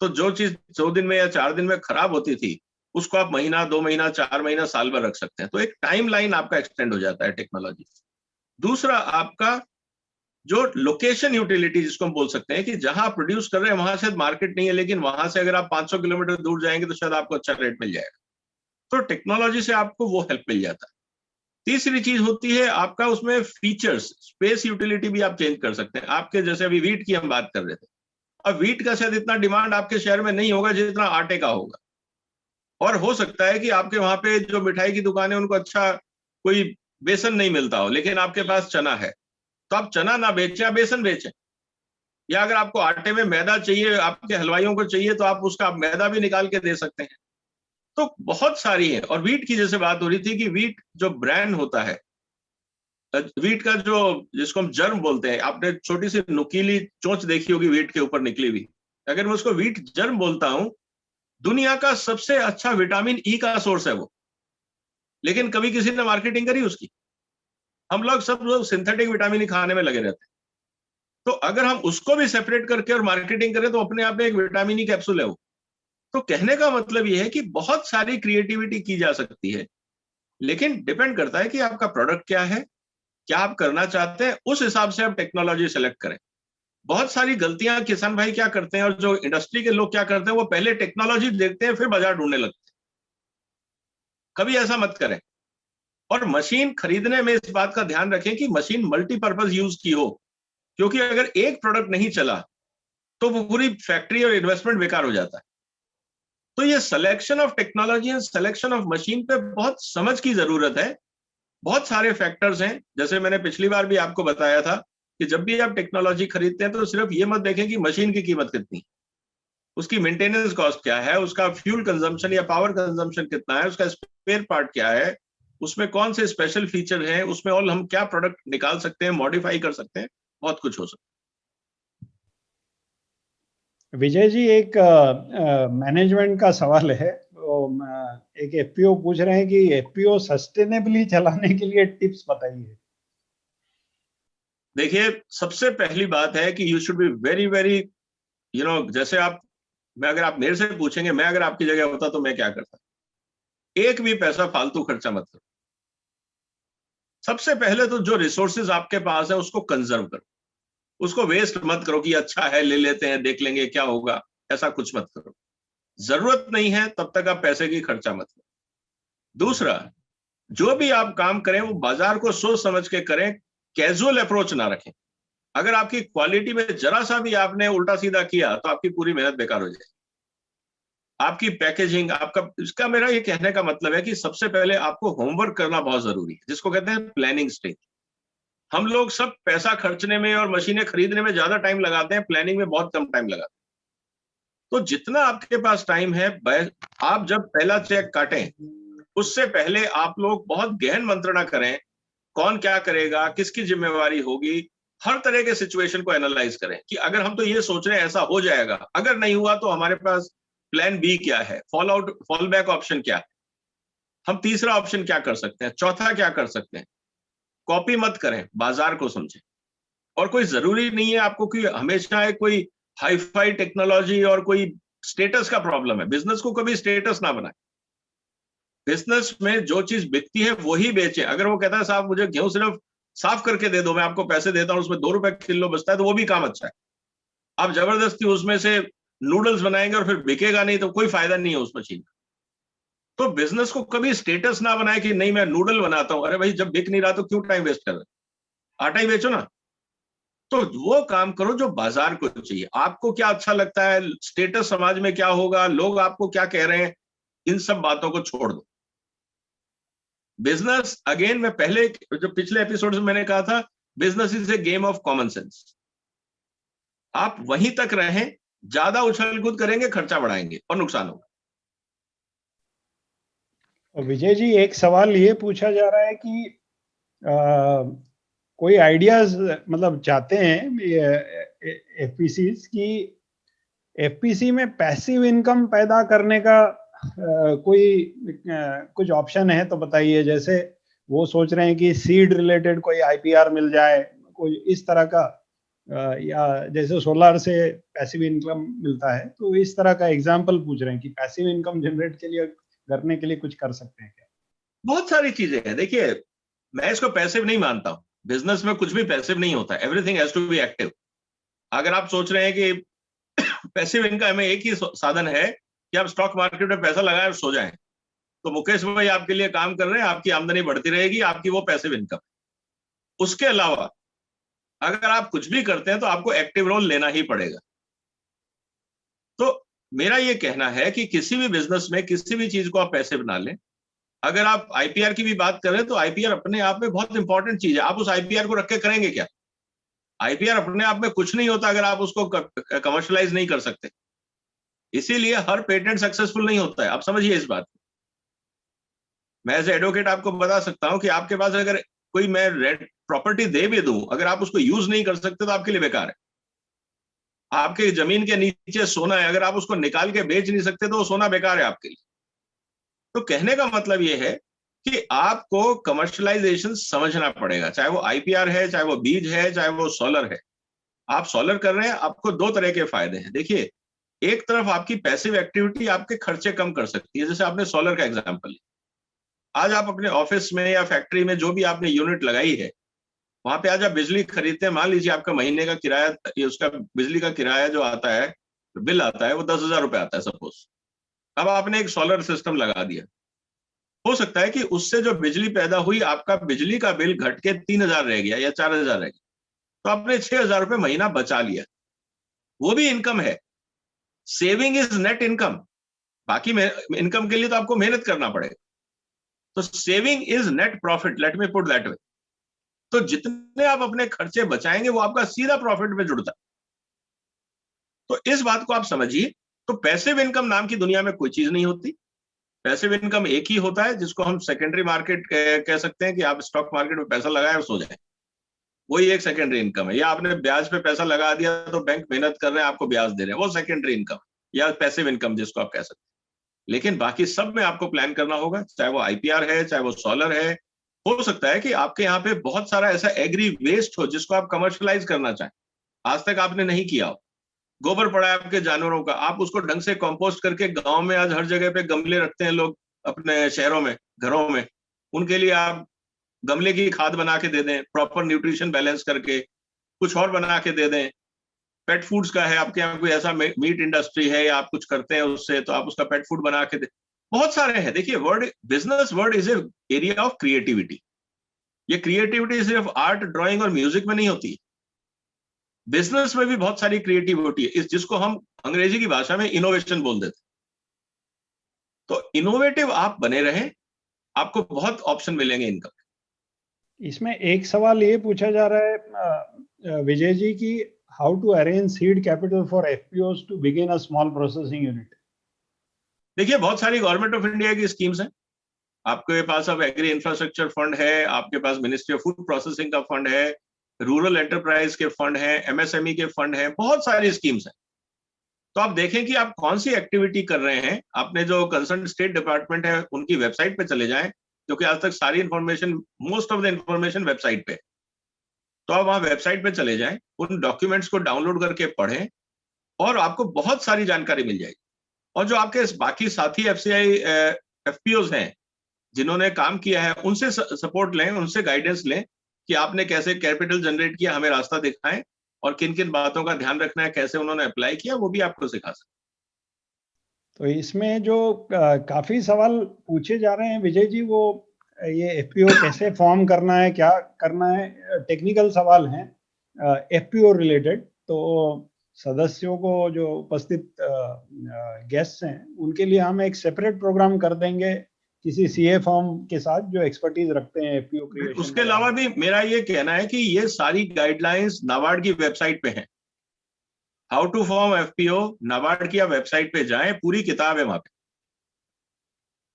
तो जो चीज 2 दिन में या 4 दिन में खराब होती थी, उसको आप महीना, 2 महीना, 4 महीना, साल भर रख सकते हैं। तो एक टाइम लाइन आपका एक्सटेंड हो जाता है टेक्नोलॉजी। दूसरा, आपका जो लोकेशन यूटिलिटी, जिसको हम बोल सकते हैं कि जहां आप प्रोड्यूस कर रहे हैं वहां शायद मार्केट नहीं है, लेकिन वहां से अगर आप 500 किलोमीटर दूर जाएंगे तो शायद आपको अच्छा रेट मिल जाएगा। तो टेक्नोलॉजी से आपको वो हेल्प मिल जाता है। तीसरी चीज होती है आपका उसमें फीचर्स, स्पेस यूटिलिटी भी आप चेंज कर सकते हैं। आपके जैसे अभी व्हीट की हम बात कर रहे थे, अब व्हीट का शायद इतना डिमांड आपके शहर में नहीं होगा जितना आटे का होगा, और हो सकता है कि आपके वहां पे जो मिठाई की दुकान है उनको अच्छा कोई बेसन नहीं मिलता हो, लेकिन आपके पास चना है, तो आप चना ना बेचें, आप बेसन बेचें। या अगर आपको आटे में मैदा चाहिए, आपके हलवाइयों को चाहिए, तो आप उसका मैदा भी निकाल के दे सकते हैं। तो बहुत सारी है। और व्हीट की जैसे बात हो रही थी कि व्हीट जो ब्रांड होता है, व्हीट का जो, जिसको हम जर्म बोलते हैं, आपने छोटी सी नुकीली चोंच देखी होगी व्हीट के ऊपर निकली हुई, अगर मैं उसको व्हीट जर्म बोलता हूं, दुनिया का सबसे अच्छा विटामिन ई का सोर्स है वो, लेकिन कभी किसी ने मार्केटिंग करी उसकी? हम लोग सब लोग सिंथेटिक विटामिन ई खाने में लगे रहते हैं। तो अगर हम उसको भी सेपरेट करके और मार्केटिंग करें तो अपने आप में एक विटामिन ई कैप्सूल है वो। तो कहने का मतलब ये है कि बहुत सारी क्रिएटिविटी की जा सकती है, लेकिन डिपेंड करता है कि आपका प्रोडक्ट क्या है, क्या आप करना चाहते हैं, उस हिसाब से आप टेक्नोलॉजी सेलेक्ट करें। बहुत सारी गलतियां किसान भाई क्या करते हैं और जो इंडस्ट्री के लोग क्या करते हैं, वो पहले टेक्नोलॉजी देखते हैं फिर बाजार ढूंढने लगते हैं। कभी ऐसा मत करें। और मशीन खरीदने में इस बात का ध्यान रखें कि मशीन मल्टीपर्पज यूज की हो, क्योंकि अगर एक प्रोडक्ट नहीं चला तो वो पूरी फैक्ट्री और इन्वेस्टमेंट बेकार हो जाता है। तो ये selection of technology and selection of machine पे बहुत समझ की जरूरत है। बहुत सारे फैक्टर्स हैं, जैसे मैंने पिछली बार भी आपको बताया था कि जब भी आप टेक्नोलॉजी खरीदते हैं तो सिर्फ ये मत देखें कि मशीन की कीमत कितनी, उसकी मेंटेनेंस कॉस्ट क्या है, उसका फ्यूल कंजम्पशन या पावर कंजम्पशन कितना है, उसका स्पेयर पार्ट क्या है, उसमें कौन से स्पेशल फीचर हैं, उसमें और हम क्या प्रोडक्ट निकाल सकते हैं, मॉडिफाई कर सकते हैं, बहुत कुछ हो सकता है। विजय जी, एक मैनेजमेंट का सवाल है। एक एफपीओ पूछ रहे हैं कि एफपीओ सस्टेनेबली चलाने के लिए टिप्स बताइए। देखिए, सबसे पहली बात है कि you should be very very जैसे अगर आप मेरे से पूछेंगे, मैं अगर आपकी जगह होता तो मैं क्या करता, एक भी पैसा फालतू खर्चा मत करो। सबसे पहले तो जो रिसोर्सेज आपके पास है उसको कंजर्व करो, उसको वेस्ट मत करो कि अच्छा है ले लेते हैं देख लेंगे क्या होगा, ऐसा कुछ मत करो। जरूरत नहीं है तब तक आप पैसे की खर्चा मत करो। दूसरा, जो भी आप काम करें वो बाजार को सोच समझ के करें, कैजुअल अप्रोच ना रखें। अगर आपकी क्वालिटी में जरा सा भी आपने उल्टा सीधा किया तो आपकी पूरी मेहनत बेकार हो जाएगी। आपकी पैकेजिंग, आपका, इसका मेरा ये कहने का मतलब है कि सबसे पहले आपको होमवर्क करना बहुत जरूरी है, जिसको कहते हैं प्लानिंग स्टेज। हम लोग सब पैसा खर्चने में और मशीनें खरीदने में ज्यादा टाइम लगाते हैं, प्लानिंग में बहुत कम टाइम लगाते हैं। तो जितना आपके पास टाइम है, आप जब पहला चेक काटें उससे पहले आप लोग बहुत गहन मंत्रणा करें, कौन क्या करेगा, किसकी जिम्मेवारी होगी, हर तरह के सिचुएशन को एनालाइज करें कि अगर हम तो ये सोच रहे हैं ऐसा हो जाएगा, अगर नहीं हुआ तो हमारे पास प्लान बी क्या है, फॉल बैक ऑप्शन क्या है, हम तीसरा ऑप्शन क्या कर सकते हैं, चौथा क्या कर सकते हैं। कॉपी मत करें, बाजार को समझें। और कोई जरूरी नहीं है आपको कि हमेशा है कोई हाई-फाई टेक्नोलॉजी और कोई स्टेटस का प्रॉब्लम है। बिजनेस को कभी स्टेटस ना बनाए। बिजनेस में जो चीज बिकती है वही बेचें। अगर वो कहता है साहब मुझे गेहूं सिर्फ साफ करके दे दो, मैं आपको पैसे देता हूं, उसमें 2 रुपए किलो बचता है, तो वो भी काम अच्छा है। आप जबरदस्ती उसमें से नूडल्स बनाएंगे और फिर बिकेगा नहीं तो कोई फायदा नहीं है उस मशीन का। तो बिजनेस को कभी स्टेटस ना बनाए कि नहीं मैं नूडल बनाता हूं। अरे भाई, जब बिक नहीं रहा तो क्यों टाइम वेस्ट कर रहे, आटा ही बेचो ना। तो वो काम करो जो बाजार को चाहिए। आपको क्या अच्छा लगता है, स्टेटस समाज में क्या होगा, लोग आपको क्या कह रहे हैं, इन सब बातों को छोड़ दो। बिजनेस, अगेन मैं पहले जो पिछले एपिसोड में मैंने कहा था, business is a game of common sense. आप वहीं तक रहें, ज्यादा उछल कूद करेंगे खर्चा बढ़ाएंगे और नुकसान होगा। विजय जी, एक सवाल ये पूछा जा रहा है कि कोई आइडियाज मतलब चाहते हैं एफपीसीज की एफपीसी में पैसिव इनकम पैदा करने का कुछ ऑप्शन है तो बताइए। जैसे वो सोच रहे हैं कि सीड रिलेटेड कोई आईपीआर मिल जाए, कोई इस तरह का, या जैसे सोलर से पैसिव इनकम मिलता है, तो इस तरह का एग्जांपल पूछ रहे हैं कि पैसिव इनकम जनरेट करने के लिए कुछ कर सकते हैं क्या? बहुत सारी चीजें हैं। देखिए, मैं इसको पैसिव नहीं मानता हूं। बिजनेस में कुछ भी पैसिव नहीं होता, everything has to be active. अगर आप सोच रहे हैं कि पैसिव इनकम में एक ही साधन है कि आप स्टॉक मार्केट में पैसा लगाएं और सो जाएं, तो मुकेश भाई आपके लिए काम कर रहे हैं, आपकी आमदनी बढ़ती रहेगी, आपकी वो पैसिव इनकम। उसके अलावा अगर आप कुछ भी करते हैं तो आपको एक्टिव रोल लेना ही पड़ेगा। तो मेरा ये कहना है कि किसी भी बिजनेस में किसी भी चीज को आप पैसे बना लें। अगर आप आईपीआर की भी बात करें तो आईपीआर अपने आप में बहुत इंपॉर्टेंट चीज है। आप उस आईपीआर को रख के करेंगे क्या? आईपीआर अपने आप में कुछ नहीं होता अगर आप उसको कमर्शलाइज नहीं कर सकते। इसीलिए हर पेटेंट सक्सेसफुल नहीं होता है, आप समझिए इस बात को। मैं एज एडवोकेट आपको बता सकता हूं कि आपके पास अगर कोई मैं प्रॉपर्टी दे भी दूं, अगर आप उसको यूज नहीं कर सकते तो आपके लिए बेकार है। आपके जमीन के नीचे सोना है, अगर आप उसको निकाल के बेच नहीं सकते तो वो सोना बेकार है आपके लिए। तो कहने का मतलब ये है कि आपको कमर्शलाइजेशन समझना पड़ेगा, चाहे वो आईपीआर है, चाहे वो बीज है, चाहे वो सोलर है। आप सोलर कर रहे हैं, आपको 2 तरह के फायदे हैं। देखिए, एक तरफ आपकी पैसिव एक्टिविटी आपके खर्चे कम कर सकती है, जैसे आपने सोलर का एग्जांपल लिया। आज आप अपने ऑफिस में या फैक्ट्री में जो भी आपने यूनिट लगाई है, वहां पे आज आप बिजली खरीदते हैं। मान लीजिए आपका महीने का किराया, ये उसका बिजली का किराया जो आता है, बिल आता है, वो 10,000 रुपए आता है सपोज। अब आपने एक सोलर सिस्टम लगा दिया, हो सकता है कि उससे जो बिजली पैदा हुई, आपका बिजली का बिल घट के 3,000 रह गया या 4,000 रह गया, तो आपने 6,000 रुपए महीना बचा लिया। वो भी इनकम है। Saving is net income. बाकी इनकम के लिए तो आपको मेहनत करना पड़ेगा। तो saving is net profit, let me put that way. तो जितने आप अपने खर्चे बचाएंगे वो आपका सीधा प्रॉफिट में जुड़ता है। तो इस बात को आप समझिए। तो पैसिव इनकम नाम की दुनिया में कोई चीज नहीं होती। पैसिव इनकम एक ही होता है जिसको हम सेकेंडरी मार्केट कह सकते हैं, कि आप स्टॉक मार्केट में पैसा लगाए और सो जाए, वही एक सेकेंडरी इनकम है। या आपने ब्याज पे पैसा लगा दिया तो बैंक मेहनत कर रहे हैं, आपको ब्याज दे रहे हैं, वो सेकेंडरी इनकम या पैसिव इनकम जिसको आप कह सकते हैं। लेकिन बाकी सब में आपको प्लान करना होगा, चाहे वो आईपीआर है, चाहे वो सोलर है। हो सकता है कि आपके यहाँ पे बहुत सारा ऐसा एग्री वेस्ट हो जिसको आप कमर्शलाइज करना चाहें, आज तक आपने नहीं किया हो। गोबर पड़ा है आपके जानवरों का, आप उसको ढंग से कंपोस्ट करके, गांव में आज हर जगह पे गमले रखते हैं लोग अपने शहरों में, घरों में, उनके लिए आप गमले की खाद बना के दे दें, प्रॉपर न्यूट्रिशन बैलेंस करके। कुछ और बना के दे दें। पेट फूड्स का है, आपके यहाँ कोई ऐसा मीट इंडस्ट्री है या आप कुछ करते हैं उससे, तो आप उसका पेट फूड बना के दे। बहुत सारे हैं। देखिए, business word is a area of creativity. ये क्रिएटिविटी सिर्फ आर्ट, ड्राइंग और म्यूजिक में नहीं होती। बिजनेस में भी बहुत सारी क्रिएटिविटी है, इस जिसको हम अंग्रेजी की भाषा में इनोवेशन बोल देते। तो इनोवेटिव आप बने रहें, आपको बहुत ऑप्शन मिलेंगे इनकम। इसमें एक सवाल ये पूछा जा रहा है विजय जी की, how to arrange seed capital for FPOs to begin a small processing unit. देखिए, बहुत सारी गवर्नमेंट ऑफ इंडिया की स्कीम्स हैं। आपके पास अब एग्री इंफ्रास्ट्रक्चर फंड है, आपके पास मिनिस्ट्री ऑफ फूड प्रोसेसिंग का फंड है, रूरल एंटरप्राइज के फंड है, एमएसएमई के फंड है, बहुत सारी स्कीम्स हैं। तो आप देखें कि आप कौन सी एक्टिविटी कर रहे हैं। आपने जो कंसर्न स्टेट डिपार्टमेंट है उनकी वेबसाइट पे चले जाएं, क्योंकि आज तक सारी information, most of the information website पे। तो आप वहां वेबसाइट पे चले जाएं, उन डॉक्यूमेंट्स को डाउनलोड करके पढ़ें और आपको बहुत सारी जानकारी मिल जाएगी। और जो आपके बाकी साथी एफसीआई एफपीओज हैं जिन्होंने काम किया है, उनसे सपोर्ट लें, उनसे गाइडेंस लें कि आपने कैसे कैपिटल जनरेट किया, हमें रास्ता दिखाएं, और किन किन बातों का ध्यान रखना है, कैसे उन्होंने अप्लाई किया, वो भी आपको सिखा सकते। तो इसमें जो काफी सवाल पूछे जा रहे हैं विजय जी, वो ये एफपीओ कैसे फॉर्म करना है, क्या करना है, टेक्निकल सवाल हैं एफपीओ रिलेटेड। तो सदस्यों को, जो उपस्थित गेस्ट हैं, उनके लिए हम एक सेपरेट प्रोग्राम कर देंगे किसी सीए फॉर्म के साथ जो एक्सपर्टीज रखते हैं एफपीओ क्रिएशन। उसके अलावा भी मेरा ये कहना है कि ये सारी गाइडलाइंस नाबार्ड की वेबसाइट पे हैं। How to form FPO, NABARD की वेबसाइट पे जाएं, पूरी किताब है वहां पे।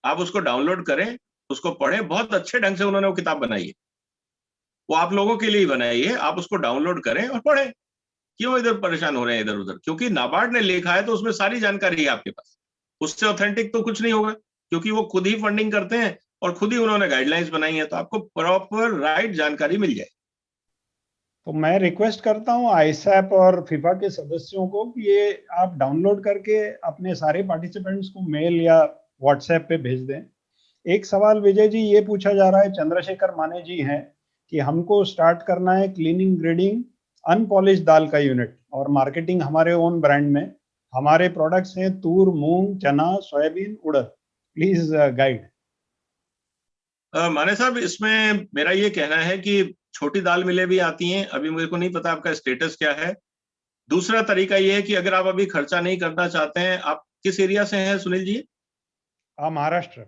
आप उसको डाउनलोड करें, उसको पढ़ें। बहुत अच्छे ढंग से उन्होंने वो किताब बनाई है, वो आप लोगों के लिए ही बनाई है। आप उसको डाउनलोड करें और पढ़ें। क्यों इधर परेशान हो रहे हैं इधर उधर? क्योंकि नाबार्ड ने लिखा है तो उसमें सारी जानकारी है आपके पास। उससे ऑथेंटिक तो कुछ नहीं होगा, क्योंकि वो खुद ही फंडिंग करते हैं और खुद ही उन्होंने गाइडलाइंस बनाई है। तो आपको प्रॉपर राइट जानकारी मिल जाए। तो मैं रिक्वेस्ट करता हूं आईसैप और फीफा के सदस्यों को कि ये आप डाउनलोड करके अपने सारे पार्टिसिपेंट्स को मेल या व्हाट्सएप पे भेज दें। एक सवाल विजय जी ये पूछा जा रहा है, चंद्रशेखर माने जी हैं, कि हमको स्टार्ट करना है क्लीनिंग ग्रेडिंग अनपॉलिश दाल का यूनिट और मार्केटिंग हमारे ओन ब्रांड में। हमारे प्रोडक्ट्स हैं तूर, मूंग, चना, सोयाबीन, उड़द। Please guide. माने साहब, इसमें मेरा ये कहना है कि छोटी दाल मिलें भी आती हैं। अभी मेरे को नहीं पता आपका स्टेटस क्या है। दूसरा तरीका ये है कि अगर आप अभी खर्चा नहीं करना चाहते हैं, आप किस एरिया से हैं सुनील जी? महाराष्ट्र।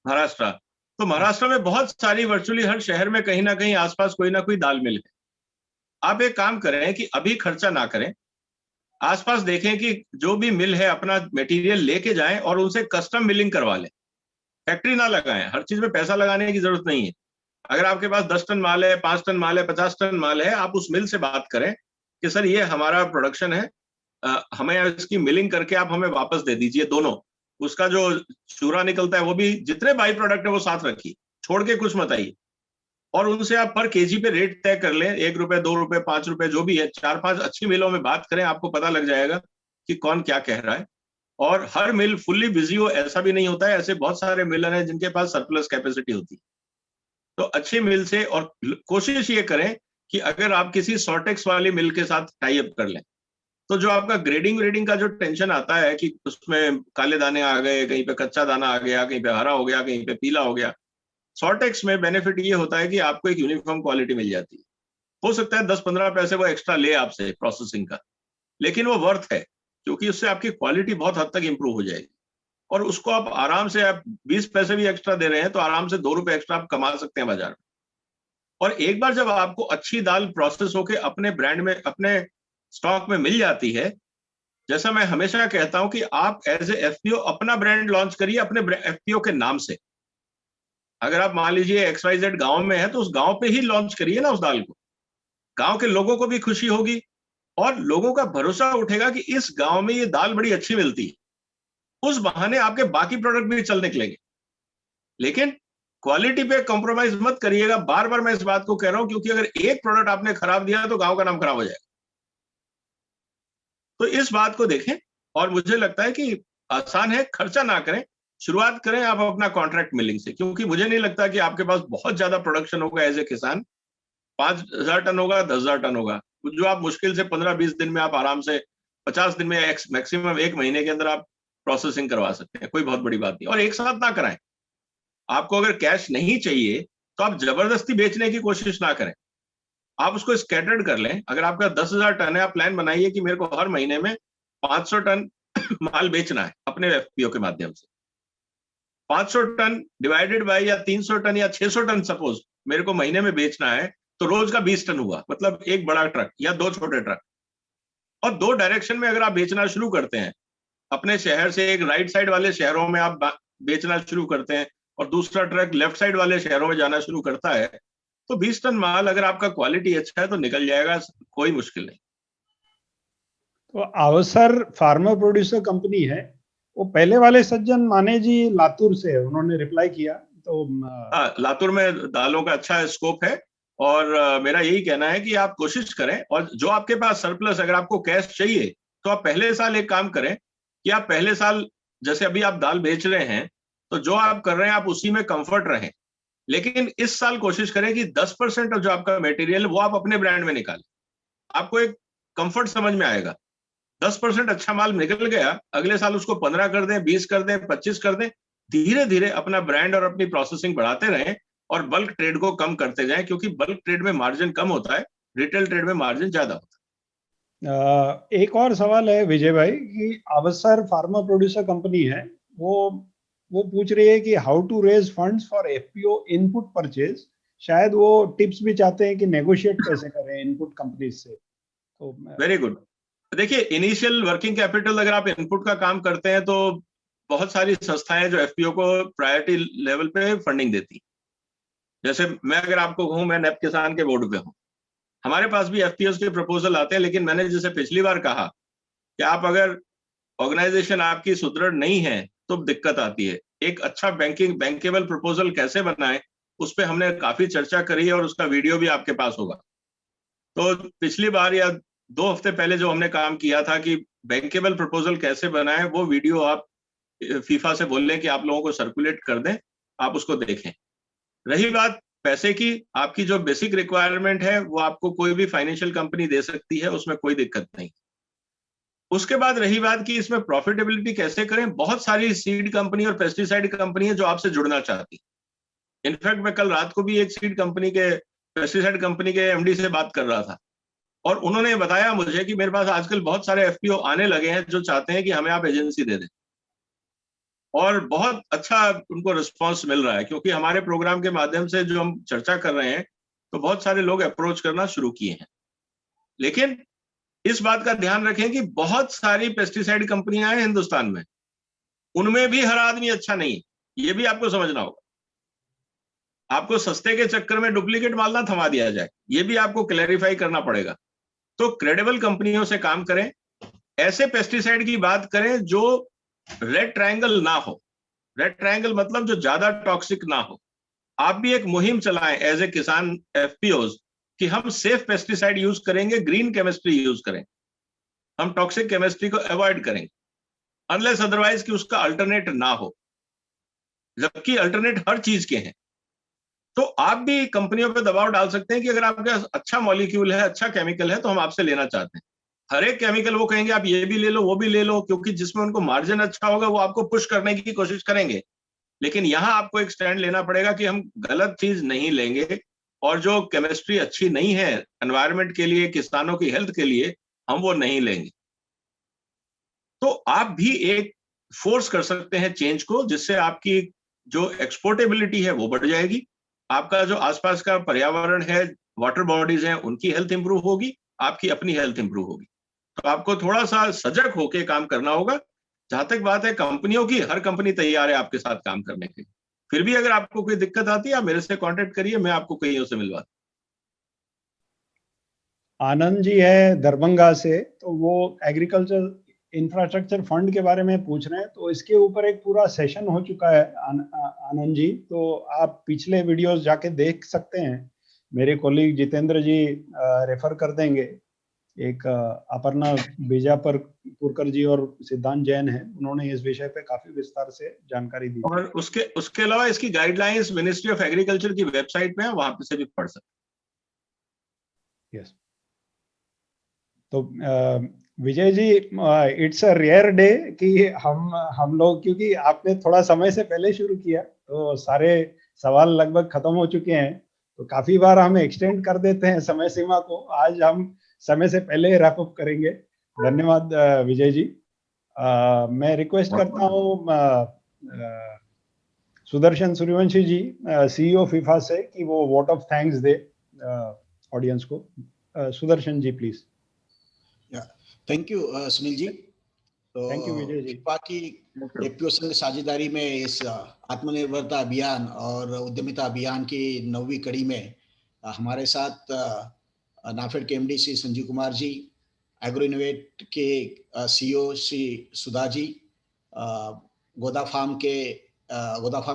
महाराष्ट्र। तो महाराष्ट्र में बहुत सारी, वर्चुअली हर शहर में कहीं ना कहीं आसपास कोई ना कोई दाल मिल है। आप एक काम करें कि अभी खर्चा ना करें, आसपास देखें कि जो भी मिल है अपना मटेरियल लेके जाएं और उनसे कस्टम मिलिंग करवा लें। फैक्ट्री ना लगाएं, हर चीज में पैसा लगाने की जरूरत नहीं है। अगर आपके पास 10 टन माल है, 5 टन माल है, 50 टन माल है, आप उस मिल से बात करें कि सर ये हमारा प्रोडक्शन है, हमें इसकी मिलिंग करके आप हमें वापस दे दीजिए। दोनों, उसका जो चूरा निकलता है वो भी, जितने बाई प्रोडक्ट है वो साथ रखिए, छोड़ के कुछ मत आइए। और उनसे आप पर केजी पे रेट तय कर लें, 1 रुपए, 2 रुपए, 5 रुपए, जो भी है। 4-5 अच्छी मिलों में बात करें, आपको पता लग जाएगा कि कौन क्या कह रहा है। और हर मिल फुल्ली बिजी हो ऐसा भी नहीं होता है। ऐसे बहुत सारे मिलर हैं जिनके पास सरप्लस कैपेसिटी होती है। तो अच्छी मिल से, और कोशिश ये करें कि अगर आप किसी सॉर्टेक्स वाली मिल के साथ टाई अप कर लें, तो जो आपका ग्रेडिंग का जो टेंशन आता है कि उसमें काले दाने आ गए, कहीं पे कच्चा दाना आ गया, कहीं पे हरा हो गया, कहीं पे पीला हो गया, सॉर्टेक्स में बेनिफिट ये होता है कि आपको एक यूनिफॉर्म क्वालिटी मिल जाती है। हो सकता है 10-15 पैसे वो एक्स्ट्रा ले आपसे प्रोसेसिंग का, लेकिन वो वर्थ है, क्योंकि उससे आपकी क्वालिटी बहुत हद तक इंप्रूव हो जाएगी। और उसको आप आराम से, आप 20 पैसे भी एक्स्ट्रा दे रहे हैं तो आराम से 2 रुपए एक्स्ट्रा आप कमा सकते हैं बाजार में। और एक बार जब आपको अच्छी दाल प्रोसेस होके अपने ब्रांड में, अपने स्टॉक में मिल जाती है, जैसा मैं हमेशा कहता हूं कि आप एज ए एफपीओ अपना ब्रांड लॉन्च करिए अपने एफपीओ के नाम से। अगर आप मान लीजिए XYZ गांव में है तो उस गांव पे ही लॉन्च करिए ना उस दाल को। गांव के लोगों को भी खुशी होगी और लोगों का भरोसा उठेगा कि इस गांव में ये दाल बड़ी अच्छी मिलती है। उस बहाने आपके बाकी प्रोडक्ट भी चल निकलेंगे। लेकिन क्वालिटी पे कॉम्प्रोमाइज मत करिएगा। बार बार मैं इस बात को कह रहा हूं, क्योंकि अगर एक प्रोडक्ट आपने खराब दिया तो गांव का नाम खराब हो जाएगा। तो इस बात को देखें, और मुझे लगता है कि आसान है, खर्चा ना करें, शुरुआत करें आप अपना कॉन्ट्रैक्ट मिलिंग से। क्योंकि मुझे नहीं लगता कि आपके पास बहुत ज्यादा प्रोडक्शन होगा एज ए किसान। 5,000 टन होगा, 10,000 टन होगा, जो आप मुश्किल से 15-20 दिन में, आप आराम से 50 दिन में, मैक्सिमम 1 महीने के अंदर आप प्रोसेसिंग करवा सकते हैं। कोई बहुत बड़ी बात नहीं। और एक साथ ना कराएं। आपको अगर कैश नहीं चाहिए तो आप जबरदस्ती बेचने की कोशिश ना करें। आप उसको स्कैटर्ड कर लें। अगर आपका 10,000 टन है, आप प्लान बनाइए कि मेरे को हर महीने में 500 टन माल बेचना है अपने एफपीओ के माध्यम से। 500 टन डिवाइडेड बाय या 300 टन या 600 टन सपोज मेरे को महीने में बेचना है, तो रोज का 20 टन हुआ, मतलब एक बड़ा ट्रक या 2 छोटे ट्रक। और 2 डायरेक्शन में अगर आप बेचना शुरू करते हैं, अपने शहर से एक राइट साइड वाले शहरों में आप बेचना शुरू करते हैं और दूसरा ट्रक लेफ्ट साइड वाले शहरों में जाना शुरू करता है, तो 20 टन माल अगर आपका क्वालिटी अच्छा है तो निकल जाएगा, कोई मुश्किल नहीं। तो अवसर फार्मर प्रोड्यूसर कंपनी है, वो पहले वाले सज्जन माने जी लातूर से, उन्होंने रिप्लाई किया। तो लातूर में दालों का अच्छा स्कोप है और मेरा यही कहना है कि आप कोशिश करें, और जो आपके पास सरप्लस, अगर आपको कैश चाहिए तो आप पहले साल एक काम करें कि आप पहले साल, जैसे अभी आप दाल बेच रहे हैं तो जो आप कर रहे हैं आप उसी में कंफर्ट रहें, लेकिन इस साल कोशिश करें कि 10% जो आपका मटेरियल वो आप अपने ब्रांड में निकालें। आपको एक कंफर्ट समझ में आएगा। 10% अच्छा माल निकल गया, अगले साल उसको 15 कर दें, 20 कर दें, 25 कर दें, धीरे धीरे अपना ब्रांड और अपनी प्रोसेसिंग बढ़ाते रहें और बल्क ट्रेड को कम करते जाएं, क्योंकि बल्क ट्रेड में मार्जिन कम होता है, रिटेल ट्रेड में मार्जिन ज्यादा होता है। एक और सवाल है विजय भाई कि अवसर फार्मर प्रोड्यूसर कंपनी है, वो पूछ रही है कि how to raise funds for FPO input purchase. शायद वो टिप्स भी चाहते हैं कि नेगोशिएट कैसे करें इनपुट कंपनी से। तो वेरी गुड। देखिए, इनिशियल वर्किंग कैपिटल अगर आप इनपुट का काम करते हैं तो बहुत सारी संस्थाएं जो एफपीओ को प्रायोरिटी लेवल पे फंडिंग देती। जैसे मैं अगर आपको कहूं, मैं नेप किसान के बोर्ड पे हूं, हमारे पास भी एफपीओ के प्रपोजल आते हैं, लेकिन मैंने जैसे पिछली बार कहा कि आप अगर ऑर्गेनाइजेशन आपकी सुदृढ़ नहीं है तो दिक्कत आती है। एक अच्छा बैंकेबल प्रपोजल कैसे बनाएं, उस पर हमने काफी चर्चा करी है और उसका वीडियो भी आपके पास होगा। तो पिछली बार या 2 हफ्ते पहले जो हमने काम किया था कि बैंकेबल प्रपोजल कैसे बनाएं, वो वीडियो आप फीफा से बोल लें कि आप लोगों को सर्कुलेट कर दें, आप उसको देखें। रही बात पैसे की, आपकी जो बेसिक रिक्वायरमेंट है वो आपको कोई भी फाइनेंशियल कंपनी दे सकती है, उसमें कोई दिक्कत नहीं। उसके बाद रही बात कि इसमें प्रॉफिटेबिलिटी कैसे करें, बहुत सारी सीड कंपनी और पेस्टिसाइड कंपनी है जो आपसे जुड़ना चाहती। इनफैक्ट मैं कल रात को भी एक सीड कंपनी के, पेस्टिसाइड कंपनी के एमडी से बात कर रहा था और उन्होंने बताया मुझे कि मेरे पास आजकल बहुत सारे एफपीओ आने लगे हैं जो चाहते हैं कि हमें आप एजेंसी दे दें, और बहुत अच्छा उनको रिस्पांस मिल रहा है, क्योंकि हमारे प्रोग्राम के माध्यम से जो हम चर्चा कर रहे हैं तो बहुत सारे लोग अप्रोच करना शुरू किए हैं। लेकिन इस बात का ध्यान रखें कि बहुत सारी पेस्टिसाइड कंपनियां हैं हिंदुस्तान में, उनमें भी हर आदमी अच्छा नहीं है, ये भी आपको समझना होगा। आपको सस्ते के चक्कर में डुप्लीकेट माल ना थमा दिया जाए, ये भी आपको क्लैरिफाई करना पड़ेगा। तो क्रेडिबल कंपनियों से काम करें, ऐसे पेस्टिसाइड की बात करें जो रेड ट्रायंगल ना हो। रेड ट्रायंगल मतलब जो ज्यादा टॉक्सिक ना हो। आप भी एक मुहिम चलाएं एज ए किसान एफपीओज कि हम सेफ पेस्टिसाइड यूज करेंगे, ग्रीन केमिस्ट्री यूज करें, हम टॉक्सिक केमिस्ट्री को अवॉइड करेंगे, अनलेस अदरवाइज कि उसका अल्टरनेट ना हो, जबकि अल्टरनेट हर चीज के हैं। तो आप भी कंपनियों पर दबाव डाल सकते हैं कि अगर आपके पास अच्छा मॉलिक्यूल है, अच्छा केमिकल है, तो हम आपसे लेना चाहते हैं। हर एक केमिकल वो कहेंगे आप ये भी ले लो, वो भी ले लो, क्योंकि जिसमें उनको मार्जिन अच्छा होगा वो आपको पुश करने की कोशिश करेंगे। लेकिन यहाँ आपको एक स्टैंड लेना पड़ेगा कि हम गलत चीज नहीं लेंगे, और जो केमिस्ट्री अच्छी नहीं है एनवायरनमेंट के लिए, किसानों की हेल्थ के लिए, हम वो नहीं लेंगे। तो आप भी एक फोर्स कर सकते हैं चेंज को, जिससे आपकी जो एक्सपोर्टेबिलिटी है वो बढ़ जाएगी, आपका जो आसपास का पर्यावरण है, वाटर बॉडीज हैं, उनकी हेल्थ इंप्रूव होगी, आपकी अपनी हेल्थ इंप्रूव होगी। तो आपको थोड़ा सा सजग होकर काम करना होगा। जहां तक बात है कंपनियों की, हर कंपनी तैयार है आपके साथ काम करने के लिए। फिर भी अगर आपको कोई दिक्कत आती है आप मेरे से कांटेक्ट करिए, मैं आपको कहीं से मिलवा। आनंद जी है दरभंगा से, तो वो एग्रीकल्चर इंफ्रास्ट्रक्चर फंड के बारे में पूछ रहे हैं। तो इसके ऊपर एक पूरा सेशन हो चुका है आनंद जी, तो आप पिछले वीडियोस जाके देख सकते हैं। मेरे कोलीग जितेंद्र जी रेफर कर देंगे। एक अपर्णा बीजापुरकर जी और सिद्धांत जैन है, उन्होंने इस विषय पे काफी विस्तार से जानकारी दी। और उसके अलावा इसकी गाइडलाइंस मिनिस्ट्री ऑफ एग्रीकल्चर की वेबसाइट पे है, वहां पे से भी पढ़ सकते। यस। तो Vijay ji, it's a rare day कि हम लोग, क्योंकि आपने थोड़ा समय से पहले शुरू किया तो सारे सवाल लगभग खत्म हो चुके हैं, तो काफी बार हम एक्सटेंड कर देते हैं समय सीमा को, आज हम समय से पहले रैप अप करेंगे। धन्यवाद विजय जी। मैं रिक्वेस्ट करता हूँ सुदर्शन सूर्यवंशी जी, सीईओ फीफा से, कि वो वोट ऑफ थैंक्स दे ऑडियंस को। Sudarshan ji please. Thank you Sunil ji. तो thank you Vijay ji. FIFA की एफपीओ संग साझेदारी में इस आत्मनिर्भरता अभियान और उद्यमिता अभियान की 9वीं कड़ी में हमारे साथ नाफेड के MD Shri Sanjeev Kumar ji, agro innovate के सीईओ श्री सुधा जी, गोदा फार्म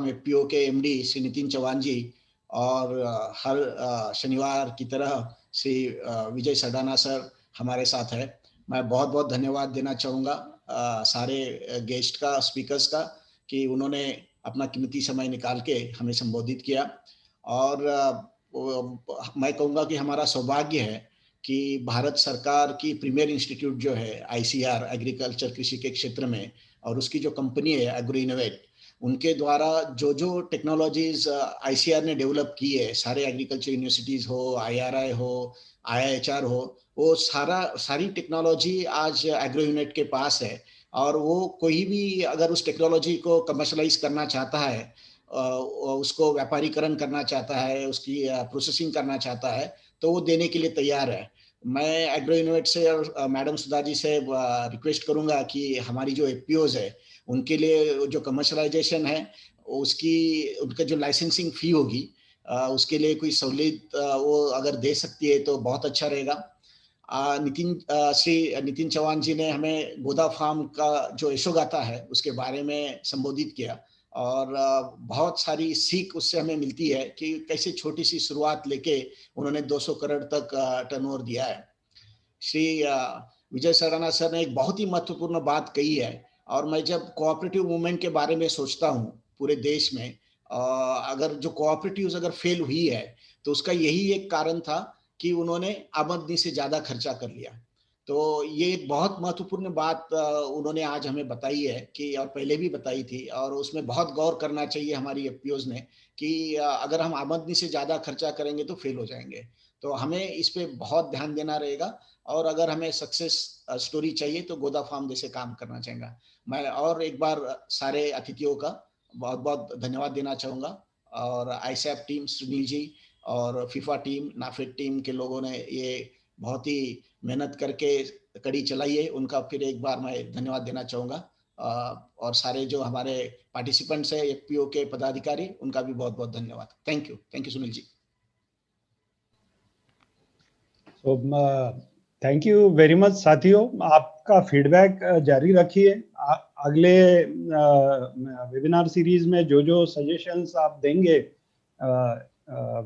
एफपीओ के एमडी श्री नितिन चौहान जी, और हर शनिवार की तरह श्री विजय सरडाना सर हमारे साथ है। मैं बहुत बहुत धन्यवाद देना चाहूँगा सारे गेस्ट का, स्पीकर्स का, कि उन्होंने अपना कीमती समय निकाल के हमें संबोधित किया। और मैं कहूँगा कि हमारा सौभाग्य है कि भारत सरकार की प्रीमियर इंस्टीट्यूट जो है आईसीआर, एग्रीकल्चर कृषि के क्षेत्र में, और उसकी जो कंपनी है एग्रो इनोवेट, उनके द्वारा जो टेक्नोलॉजीज आईसीआर ने डेवलप की है, सारे एग्रीकल्चर यूनिवर्सिटीज हो, आईआरआई हो, आईआईएचआर हो, वो सारी टेक्नोलॉजी आज एग्रो यूनिट के पास है। और वो कोई भी अगर उस टेक्नोलॉजी को कमर्शलाइज करना चाहता है, उसको व्यापारीकरण करना चाहता है, उसकी प्रोसेसिंग करना चाहता है, तो वो देने के लिए तैयार है। मैं एग्रो इनोवेट से और मैडम सुधा जी से रिक्वेस्ट करूंगा कि हमारी जो एफपीओज है उनके लिए जो कमर्शलाइजेशन है उनका जो लाइसेंसिंग फी होगी उसके लिए कोई सहूलियत वो अगर दे सकती है तो बहुत अच्छा रहेगा। श्री नितिन चौहान जी ने हमें गोदा फार्म का जो यशोगाथा है उसके बारे में संबोधित किया, और बहुत सारी सीख उससे हमें मिलती है कि कैसे छोटी सी शुरुआत लेके उन्होंने 200 करोड़ तक टर्नओवर दिया है। श्री विजय सरडाना सर ने एक बहुत ही महत्वपूर्ण बात कही है, और मैं जब कोऑपरेटिव मूवमेंट के बारे में सोचता हूँ पूरे देश में, अगर जो कोऑपरेटिव्स अगर फेल हुई है तो उसका यही एक कारण था कि उन्होंने आमदनी से ज्यादा खर्चा कर लिया। तो ये एक बहुत महत्वपूर्ण बात उन्होंने आज हमें बताई है कि, और पहले भी बताई थी, और उसमें बहुत गौर करना चाहिए हमारी एफपीओज ने कि अगर हम आमदनी से ज्यादा खर्चा करेंगे तो फेल हो जाएंगे। तो हमें इस पे बहुत ध्यान देना रहेगा, और अगर हमें सक्सेस स्टोरी चाहिए तो गोदा फार्म जैसे काम करना चाहेगा। मैं और एक बार सारे अतिथियों का बहुत बहुत धन्यवाद देना चाहूँगा, और आईसैप टीम, सुनील जी, और फीफा टीम, नाफेड टीम के लोगों ने ये बहुत ही मेहनत करके कड़ी चलाई है, उनका फिर एक बार मैं धन्यवाद देना चाहूँगा। और सारे जो हमारे पार्टिसिपेंट्स है एफपीओ के पदाधिकारी, उनका भी बहुत बहुत धन्यवाद। Thank you Sunil ji. Thank you very much साथियों, आपका फीडबैक जारी रखिए। अगले वेबिनार सीरीज में जो सजेशंस आप देंगे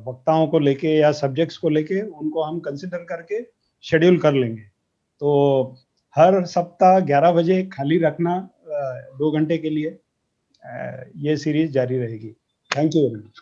वक्ताओं को लेके या सब्जेक्ट्स को लेके, उनको हम कंसिडर करके शेड्यूल कर लेंगे। तो हर सप्ताह 11 बजे खाली रखना 2 घंटे के लिए, ये सीरीज जारी रहेगी। Thank you very much.